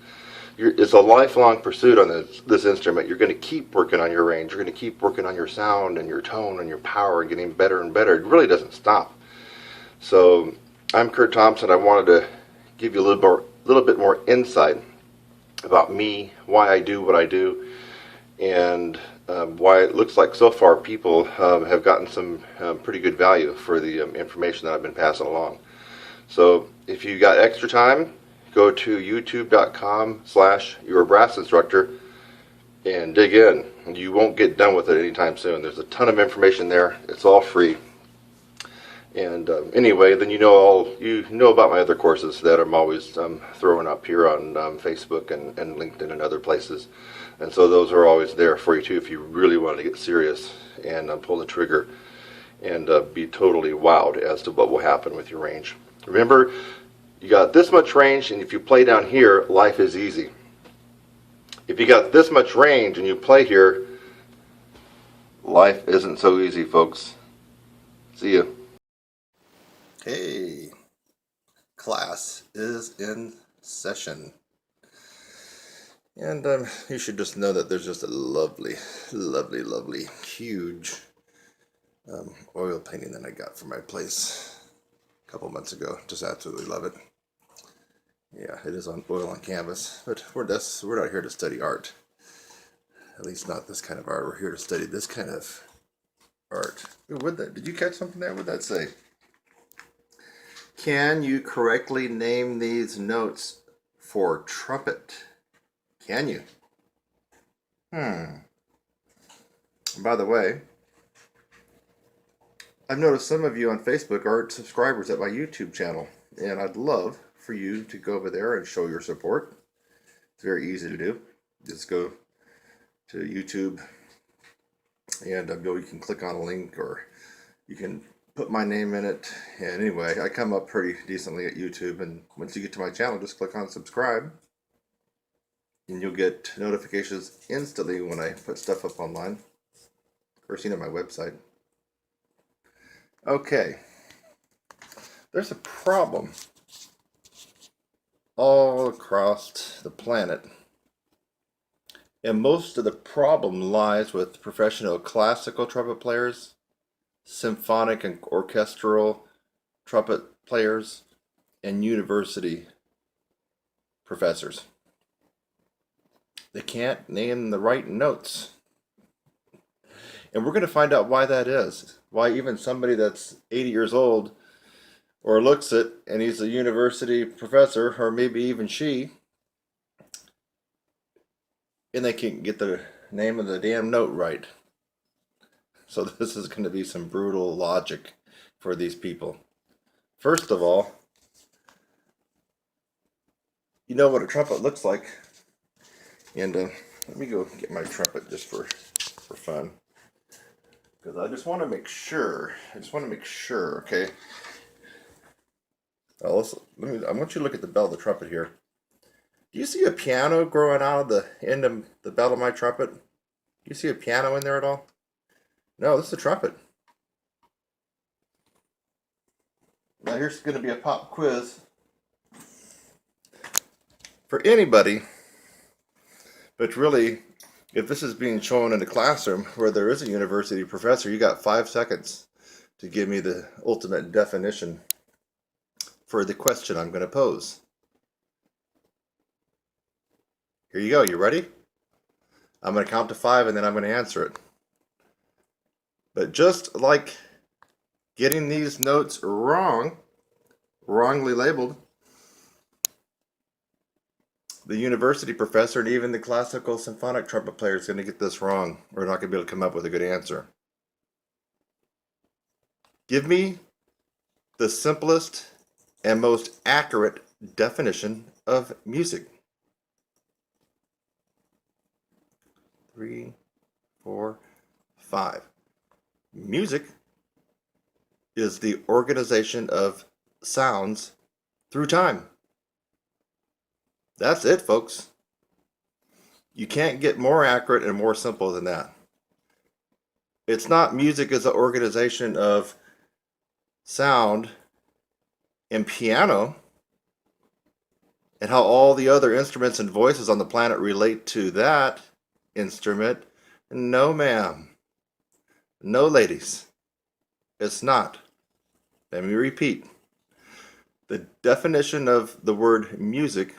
It's a lifelong pursuit on this instrument. You're going to keep working on your range. You're going to keep working on your sound and your tone and your power and getting better and better. It really doesn't stop. So I'm Kurt Thompson. I wanted to give you a little bit more insight about me, why I do what I do, and why it looks like so far people have gotten some pretty good value for the information that I've been passing along. So if you got extra time, go to youtube.com/yourbrassinstructor and dig in. You won't get done with it anytime soon. There's a ton of information there. It's all free. And anyway, then you know about my other courses that I'm always throwing up here on Facebook and LinkedIn and other places. And so those are always there for you too if you really want to get serious and pull the trigger and be totally wowed as to what will happen with your range. Remember, you got this much range, and if you play down here, life is easy. If you got this much range and you play here, life isn't so easy, folks. See ya. Hey, class is in session. And you should just know that there's just a lovely, lovely, lovely, huge oil painting that I got from my place a couple months ago. Just absolutely love it. Yeah, it is on oil on canvas, but we're not here to study art. At least not this kind of art. We're here to study this kind of art. Did you catch something there? What did that say? Can you correctly name these notes for trumpet? Can you? By the way, I've noticed some of you on Facebook aren't subscribers at my YouTube channel, and I'd love for you to go over there and show your support. It's very easy to do. Just go to YouTube, and you can click on a link, or you can put my name in it. And anyway, I come up pretty decently at YouTube, and once you get to my channel, just click on subscribe, and you'll get notifications instantly when I put stuff up online, or seen on my website. Okay, there's a problem all across the planet, and most of the problem lies with professional classical trumpet players, symphonic and orchestral trumpet players, and university professors. They can't name the right notes. And we're going to find out why that is. Why even somebody that's 80 years old or looks it and he's a university professor, or maybe even she, and they can't get the name of the damn note right. So this is going to be some brutal logic for these people. First of all, you know what a trumpet looks like. And let me go get my trumpet just for fun, because I just want to make sure. Okay. I want you to look at the bell of the trumpet here. Do you see a piano growing out of the end of the bell of my trumpet? Do you see a piano in there at all? No, this is a trumpet. Now here's going to be a pop quiz for anybody, but really If this is being shown in a classroom where there is a university professor, you got 5 seconds to give me the ultimate definition for the question I'm going to pose. Here you go. You ready? I'm going to count to 5 and then I'm going to answer it. But just like getting these notes wrongly labeled, the university professor and even the classical symphonic trumpet player is going to get this wrong. We're not going to be able to come up with a good answer. Give me the simplest and most accurate definition of music. 3, 4, 5. Music is the organization of sounds through time. That's it, folks. You can't get more accurate and more simple than that. It's not music as an organization of sound and piano and how all the other instruments and voices on the planet relate to that instrument. No, ma'am. No, ladies. It's not. Let me repeat. The definition of the word music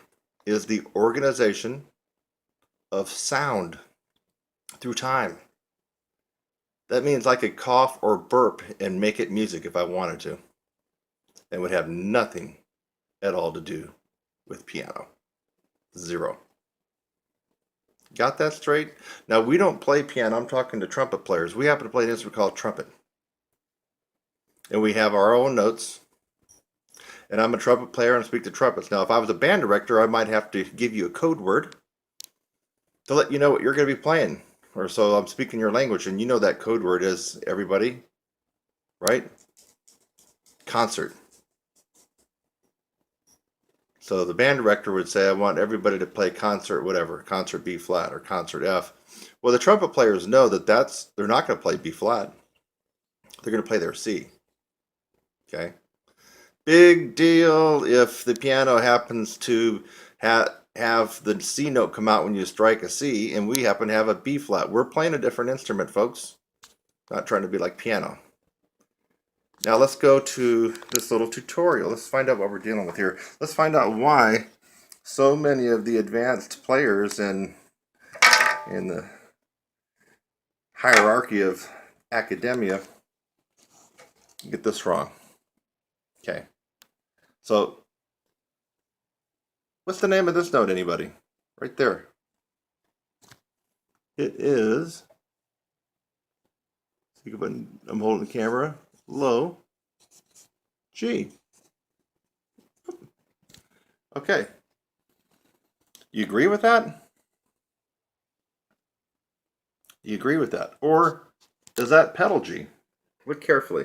is the organization of sound through time. That means I could cough or burp and make it music if I wanted to. It would have nothing at all to do with piano. Zero. Got that straight? Now, we don't play piano. I'm talking to trumpet players. We happen to play an instrument called trumpet. And we have our own notes. And I'm a trumpet player and I speak to trumpets. Now, if I was a band director, I might have to give you a code word to let you know what you're going to be playing. Or so I'm speaking your language, and you know that code word is, everybody, right? Concert. So the band director would say, I want everybody to play concert whatever, concert B flat or concert F. Well, the trumpet players know that they're not going to play B flat. They're going to play their C. Okay? Big deal if the piano happens to have the C note come out when you strike a C, and we happen to have a B flat. We're playing a different instrument, folks. Not trying to be like piano. Now let's go to this little tutorial. Let's find out what we're dealing with here. Let's find out why so many of the advanced players in the hierarchy of academia get this wrong. Okay. So, what's the name of this note, anybody? Right there. It is, I'm holding the camera, low G. Okay. You agree with that? You agree with that? Or is that pedal G? Look carefully.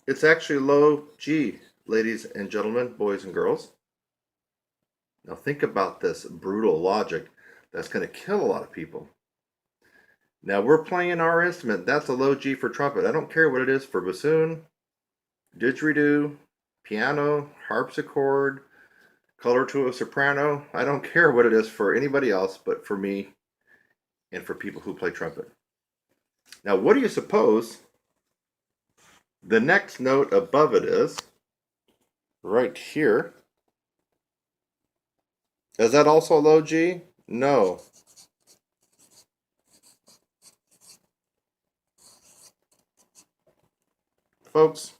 It's actually low G, ladies and gentlemen, boys and girls. Now think about this brutal logic that's going to kill a lot of people. Now we're playing our instrument. That's a low G for trumpet. I don't care what it is for bassoon, didgeridoo, piano, harpsichord, color to a soprano. I don't care what it is for anybody else but for me and for people who play trumpet. Now what do you suppose the next note above it is? Right here. Is that also low G? No. Folks,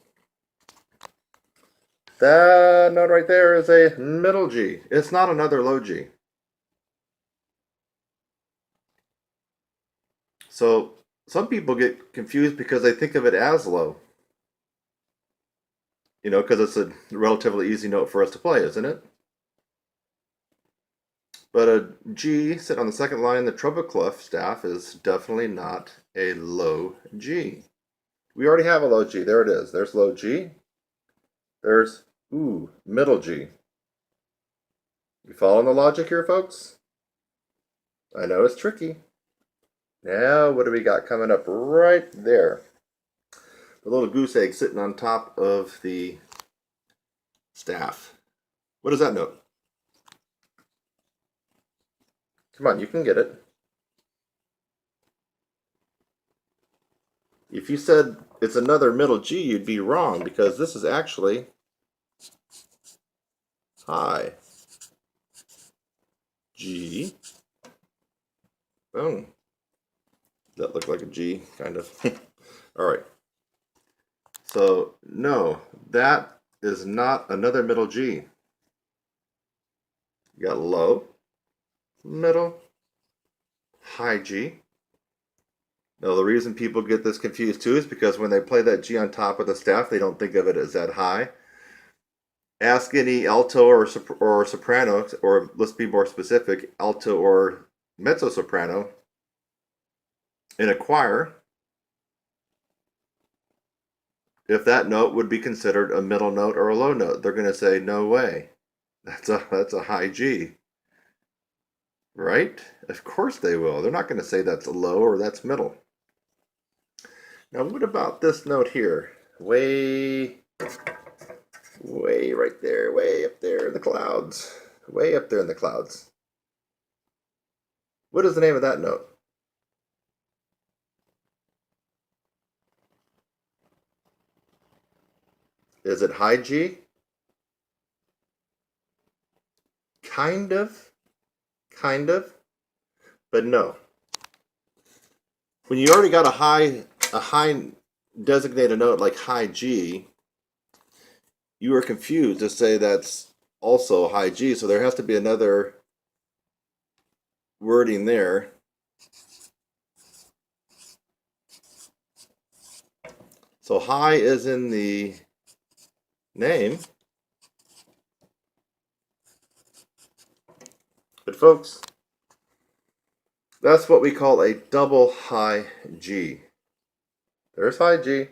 that note right there is a middle G. It's not another low G. So some people get confused because they think of it as low. You know, because it's a relatively easy note for us to play, isn't it? But a G sitting on the second line, the trumpet clef staff, is definitely not a low G. We already have a low G. There it is. There's low G. There's, middle G. You following the logic here, folks? I know it's tricky. Now, what do we got coming up right there? The little goose egg sitting on top of the staff. What is that note? Come on, you can get it. If you said it's another middle G, you'd be wrong, because this is actually high G. Boom. That looked like a G, kind of. All right. So, no, that is not another middle G. You got low, middle, high G. Now, the reason people get this confused too is because when they play that G on top of the staff, they don't think of it as that high. Ask any alto or soprano, or let's be more specific, alto or mezzo soprano in a choir, if that note would be considered a middle note or a low note. They're going to say, no way, that's a high G. Right? Of course they will. They're not going to say that's a low or that's middle. Now, what about this note here? Way right there, way up there in the clouds. Way up there in the clouds. What is the name of that note? Is it high G? Kind of, but no. When you already got a high designated note like high G, you are confused to say that's also high G, so there has to be another wording there. So high is in the name. But folks, that's what we call a double high G. There's high G.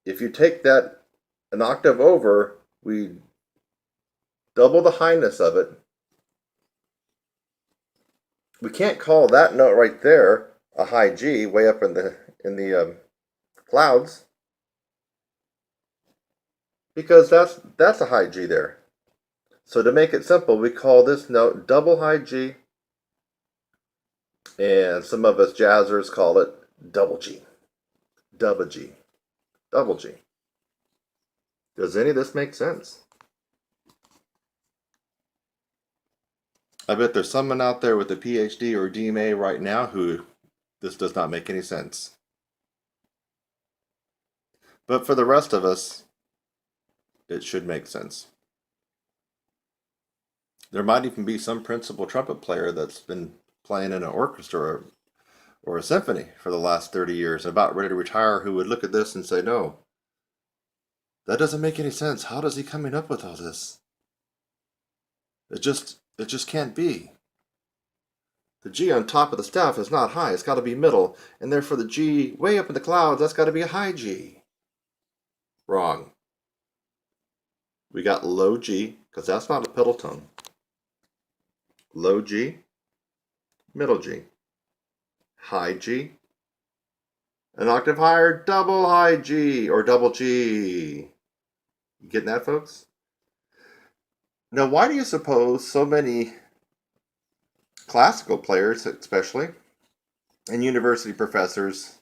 If you take that an octave over, we double the highness of it. We can't call that note right there a high G way up in the clouds, because that's a high G there. So to make it simple, we call this note double high G, and some of us jazzers call it double G. Double G. Double G. Does any of this make sense? I bet there's someone out there with a PhD or DMA right now who this does not make any sense. But for the rest of us, it should make sense. There might even be some principal trumpet player that's been playing in an orchestra or a symphony for the last 30 years, about ready to retire, who would look at this and say, no, that doesn't make any sense. How is he coming up with all this? It just can't be. The G on top of the staff is not high. It's got to be middle. And therefore the G way up in the clouds, that's got to be a high G. Wrong. We got low G, because that's not a pedal tone. Low G, middle G, high G, an octave higher, double high G, or double G. You getting that, folks? Now, why do you suppose so many classical players, especially, and university professors,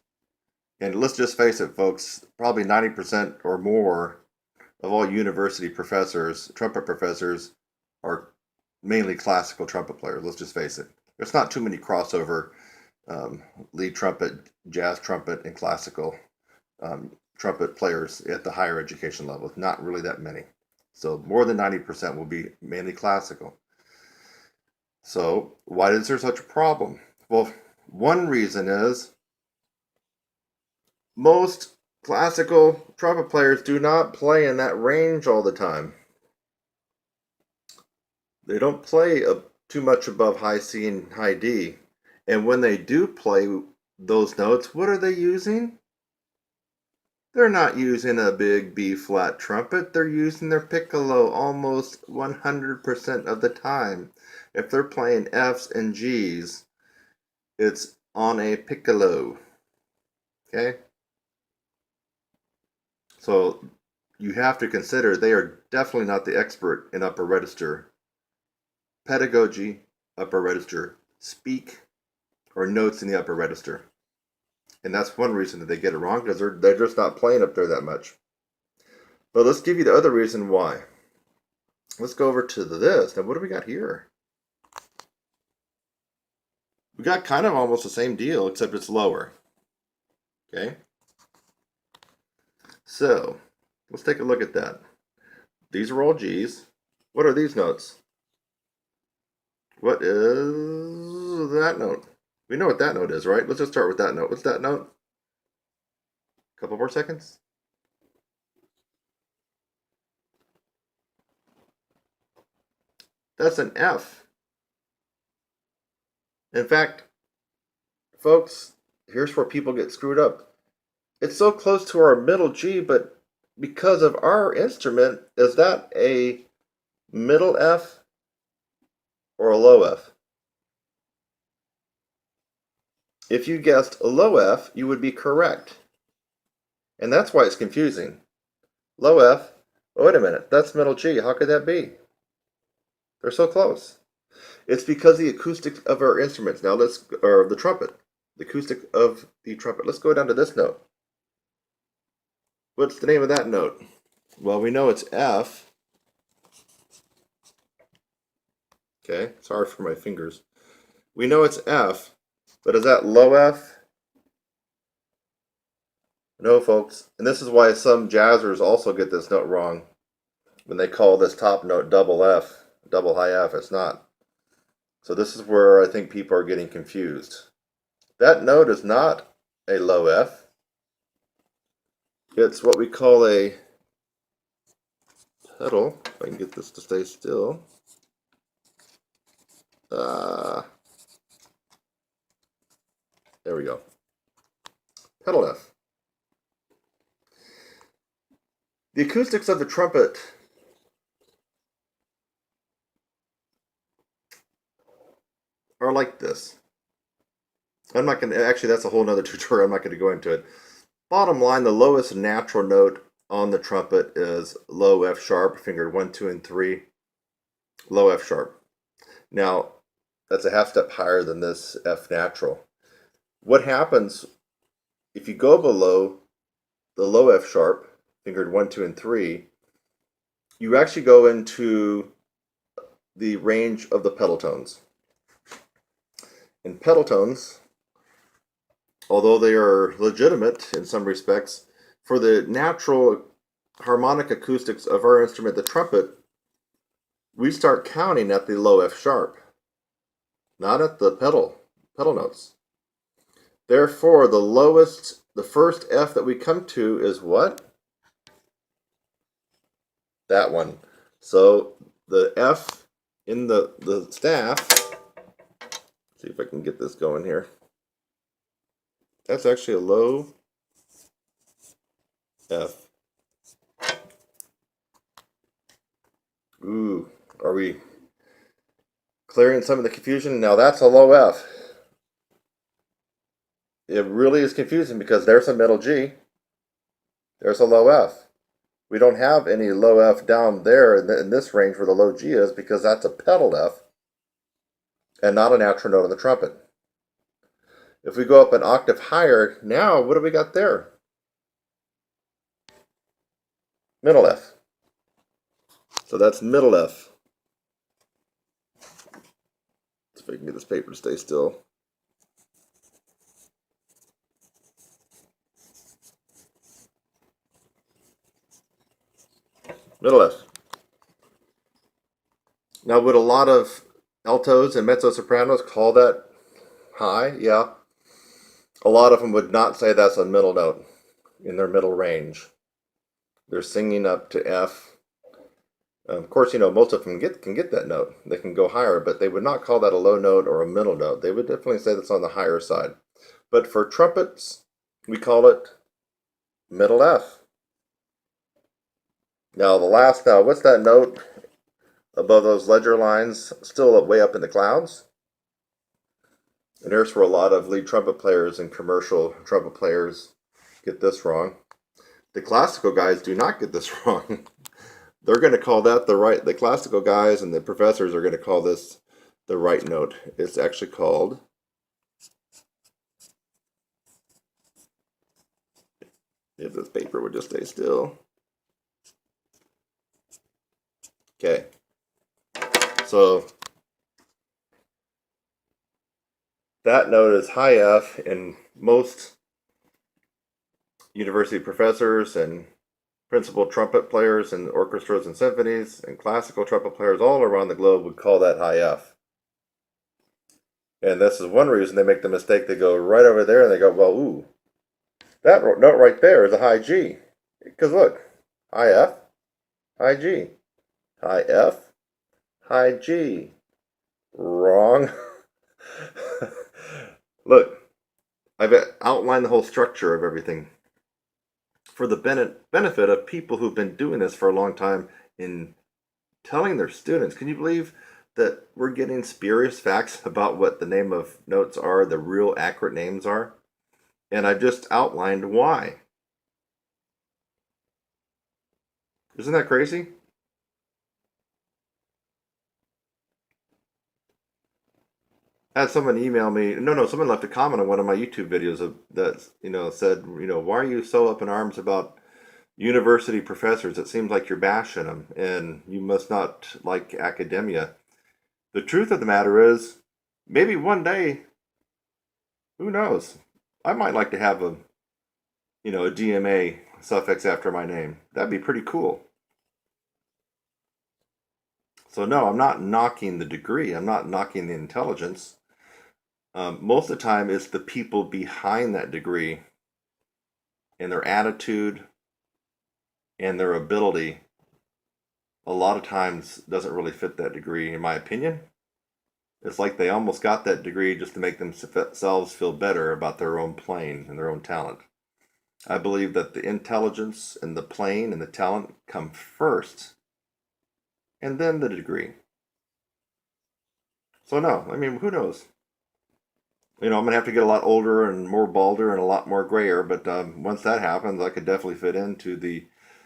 and let's just face it, folks, probably 90% or more of all university professors, trumpet professors, are mainly classical trumpet players. Let's just face it. There's not too many crossover lead trumpet, jazz trumpet, and classical trumpet players at the higher education level. Not really that many. So more than 90% will be mainly classical. So why is there such a problem? Well, one reason is most classical trumpet players do not play in that range all the time. They don't play too much above high C and high D. And when they do play those notes, what are they using? They're not using a big B flat trumpet. They're using their piccolo almost 100% of the time. If they're playing Fs and Gs, it's on a piccolo. Okay? So you have to consider they are definitely not the expert in upper register pedagogy upper register speak or notes in the upper register. And that's one reason that they get it wrong, because they're just not playing up there that much. But let's give you the other reason why. Let's go over to this. Now, what do we got here? We got kind of almost the same deal, except it's lower. Okay? So, let's take a look at that. These are all G's. What are these notes? What is that note? We know what that note is, right? Let's just start with that note. What's that note? A couple more seconds. That's an F. In fact, folks, here's where people get screwed up. It's so close to our middle G, but because of our instrument, is that a middle F or a low F? If you guessed a low F, you would be correct. And that's why it's confusing. Low F, oh, wait a minute, that's middle G. How could that be? They're so close. It's because the acoustics of our instruments. Now or the trumpet, the acoustic of the trumpet. Let's go down to this note. What's the name of that note? Well, we know it's F. Okay, sorry for my fingers. We know it's F, but is that low F? No, folks. And this is why some jazzers also get this note wrong when they call this top note double F, double high F. It's not. So this is where I think people are getting confused. That note is not a low F. It's what we call a pedal. If I can get this to stay still. There we go. Pedal F. The acoustics of the trumpet are like this. I'm not going to, actually that's a whole nother tutorial, I'm not going to go into it. Bottom line, the lowest natural note on the trumpet is low F sharp, fingered 1, 2, and 3. Low F sharp. Now, that's a half step higher than this F natural. What happens if you go below the low F sharp, fingered 1, 2, and 3, you actually go into the range of the pedal tones. And pedal tones, although they are legitimate in some respects, for the natural harmonic acoustics of our instrument, the trumpet, we start counting at the low F sharp, not at the pedal notes. Therefore, the first F that we come to is what? That one. So the F in the staff, see if I can get this going here. That's actually a low F. Ooh, are we clearing some of the confusion? Now that's a low F. It really is confusing because there's a middle G. There's a low F. We don't have any low F down there in this range where the low G is, because that's a pedal F and not a natural note on the trumpet. If we go up an octave higher, now what do we got there? Middle F. So that's middle F. Let's see if I can get this paper to stay still. Middle F. Now, would a lot of altos and mezzo-sopranos call that high? Yeah. A lot of them would not say that's a middle note in their middle range. They're singing up to F. Of course, you know, most of them can get that note. They can go higher, but they would not call that a low note or a middle note. They would definitely say that's on the higher side. But for trumpets, we call it middle F. Now, what's that note above those ledger lines, still way up in the clouds? And there's where a lot of lead trumpet players and commercial trumpet players get this wrong. The classical guys do not get this wrong. They're going to call that the classical guys and the professors are going to call this the right note. It's actually called, if this paper would just stay still. Okay, so that note is high F, and most university professors and principal trumpet players in orchestras and symphonies and classical trumpet players all around the globe would call that high F. And this is one reason they make the mistake. They go right over there and they go, well, ooh, that note right there is a high G. Because look, high F, high G, high F, high G. Wrong. Look, I've outlined the whole structure of everything for the benefit of people who've been doing this for a long time in telling their students. Can you believe that we're getting spurious facts about what the name of notes are, the real accurate names are? And I've just outlined why. Isn't that crazy? I had someone email me. No, someone left a comment on one of my YouTube videos that said, why are you so up in arms about university professors? It seems like you're bashing them, and you must not like academia. The truth of the matter is, maybe one day, who knows? I might like to have a DMA suffix after my name. That'd be pretty cool. So no, I'm not knocking the degree. I'm not knocking the intelligence. Most of the time, it's the people behind that degree and their attitude and their ability. A lot of times doesn't really fit that degree, in my opinion. It's like they almost got that degree just to make themselves feel better about their own playing and their own talent. I believe that the intelligence and the playing and the talent come first, and then the degree. So no, I mean, who knows? I'm going to have to get a lot older and more balder and a lot more grayer, but once that happens, I could definitely fit into the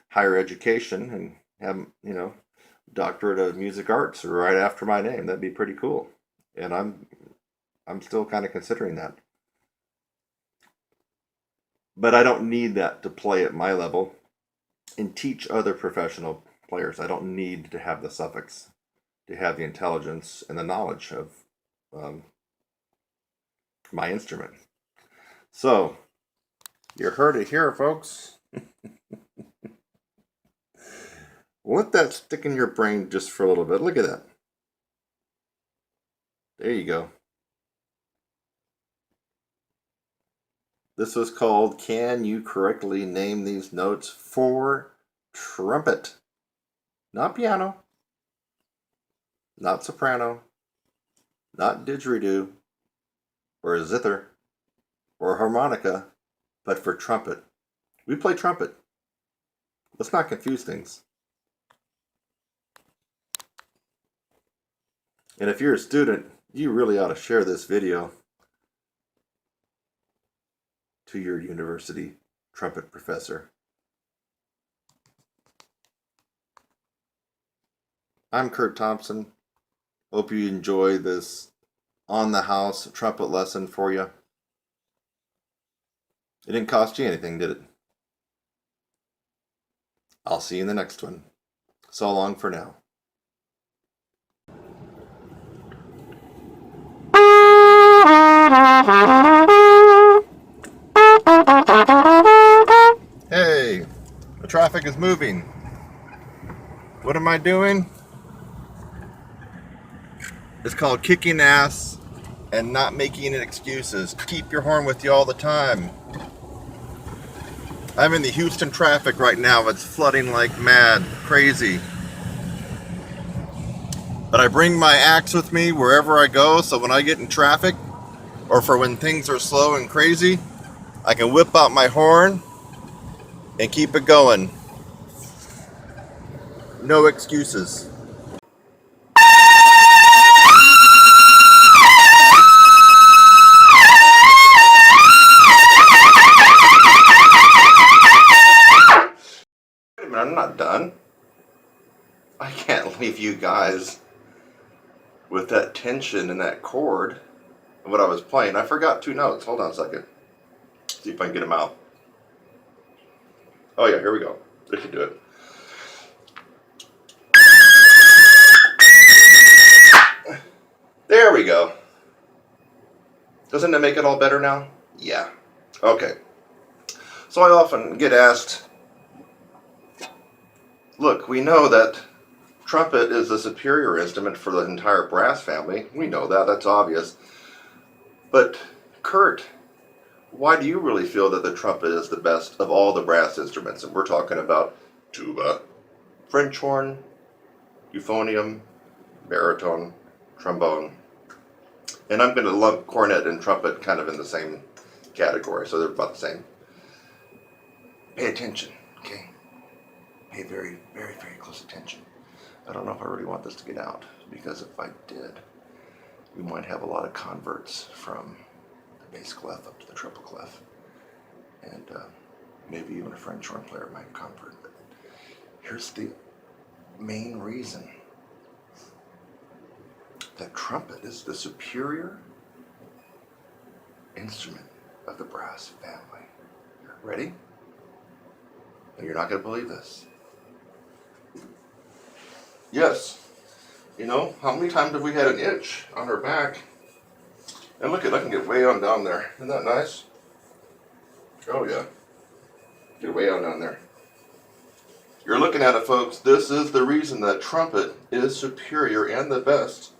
higher education and have, doctorate of music arts right after my name. That'd be pretty cool. And I'm still kind of considering that. But I don't need that to play at my level and teach other professional players. I don't need to have the suffix to have the intelligence and the knowledge of my instrument. So, you heard it here, folks. Let that stick in your brain just for a little bit. Look at that. There you go. This was called, Can You Correctly Name These Notes for Trumpet? Not piano, not soprano, not didgeridoo, or zither, or harmonica, but for trumpet. We play trumpet. Let's not confuse things. And if you're a student, you really ought to share this video to your university trumpet professor. I'm Kurt Thompson. Hope you enjoy this on-the-house trumpet lesson for you. It didn't cost you anything, did it? I'll see you in the next one. So long for now. Hey, the traffic is moving. What am I doing? It's called kicking ass and not making excuses. Keep your horn with you all the time. I'm in the Houston traffic right now. It's flooding like mad, crazy. But I bring my axe with me wherever I go, so when I get in traffic, or for when things are slow and crazy, I can whip out my horn and keep it going. No excuses. I'm not done. I can't leave you guys with that tension in that chord and what I was playing. I forgot 2 notes. Hold on a second. See if I can get them out. Oh yeah, here we go. This should do it. There we go. Doesn't it make it all better now? Yeah. Okay. So I often get asked, look, we know that trumpet is the superior instrument for the entire brass family. We know that, that's obvious. But Kurt, why do you really feel that the trumpet is the best of all the brass instruments? And we're talking about tuba, French horn, euphonium, baritone, trombone. And I'm going to lump cornet and trumpet kind of in the same category, so they're about the same. Pay attention, okay? Pay very, very, very close attention. I don't know if I really want this to get out, because if I did, we might have a lot of converts from the bass clef up to the treble clef. And maybe even a French horn player might convert. But here's the main reason that trumpet is the superior instrument of the brass family. Ready? And you're not going to believe this. Yes. You know, how many times have we had an itch on our back? And look, I can get way on down there. Isn't that nice? Oh yeah. Get way on down there. You're looking at it, folks. This is the reason that trumpet is superior and the best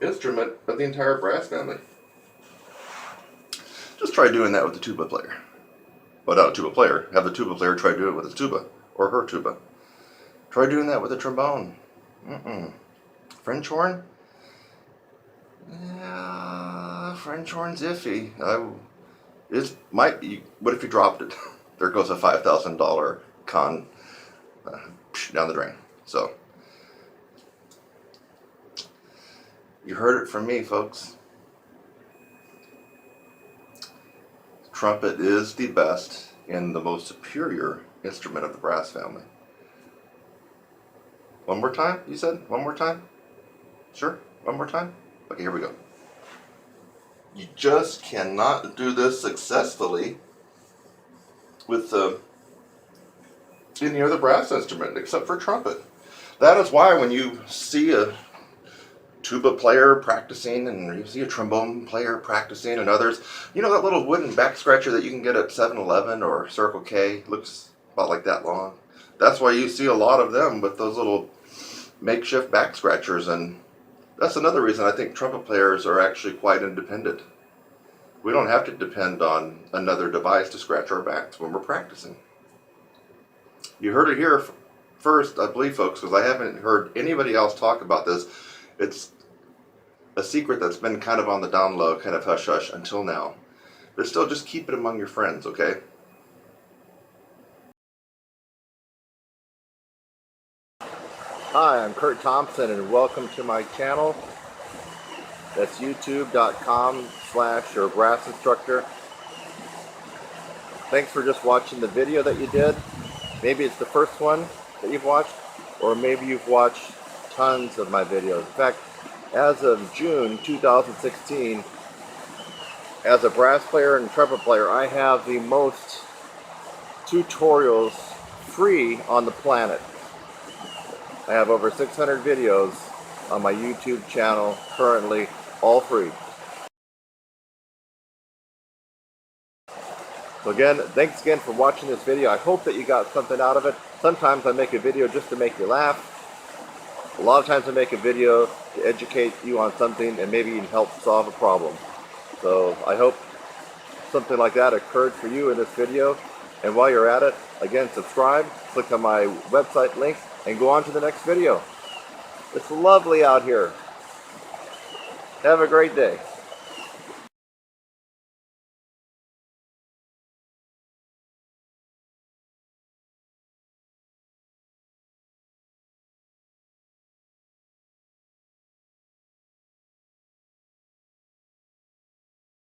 instrument of the entire brass family. Just try doing that with the tuba player. Well, not a tuba player. Have the tuba player try doing it with his tuba or her tuba. Try doing that with a trombone. French horn? Yeah, French horn's iffy. It might be. What if you dropped it? There goes a $5,000 con down the drain. So, you heard it from me, folks. Trumpet is the best and the most superior instrument of the brass family. One more time, you said? One more time? Sure? One more time? Okay, here we go. You just cannot do this successfully with any other brass instrument except for trumpet. That is why when you see a tuba player practicing and you see a trombone player practicing and others, you know that little wooden back scratcher that you can get at 7-Eleven or Circle K? Looks about like that long. That's why you see a lot of them with those little makeshift back scratchers, and that's another reason I think trumpet players are actually quite independent. We don't have to depend on another device to scratch our backs when we're practicing. You heard it here first, I believe, folks, because I haven't heard anybody else talk about this. It's a secret that's been kind of on the down low, kind of hush-hush until now. But still, just keep it among your friends, okay? Hi, I'm Kurt Thompson and welcome to my channel. That's youtube.com/your brass instructor. Thanks for just watching the video that you did. Maybe it's the first one that you've watched, or maybe you've watched tons of my videos. In fact, as of June 2016, as a brass player and trumpet player, I have the most tutorials free on the planet. I have over 600 videos on my YouTube channel currently, all free. So again, thanks again for watching this video. I hope that you got something out of it. Sometimes I make a video just to make you laugh. A lot of times I make a video to educate you on something and maybe even help solve a problem. So I hope something like that occurred for you in this video. And while you're at it, again, subscribe, click on my website link, and go on to the next video. It's lovely out here. Have a great day.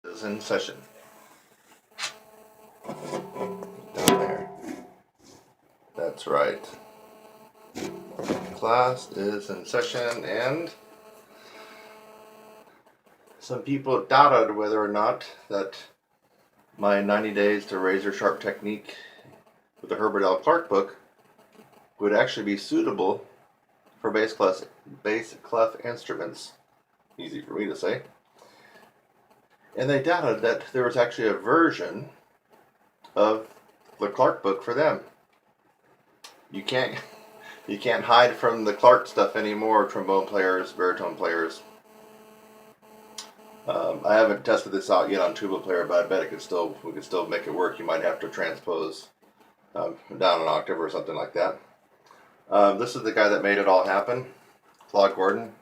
Is in session. Down there. That's right. Class is in session, and some people doubted whether or not that my 90 Days to Razor Sharp Technique with the Herbert L. Clark book would actually be suitable for bass clef instruments. Easy for me to say. And they doubted that there was actually a version of the Clark book for them. You can't hide from the Clark stuff anymore, trombone players, baritone players. I haven't tested this out yet on tuba player, but I bet we could still make it work. You might have to transpose down an octave or something like that. This is the guy that made it all happen, Claude Gordon.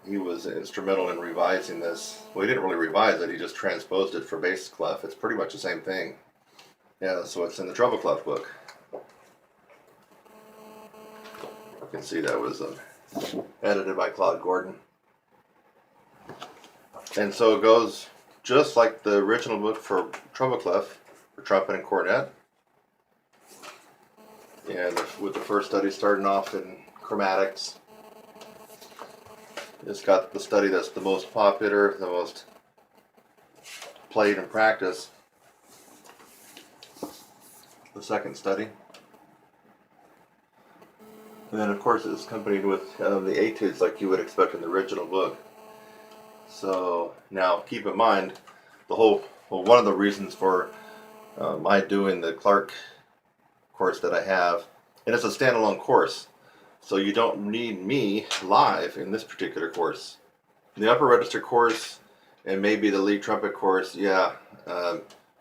He was instrumental in revising this. Well, he didn't really revise it, he just transposed it for bass clef. It's pretty much the same thing. Yeah, so it's in the treble clef book. You can see that was edited by Claude Gordon. And so it goes just like the original book for treble clef, for trumpet and cornet. And with the first study starting off in chromatics. It's got the study that's the most popular, the most played in practice. The second study. And then of course it's accompanied with the etudes like you would expect in the original book. So now keep in mind one of the reasons for my doing the Clark course that I have, and it's a standalone course, so you don't need me live in this particular course. In the upper register course and maybe the lead trumpet course, yeah,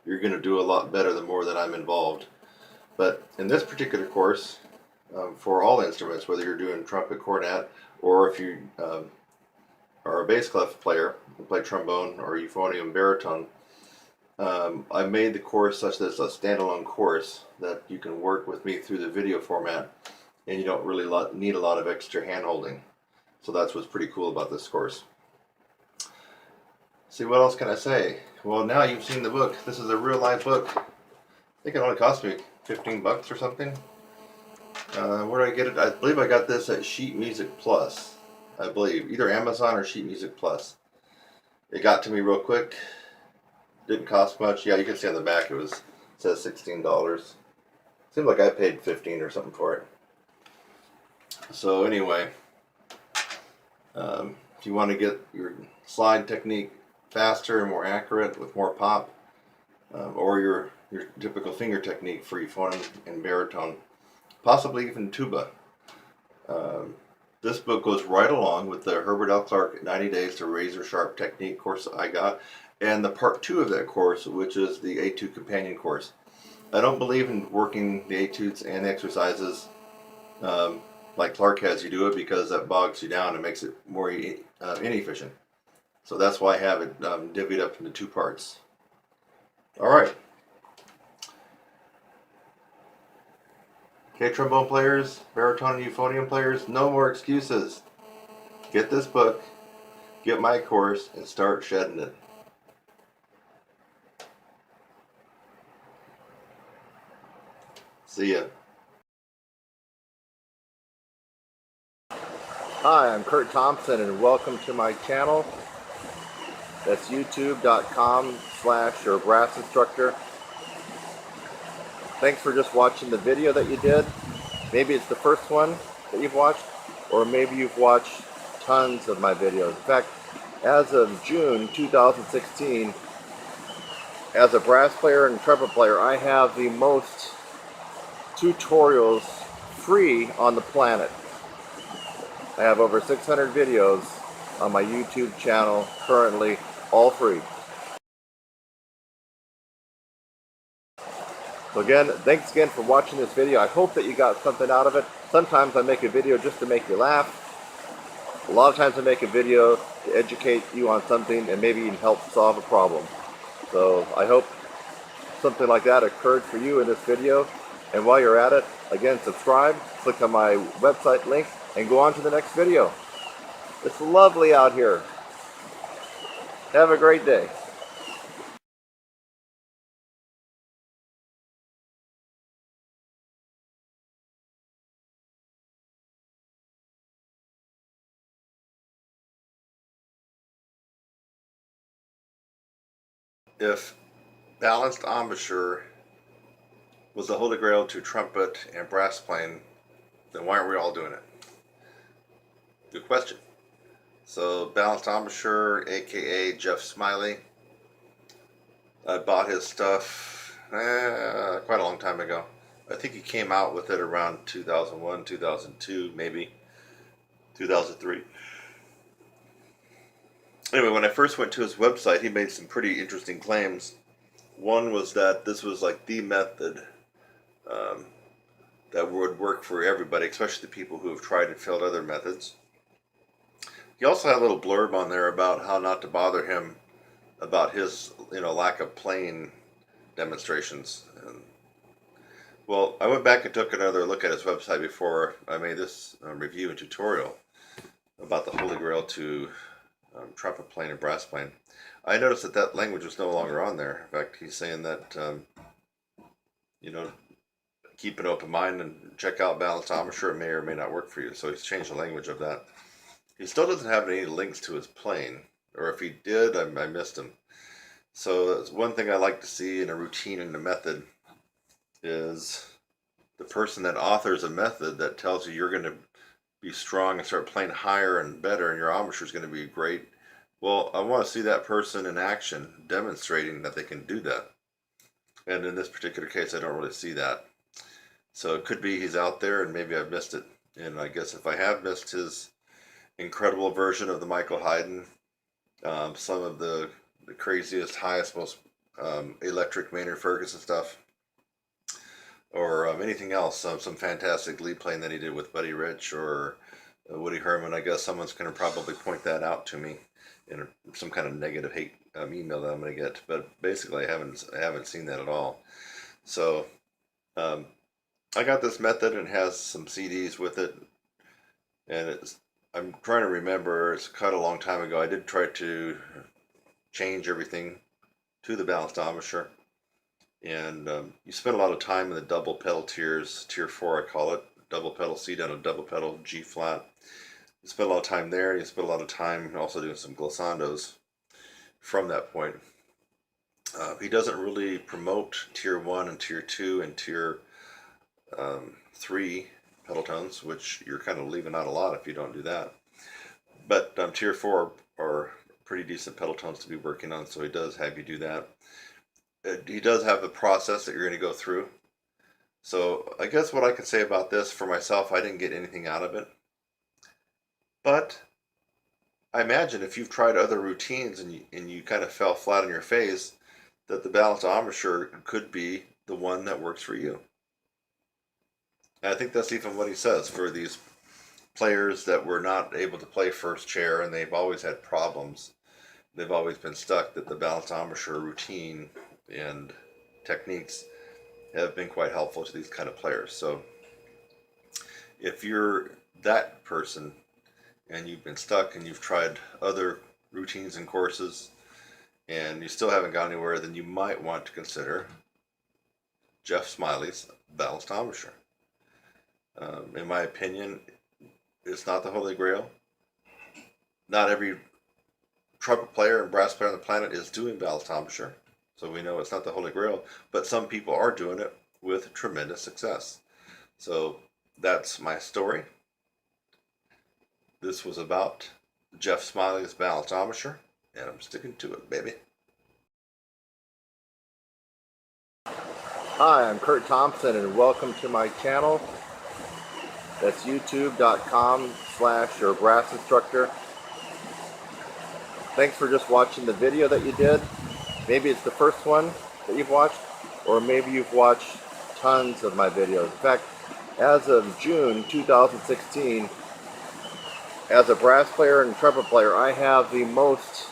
you're going to do a lot better the more that I'm involved. But in this particular course, for all instruments, whether you're doing trumpet, cornet, or if you are a bass clef player, you play trombone or euphonium, baritone, I made the course such that it's a standalone course that you can work with me through the video format, and you don't really need a lot of extra hand holding. So that's what's pretty cool about this course. See, what else can I say? Well, now you've seen the book. This is a real life book. I think it only cost me $15 or something. Where did I get it? I believe I got this at Sheet Music Plus. I believe either Amazon or Sheet Music Plus. It got to me real quick. Didn't cost much. Yeah, you can see on the back it says $16. Seems like I paid $15 or something for it. So anyway, if you want to get your slide technique faster and more accurate with more pop, or your typical finger technique for euphonium and baritone, possibly even tuba, this book goes right along with the Herbert L. Clark 90 Days to Razor Sharp Technique course I got, and the part 2 of that course, which is the etude companion course. I don't believe in working the etudes and exercises like Clark has you do it, because that bogs you down and makes it more inefficient. So that's why I have it divvied up into 2 parts. Alright. Okay, trombone players, baritone and euphonium players, no more excuses. Get this book, get my course, and start shedding it. See ya. Hi, I'm Kurt Thompson and welcome to my channel. That's youtube.com/your brass instructor. Thanks for just watching the video that you did. Maybe it's the first one that you've watched, or maybe you've watched tons of my videos. In fact, as of June 2016, as a brass player and trumpet player, I have the most tutorials free on the planet. I have over 600 videos on my YouTube channel currently, all free. So again, thanks again for watching this video. I hope that you got something out of it. Sometimes I make a video just to make you laugh. A lot of times I make a video to educate you on something and maybe even help solve a problem. So I hope something like that occurred for you in this video. And while you're at it, again, subscribe, click on my website link, and go on to the next video. It's lovely out here. Have a great day. If balanced embouchure was the holy grail to trumpet and brass playing, then why aren't we all doing it? Good question. So balanced embouchure, aka Jeff Smiley, I bought his stuff quite a long time ago. I think he came out with it around 2001, 2002, maybe 2003. Anyway, when I first went to his website, he made some pretty interesting claims. One was that this was like the method that would work for everybody, especially the people who have tried and failed other methods. He also had a little blurb on there about how not to bother him about his, lack of playing demonstrations. Well, I went back and took another look at his website before I made this review and tutorial about the holy grail to trumpet playing and brass playing. I noticed that that language was no longer on there. In fact, he's saying that, keep an open mind and check out balanced embouchure. It may or may not work for you. So he's changed the language of that. He still doesn't have any links to his playing, or if he did, I missed him. So that's one thing I like to see in a routine and a method is the person that authors a method that tells you you're going to be strong and start playing higher and better and your embouchure is going to be great. Well, I want to see that person in action demonstrating that they can do that. And in this particular case, I don't really see that. So it could be he's out there and maybe I've missed it. And I guess if I have missed his incredible version of the Michael Haydn, some of the craziest, highest, most electric Maynard Ferguson stuff, or anything else, some fantastic lead playing that he did with Buddy Rich or Woody Herman, I guess someone's going to probably point that out to me in some kind of negative hate email that I'm going to get. But basically, I haven't seen that at all. So I got this method and it has some CDs with it, and I'm trying to remember. It's quite a long time ago. I did try to change everything to the balanced embouchure. And you spend a lot of time in the double pedal tiers, tier 4 I call it, double pedal C down to double pedal G flat. You spend a lot of time there, and you spend a lot of time also doing some glissandos from that point. He doesn't really promote tier 1 and tier 2 and tier 3 pedal tones, which you're kind of leaving out a lot if you don't do that. But tier 4 are pretty decent pedal tones to be working on, so he does have you do that. He does have the process that you're going to go through. So I guess what I can say about this for myself, I didn't get anything out of it. But I imagine if you've tried other routines and you kind of fell flat on your face, that the balanced embouchure could be the one that works for you. And I think that's even what he says for these players that were not able to play first chair and they've always had problems. They've always been stuck, that the balanced embouchure routine and techniques have been quite helpful to these kind of players. So if you're that person and you've been stuck and you've tried other routines and courses and you still haven't gone anywhere, then you might want to consider Jeff Smiley's balanced embouchure. In my opinion, it's not the holy grail. Not every trumpet player and brass player on the planet is doing balanced embouchure. So we know it's not the holy grail, but some people are doing it with tremendous success. So that's my story. This was about Jeff Smiley's balanced embouchure, and I'm sticking to it, baby. Hi, I'm Kurt Thompson, and welcome to my channel. That's youtube.com/your brass instructor. Thanks for just watching the video that you did. Maybe it's the first one that you've watched, or maybe you've watched tons of my videos. In fact, as of June 2016, as a brass player and trumpet player, I have the most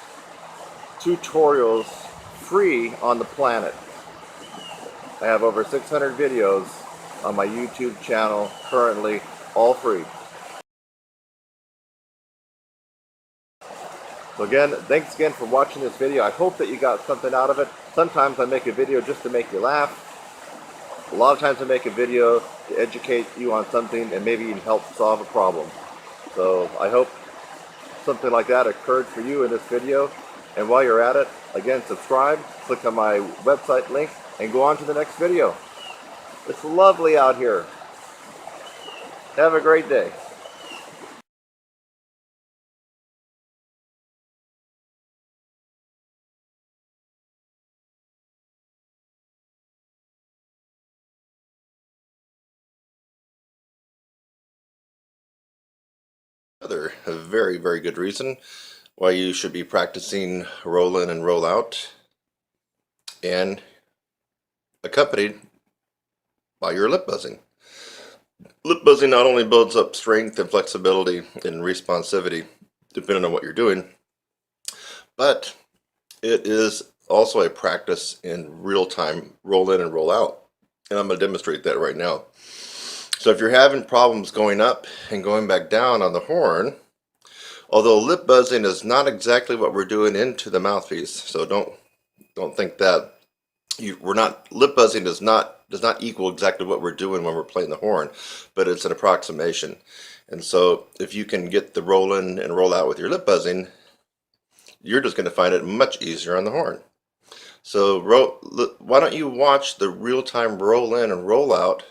tutorials free on the planet. I have over 600 videos on my YouTube channel currently, all free. So again, thanks again for watching this video. I hope that you got something out of it. Sometimes I make a video just to make you laugh. A lot of times I make a video to educate you on something and maybe even help solve a problem. So I hope something like that occurred for you in this video. And while you're at it, again, subscribe, click on my website link and go on to the next video. It's lovely out here. Have a great day. Another very, very good reason why you should be practicing roll in and roll out, and accompanied by your lip buzzing. Lip buzzing not only builds up strength and flexibility and responsivity, depending on what you're doing, but it is also a practice in real time roll in and roll out. And I'm going to demonstrate that right now. So if you're having problems going up and going back down on the horn, although lip buzzing is not exactly what we're doing into the mouthpiece, so don't think that lip buzzing does not equal exactly what we're doing when we're playing the horn, but it's an approximation. And so if you can get the roll in and roll out with your lip buzzing, you're just going to find it much easier on the horn. So why don't you watch the real-time roll in and roll out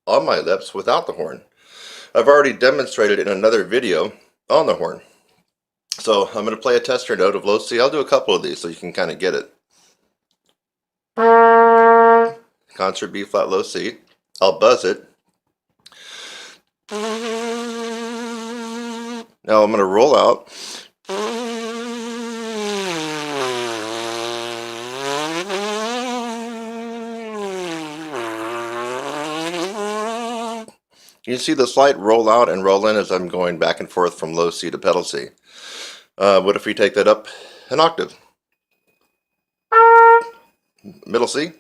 on my lips without the horn. I've already demonstrated in another video on the horn. So I'm going to play a tester note of low C. I'll do a couple of these so you can kind of get it. Concert B flat low C. I'll buzz it. Now I'm going to roll out. You see the slight roll out and roll in as I'm going back and forth from low C to pedal C. What if we take that up an octave? Middle C.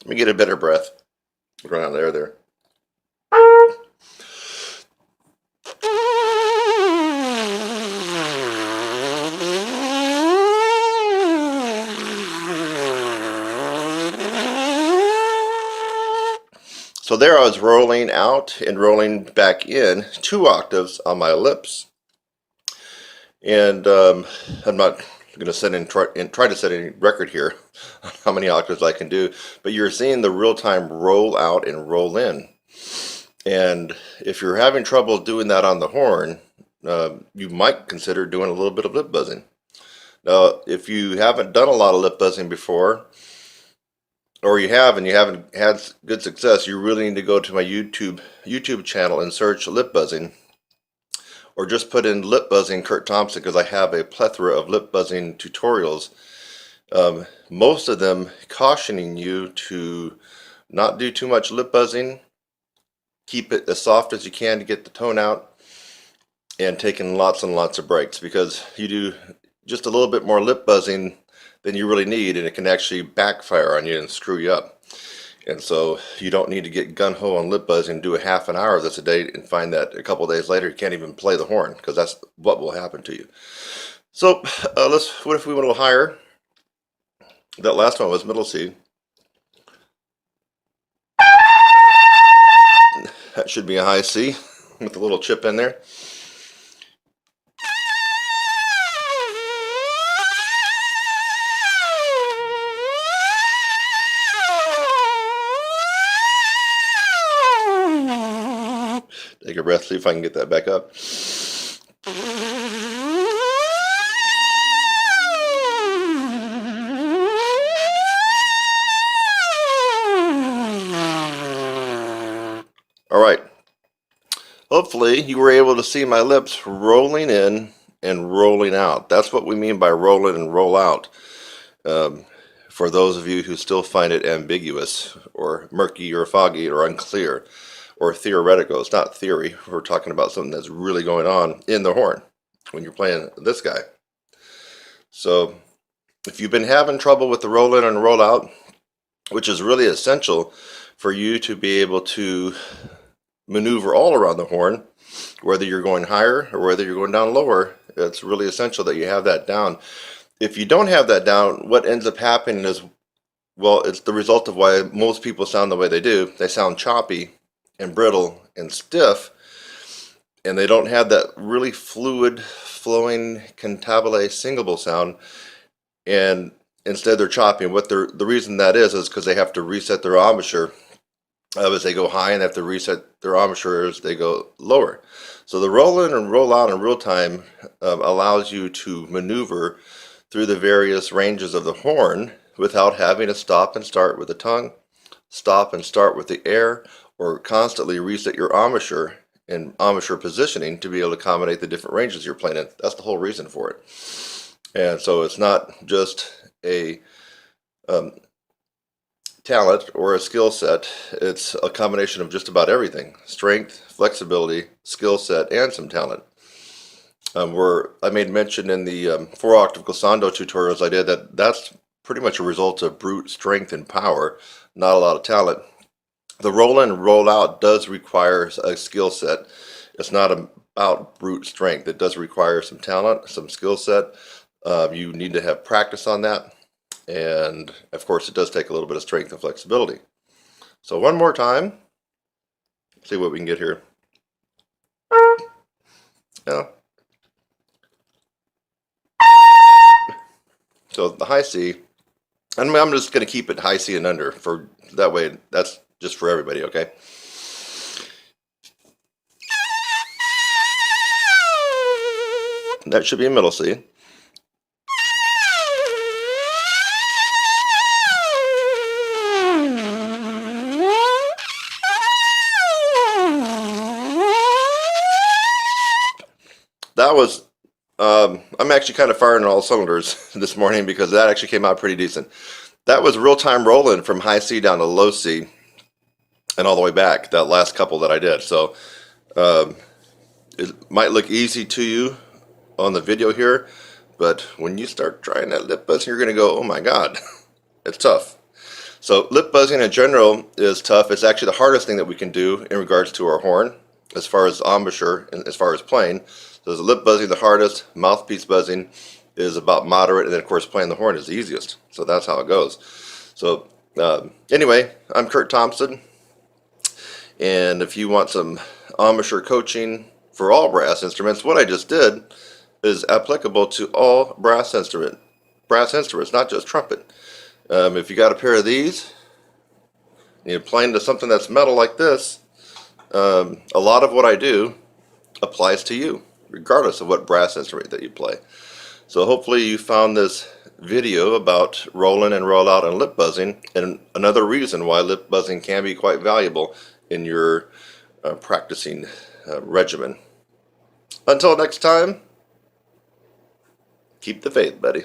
Let me get a better breath. Run out there. So there I was rolling out and rolling back in 2 octaves on my lips. And I'm not going to try to set any record here on how many octaves I can do, but you're seeing the real-time roll out and roll in. And if you're having trouble doing that on the horn, you might consider doing a little bit of lip buzzing. Now, if you haven't done a lot of lip buzzing before, or you have and you haven't had good success, you really need to go to my YouTube channel and search lip buzzing, or just put in lip buzzing Kurt Thompson, because I have a plethora of lip buzzing tutorials, most of them cautioning you to not do too much lip buzzing, keep it as soft as you can to get the tone out, and taking lots and lots of breaks, because you do just a little bit more lip buzzing than you really need, and it can actually backfire on you and screw you up. And so you don't need to get gun-ho on lip buzzing and do a half an hour of this a day and find that a couple of days later you can't even play the horn, because that's what will happen to you. So what if we went a little higher? That last one was middle C. That should be a high C with a little chip in there. Take a breath, see if I can get that back up. All right. Hopefully you were able to see my lips rolling in and rolling out. That's what we mean by roll in and roll out. For those of you who still find it ambiguous or murky or foggy or unclear or theoretical, it's not theory. We're talking about something that's really going on in the horn when you're playing this guy. So if you've been having trouble with the roll in and roll out, which is really essential for you to be able to maneuver all around the horn, whether you're going higher or whether you're going down lower, it's really essential that you have that down. if you don't have that down, what ends up happening is, well, it's the result of why most people sound the way they do. They sound choppy and brittle and stiff, and they don't have that really fluid, flowing cantabile singable sound, and instead they're choppy. And the reason that is because they have to reset their embouchure as they go high, and they have to reset their embouchure as they go lower. So the roll in and roll out in real time allows you to maneuver through the various ranges of the horn without having to stop and start with the tongue, stop and start with the air, or constantly reset your embouchure and embouchure positioning to be able to accommodate the different ranges you're playing in. That's the whole reason for it. And so it's not just a talent or a skill set. It's a combination of just about everything: strength, flexibility, skill set, and some talent. Where I made mention in the 4-octave glissando tutorials I did that's pretty much a result of brute strength and power, not a lot of talent. The roll in and roll out does require a skill set. It's not about brute strength. It does require some talent, some skill set. You need to have practice on that. And of course, it does take a little bit of strength and flexibility. So one more time, see what we can get here. Yeah. So the high C, and I'm just going to keep it high C and under, for that way. That's just for everybody, okay? That should be a middle C. That was, I'm actually kind of firing on all cylinders this morning because that actually came out pretty decent. That was real-time rolling from high C down to low C and all the way back, that last couple that I did. So it might look easy to you on the video here, but when you start trying that lip buzzing, you're going to go, oh my God, it's tough. So lip buzzing in general is tough. It's actually the hardest thing that we can do in regards to our horn, as far as embouchure and as far as playing. So the lip buzzing the hardest, mouthpiece buzzing is about moderate, and then of course playing the horn is the easiest. So that's how it goes. So anyway, I'm Kurt Thompson, and if you want some embouchure coaching for all brass instruments, what I just did is applicable to all brass instruments, not just trumpet. If you got a pair of these, and you're playing to something that's metal like this, a lot of what I do applies to you, regardless of what brass instrument that you play. So hopefully you found this video about roll in and roll out and lip buzzing, and another reason why lip buzzing can be quite valuable in your practicing regimen. Until next time, keep the faith, buddy.